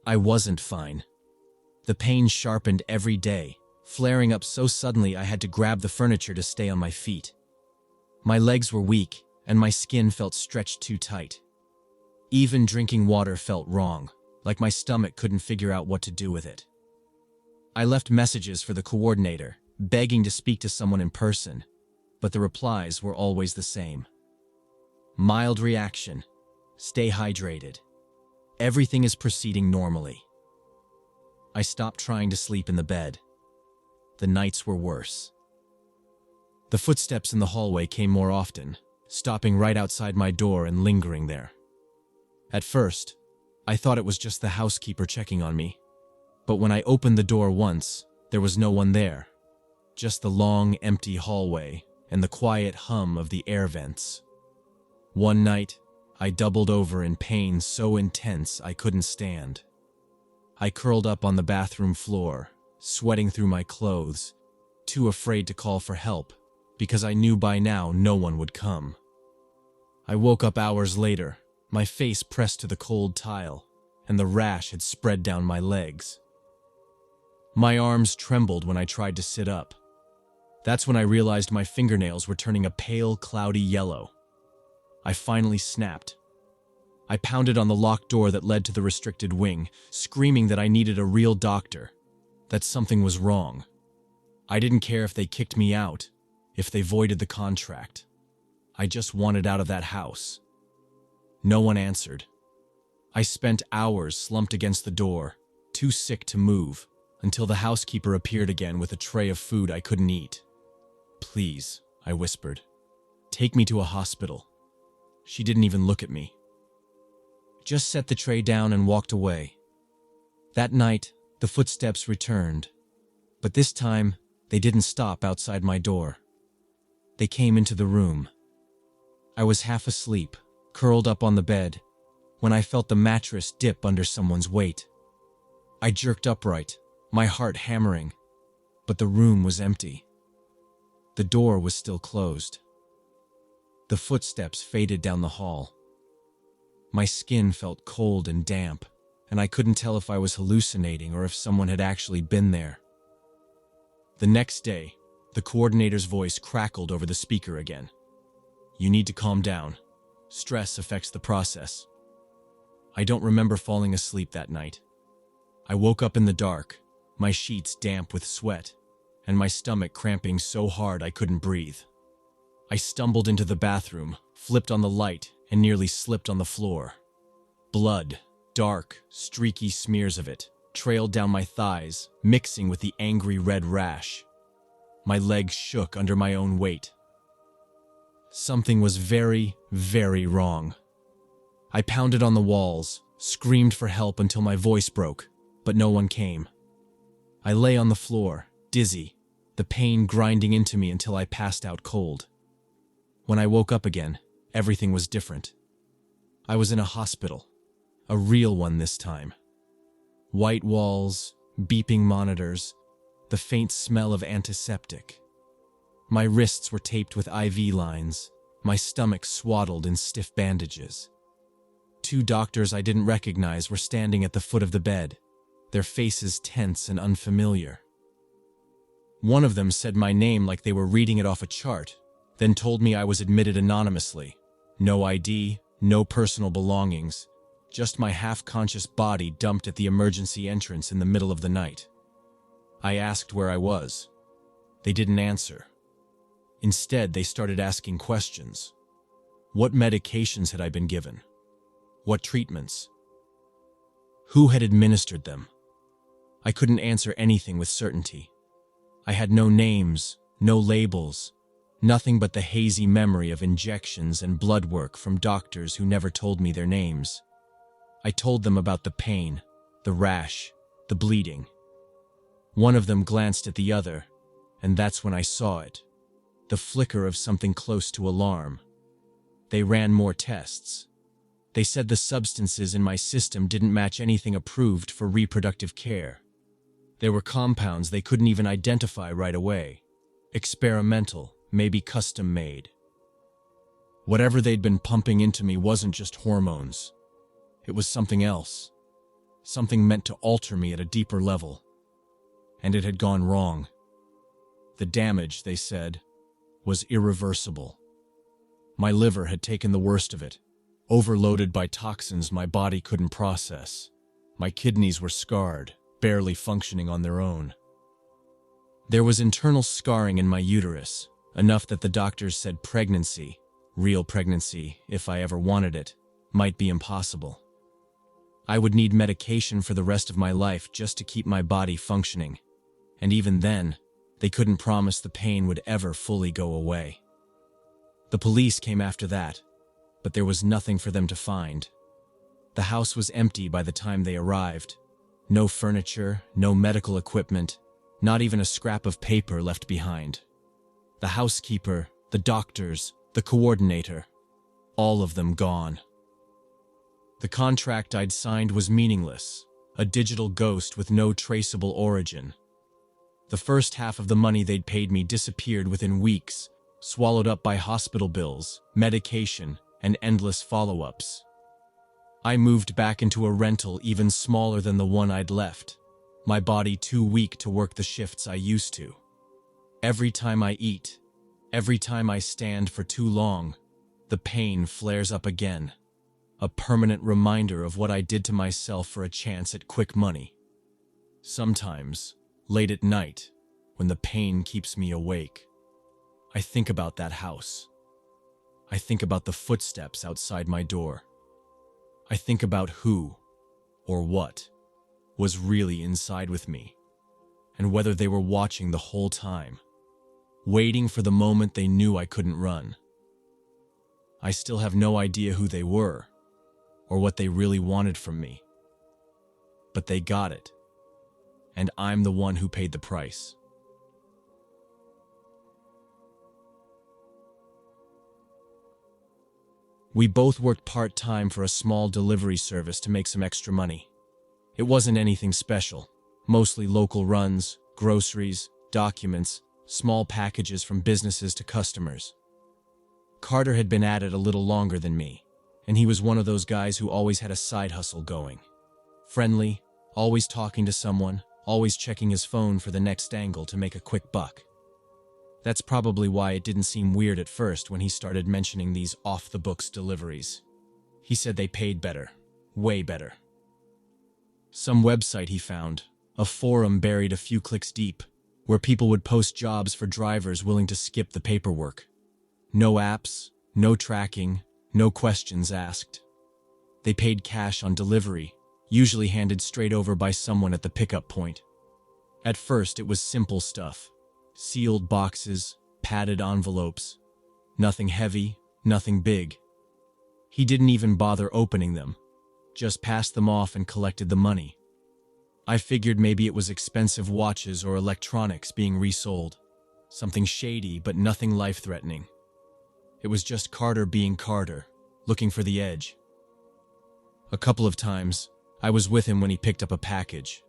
I wasn't fine. The pain sharpened every day, flaring up so suddenly I had to grab the furniture to stay on my feet. My legs were weak, and my skin felt stretched too tight. Even drinking water felt wrong, like my stomach couldn't figure out what to do with it. I left messages for the coordinator, begging to speak to someone in person, but the replies were always the same. Mild reaction. Stay hydrated. Everything is proceeding normally. I stopped trying to sleep in the bed. The nights were worse. The footsteps in the hallway came more often, stopping right outside my door and lingering there. At first, I thought it was just the housekeeper checking on me, but when I opened the door once, there was no one there. Just the long, empty hallway and the quiet hum of the air vents. One night, I doubled over in pain so intense I couldn't stand. I curled up on the bathroom floor, sweating through my clothes, too afraid to call for help, because I knew by now no one would come. I woke up hours later, my face pressed to the cold tile, and the rash had spread down my legs. My arms trembled when I tried to sit up. That's when I realized my fingernails were turning a pale, cloudy yellow. I finally snapped. I pounded on the locked door that led to the restricted wing, screaming that I needed a real doctor, that something was wrong. I didn't care if they kicked me out, if they voided the contract. I just wanted out of that house. No one answered. I spent hours slumped against the door, too sick to move, until the housekeeper appeared again with a tray of food I couldn't eat. "Please," I whispered, "take me to a hospital." She didn't even look at me. Just set the tray down and walked away. That night, the footsteps returned, but this time, they didn't stop outside my door. They came into the room. I was half asleep, curled up on the bed, when I felt the mattress dip under someone's weight. I jerked upright, my heart hammering, but the room was empty. The door was still closed. The footsteps faded down the hall. My skin felt cold and damp, and I couldn't tell if I was hallucinating or if someone had actually been there. The next day, the coordinator's voice crackled over the speaker again. "You need to calm down. Stress affects the process." I don't remember falling asleep that night. I woke up in the dark, my sheets damp with sweat, and my stomach cramping so hard I couldn't breathe. I stumbled into the bathroom, flipped on the light, and nearly slipped on the floor. Blood, dark, streaky smears of it, trailed down my thighs, mixing with the angry red rash. My legs shook under my own weight. Something was very, very wrong. I pounded on the walls, screamed for help until my voice broke, but no one came. I lay on the floor, dizzy, the pain grinding into me until I passed out cold. When I woke up again, everything was different. I was in a hospital, a real one this time. White walls, beeping monitors, the faint smell of antiseptic. My wrists were taped with IV lines, my stomach swaddled in stiff bandages. Two doctors I didn't recognize were standing at the foot of the bed, their faces tense and unfamiliar. One of them said my name like they were reading it off a chart, then told me I was admitted anonymously. No ID, no personal belongings, just my half-conscious body dumped at the emergency entrance in the middle of the night. I asked where I was. They didn't answer. Instead, they started asking questions. What medications had I been given? What treatments? Who had administered them? I couldn't answer anything with certainty. I had no names, no labels, nothing but the hazy memory of injections and blood work from doctors who never told me their names. I told them about the pain, the rash, the bleeding. One of them glanced at the other, and that's when I saw it. The flicker of something close to alarm. They ran more tests. They said the substances in my system didn't match anything approved for reproductive care. There were compounds they couldn't even identify right away. Experimental, maybe custom-made. Whatever they'd been pumping into me wasn't just hormones. It was something else. Something meant to alter me at a deeper level. And it had gone wrong. The damage, they said, was irreversible. My liver had taken the worst of it, overloaded by toxins my body couldn't process. My kidneys were scarred, barely functioning on their own. There was internal scarring in my uterus, enough that the doctors said pregnancy, real pregnancy, if I ever wanted it, might be impossible. I would need medication for the rest of my life just to keep my body functioning, and even then, they couldn't promise the pain would ever fully go away. The police came after that, but there was nothing for them to find. The house was empty by the time they arrived. No furniture, no medical equipment, not even a scrap of paper left behind. The housekeeper, the doctors, the coordinator, all of them gone. The contract I'd signed was meaningless, a digital ghost with no traceable origin. The first half of the money they'd paid me disappeared within weeks, swallowed up by hospital bills, medication, and endless follow-ups. I moved back into a rental even smaller than the one I'd left, my body too weak to work the shifts I used to. Every time I eat, every time I stand for too long, the pain flares up again, a permanent reminder of what I did to myself for a chance at quick money. Sometimes, late at night, when the pain keeps me awake, I think about that house. I think about the footsteps outside my door. I think about who, or what, was really inside with me, and whether they were watching the whole time, waiting for the moment they knew I couldn't run. I still have no idea who they were, or what they really wanted from me. But they got it, and I'm the one who paid the price. We both worked part-time for a small delivery service to make some extra money. It wasn't anything special, mostly local runs, groceries, documents, small packages from businesses to customers. Carter had been at it a little longer than me, and he was one of those guys who always had a side hustle going. Friendly, always talking to someone, always checking his phone for the next angle to make a quick buck. That's probably why it didn't seem weird at first when he started mentioning these off-the-books deliveries. He said they paid better, way better. Some website he found, a forum buried a few clicks deep, where people would post jobs for drivers willing to skip the paperwork. No apps, no tracking, no questions asked. They paid cash on delivery, usually handed straight over by someone at the pickup point. At first it was simple stuff. Sealed boxes, padded envelopes. Nothing heavy, nothing big. He didn't even bother opening them, just passed them off and collected the money. I figured maybe it was expensive watches or electronics being resold. Something shady, but nothing life-threatening. It was just Carter being Carter, looking for the edge. A couple of times, I was with him when he picked up a package.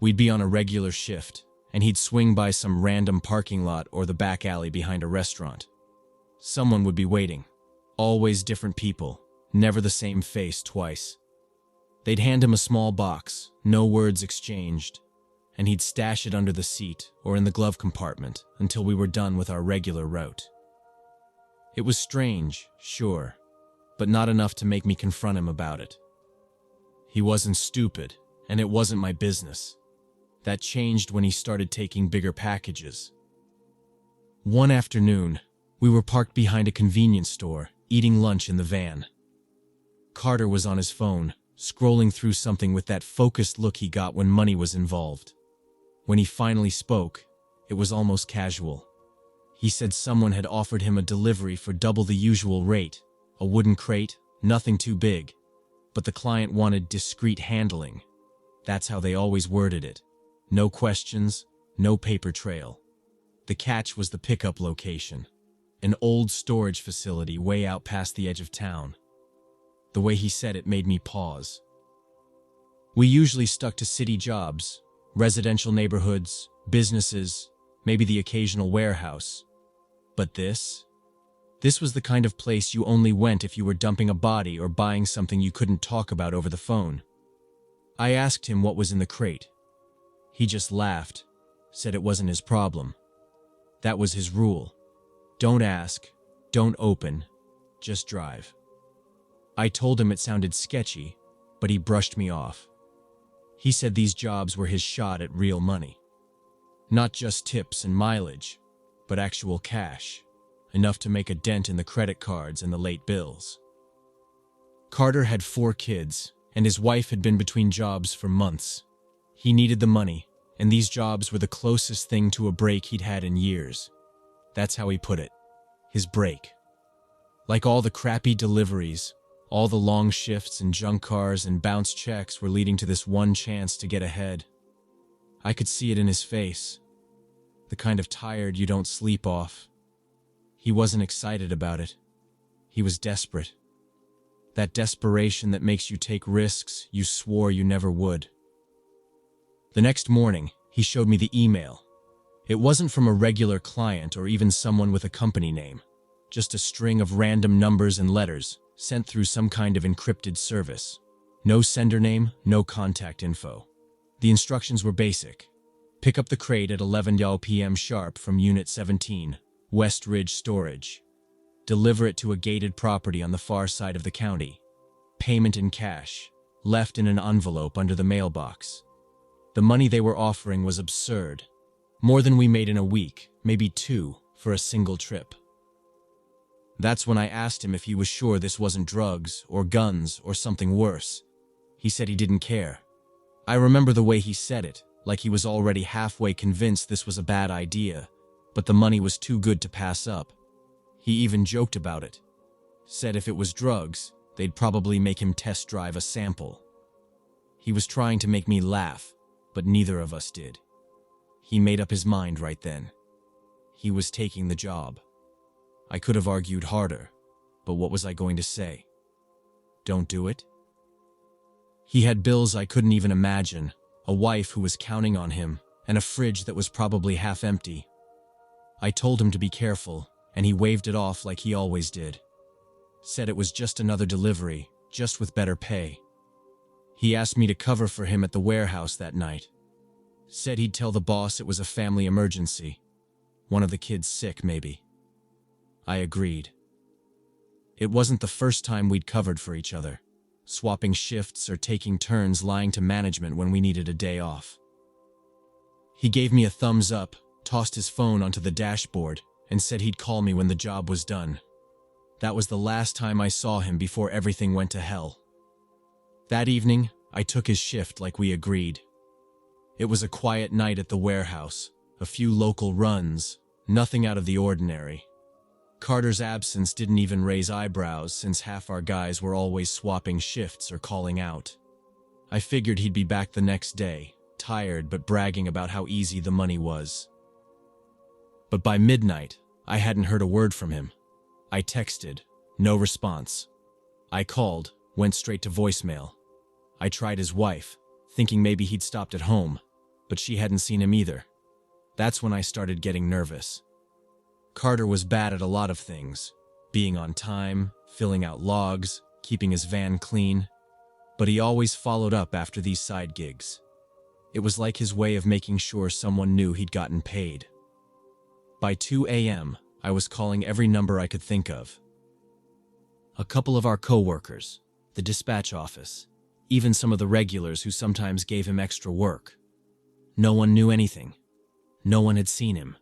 We'd be on a regular shift, and he'd swing by some random parking lot or the back alley behind a restaurant. Someone would be waiting. Always different people, never the same face twice. They'd hand him a small box, no words exchanged, and he'd stash it under the seat or in the glove compartment until we were done with our regular route. It was strange, sure, but not enough to make me confront him about it. He wasn't stupid, and it wasn't my business. That changed when he started taking bigger packages. One afternoon, we were parked behind a convenience store, eating lunch in the van. Carter was on his phone, scrolling through something with that focused look he got when money was involved. When he finally spoke, it was almost casual. He said someone had offered him a delivery for double the usual rate, a wooden crate, nothing too big, but the client wanted discreet handling. That's how they always worded it. No questions, no paper trail. The catch was the pickup location, an old storage facility way out past the edge of town. The way he said it made me pause. We usually stuck to city jobs, residential neighborhoods, businesses, maybe the occasional warehouse. But this was the kind of place you only went if you were dumping a body or buying something you couldn't talk about over the phone. I asked him what was in the crate. He just laughed, said it wasn't his problem. That was his rule. Don't ask, don't open, just drive. I told him it sounded sketchy, but he brushed me off. He said these jobs were his shot at real money. Not just tips and mileage, but actual cash, enough to make a dent in the credit cards and the late bills. Carter had 4 kids, and his wife had been between jobs for months. He needed the money, and these jobs were the closest thing to a break he'd had in years. That's how he put it. His break. Like all the crappy deliveries, all the long shifts and junk cars and bounce checks were leading to this one chance to get ahead. I could see it in his face. The kind of tired you don't sleep off. He wasn't excited about it. He was desperate. That desperation that makes you take risks you swore you never would. The next morning, he showed me the email. It wasn't from a regular client or even someone with a company name. Just a string of random numbers and letters sent through some kind of encrypted service. No sender name, no contact info. The instructions were basic. Pick up the crate at 11 p.m. sharp from Unit 17, West Ridge Storage. Deliver it to a gated property on the far side of the county. Payment in cash, left in an envelope under the mailbox. The money they were offering was absurd. More than we made in a week, maybe 2, for a single trip. That's when I asked him if he was sure this wasn't drugs or guns or something worse. He said he didn't care. I remember the way he said it, like he was already halfway convinced this was a bad idea, but the money was too good to pass up. He even joked about it. Said if it was drugs, they'd probably make him test drive a sample. He was trying to make me laugh, but neither of us did. He made up his mind right then. He was taking the job. I could have argued harder, but what was I going to say? Don't do it? He had bills I couldn't even imagine, a wife who was counting on him, and a fridge that was probably half empty. I told him to be careful, and he waved it off like he always did. Said it was just another delivery, just with better pay. He asked me to cover for him at the warehouse that night. Said he'd tell the boss it was a family emergency. One of the kids sick, maybe. I agreed. It wasn't the first time we'd covered for each other, swapping shifts or taking turns lying to management when we needed a day off. He gave me a thumbs up, tossed his phone onto the dashboard, and said he'd call me when the job was done. That was the last time I saw him before everything went to hell. That evening, I took his shift like we agreed. It was a quiet night at the warehouse, a few local runs, nothing out of the ordinary. Carter's absence didn't even raise eyebrows since half our guys were always swapping shifts or calling out. I figured he'd be back the next day, tired but bragging about how easy the money was. But by midnight, I hadn't heard a word from him. I texted, no response. I called, went straight to voicemail. I tried his wife, thinking maybe he'd stopped at home, but she hadn't seen him either. That's when I started getting nervous. Carter was bad at a lot of things, being on time, filling out logs, keeping his van clean, but he always followed up after these side gigs. It was like his way of making sure someone knew he'd gotten paid. By 2 a.m., I was calling every number I could think of. A couple of our co-workers, the dispatch office, even some of the regulars who sometimes gave him extra work. No one knew anything. No one had seen him.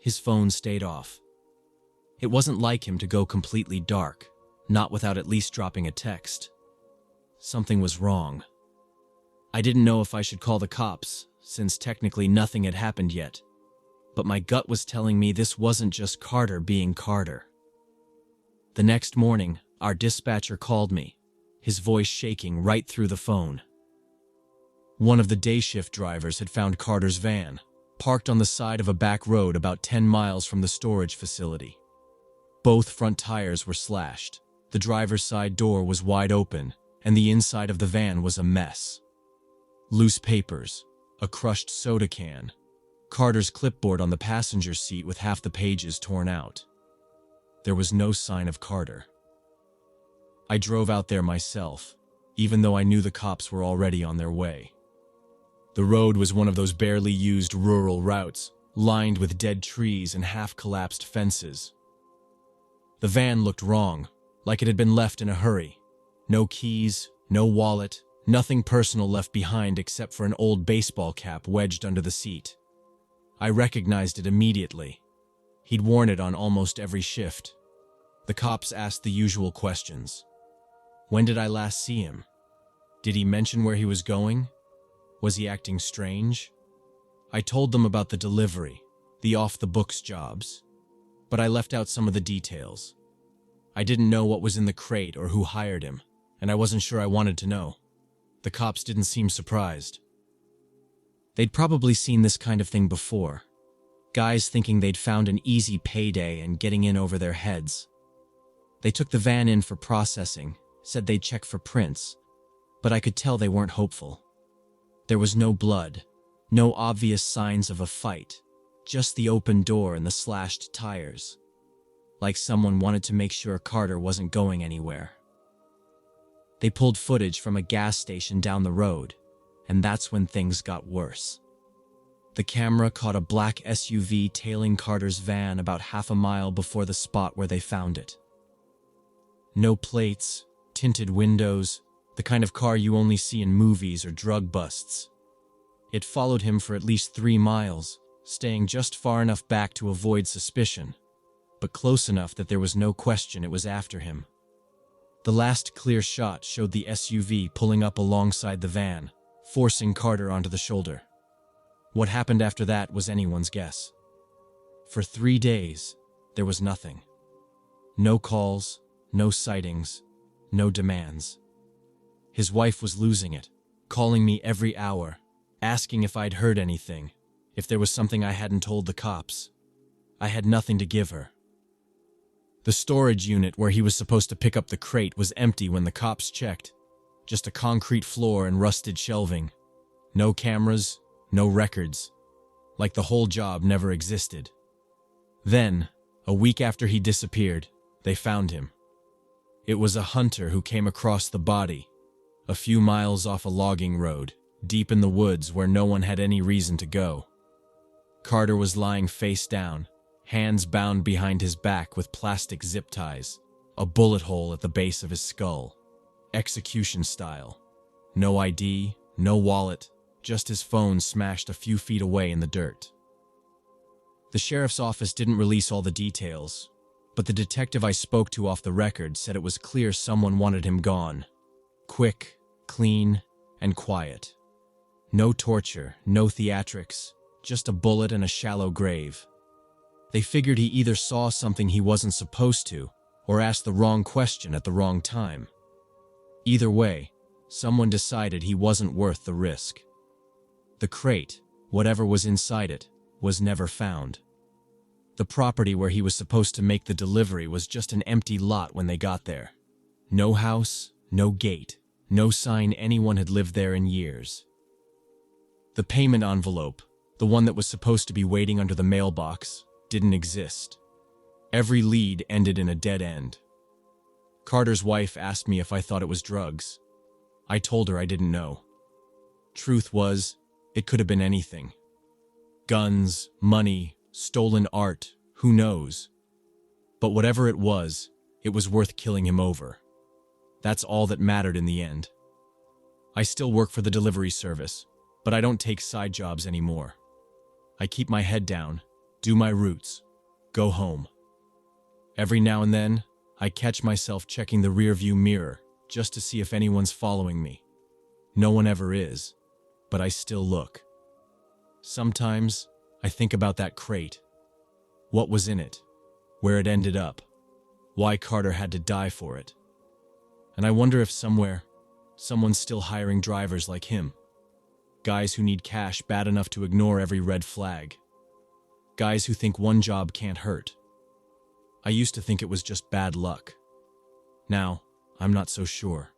His phone stayed off. It wasn't like him to go completely dark, not without at least dropping a text. Something was wrong. I didn't know if I should call the cops, since technically nothing had happened yet. But my gut was telling me this wasn't just Carter being Carter. The next morning, our dispatcher called me, his voice shaking right through the phone. One of the day shift drivers had found Carter's van, parked on the side of a back road about 10 miles from the storage facility. Both front tires were slashed, the driver's side door was wide open, and the inside of the van was a mess. Loose papers, a crushed soda can, Carter's clipboard on the passenger seat with half the pages torn out. There was no sign of Carter. I drove out there myself, even though I knew the cops were already on their way. The road was one of those barely used rural routes, lined with dead trees and half-collapsed fences. The van looked wrong, like it had been left in a hurry. No keys, no wallet, nothing personal left behind except for an old baseball cap wedged under the seat. I recognized it immediately. He'd worn it on almost every shift. The cops asked the usual questions. When did I last see him? Did he mention where he was going? Was he acting strange? I told them about the delivery, the off-the-books jobs, but I left out some of the details. I didn't know what was in the crate or who hired him, and I wasn't sure I wanted to know. The cops didn't seem surprised. They'd probably seen this kind of thing before. Guys thinking they'd found an easy payday and getting in over their heads. They took the van in for processing, said they'd check for prints, but I could tell they weren't hopeful. There was no blood, no obvious signs of a fight, just the open door and the slashed tires. Like someone wanted to make sure Carter wasn't going anywhere. They pulled footage from a gas station down the road, and that's when things got worse. The camera caught a black SUV tailing Carter's van about half a mile before the spot where they found it. No plates, tinted windows, the kind of car you only see in movies or drug busts. It followed him for at least 3 miles, staying just far enough back to avoid suspicion, but close enough that there was no question it was after him. The last clear shot showed the SUV pulling up alongside the van, forcing Carter onto the shoulder. What happened after that was anyone's guess. For 3 days, there was nothing. No calls, no sightings, no demands. His wife was losing it, calling me every hour, asking if I'd heard anything, if there was something I hadn't told the cops. I had nothing to give her. The storage unit where he was supposed to pick up the crate was empty when the cops checked. Just a concrete floor and rusted shelving. No cameras, no records. Like the whole job never existed. Then, a week after he disappeared, they found him. It was a hunter who came across the body, a few miles off a logging road, deep in the woods where no one had any reason to go. Carter was lying face down, hands bound behind his back with plastic zip ties, a bullet hole at the base of his skull. Execution style. No ID, no wallet, just his phone smashed a few feet away in the dirt. The sheriff's office didn't release all the details, but the detective I spoke to off the record said it was clear someone wanted him gone. Quick, clean, and quiet. No torture, no theatrics, just a bullet and a shallow grave. They figured he either saw something he wasn't supposed to, or asked the wrong question at the wrong time. Either way, someone decided he wasn't worth the risk. The crate, whatever was inside it, was never found. The property where he was supposed to make the delivery was just an empty lot when they got there. No house, no gate, no sign anyone had lived there in years. The payment envelope, the one that was supposed to be waiting under the mailbox, didn't exist. Every lead ended in a dead end. Carter's wife asked me if I thought it was drugs. I told her I didn't know. Truth was, it could have been anything. Guns, money, stolen art, who knows? But whatever it was worth killing him over. That's all that mattered in the end. I still work for the delivery service, but I don't take side jobs anymore. I keep my head down, do my routes, go home. Every now and then, I catch myself checking the rearview mirror just to see if anyone's following me. No one ever is, but I still look. Sometimes, I think about that crate. What was in it? Where it ended up? Why Carter had to die for it? And I wonder if somewhere, someone's still hiring drivers like him. Guys who need cash bad enough to ignore every red flag. Guys who think one job can't hurt. I used to think it was just bad luck. Now, I'm not so sure.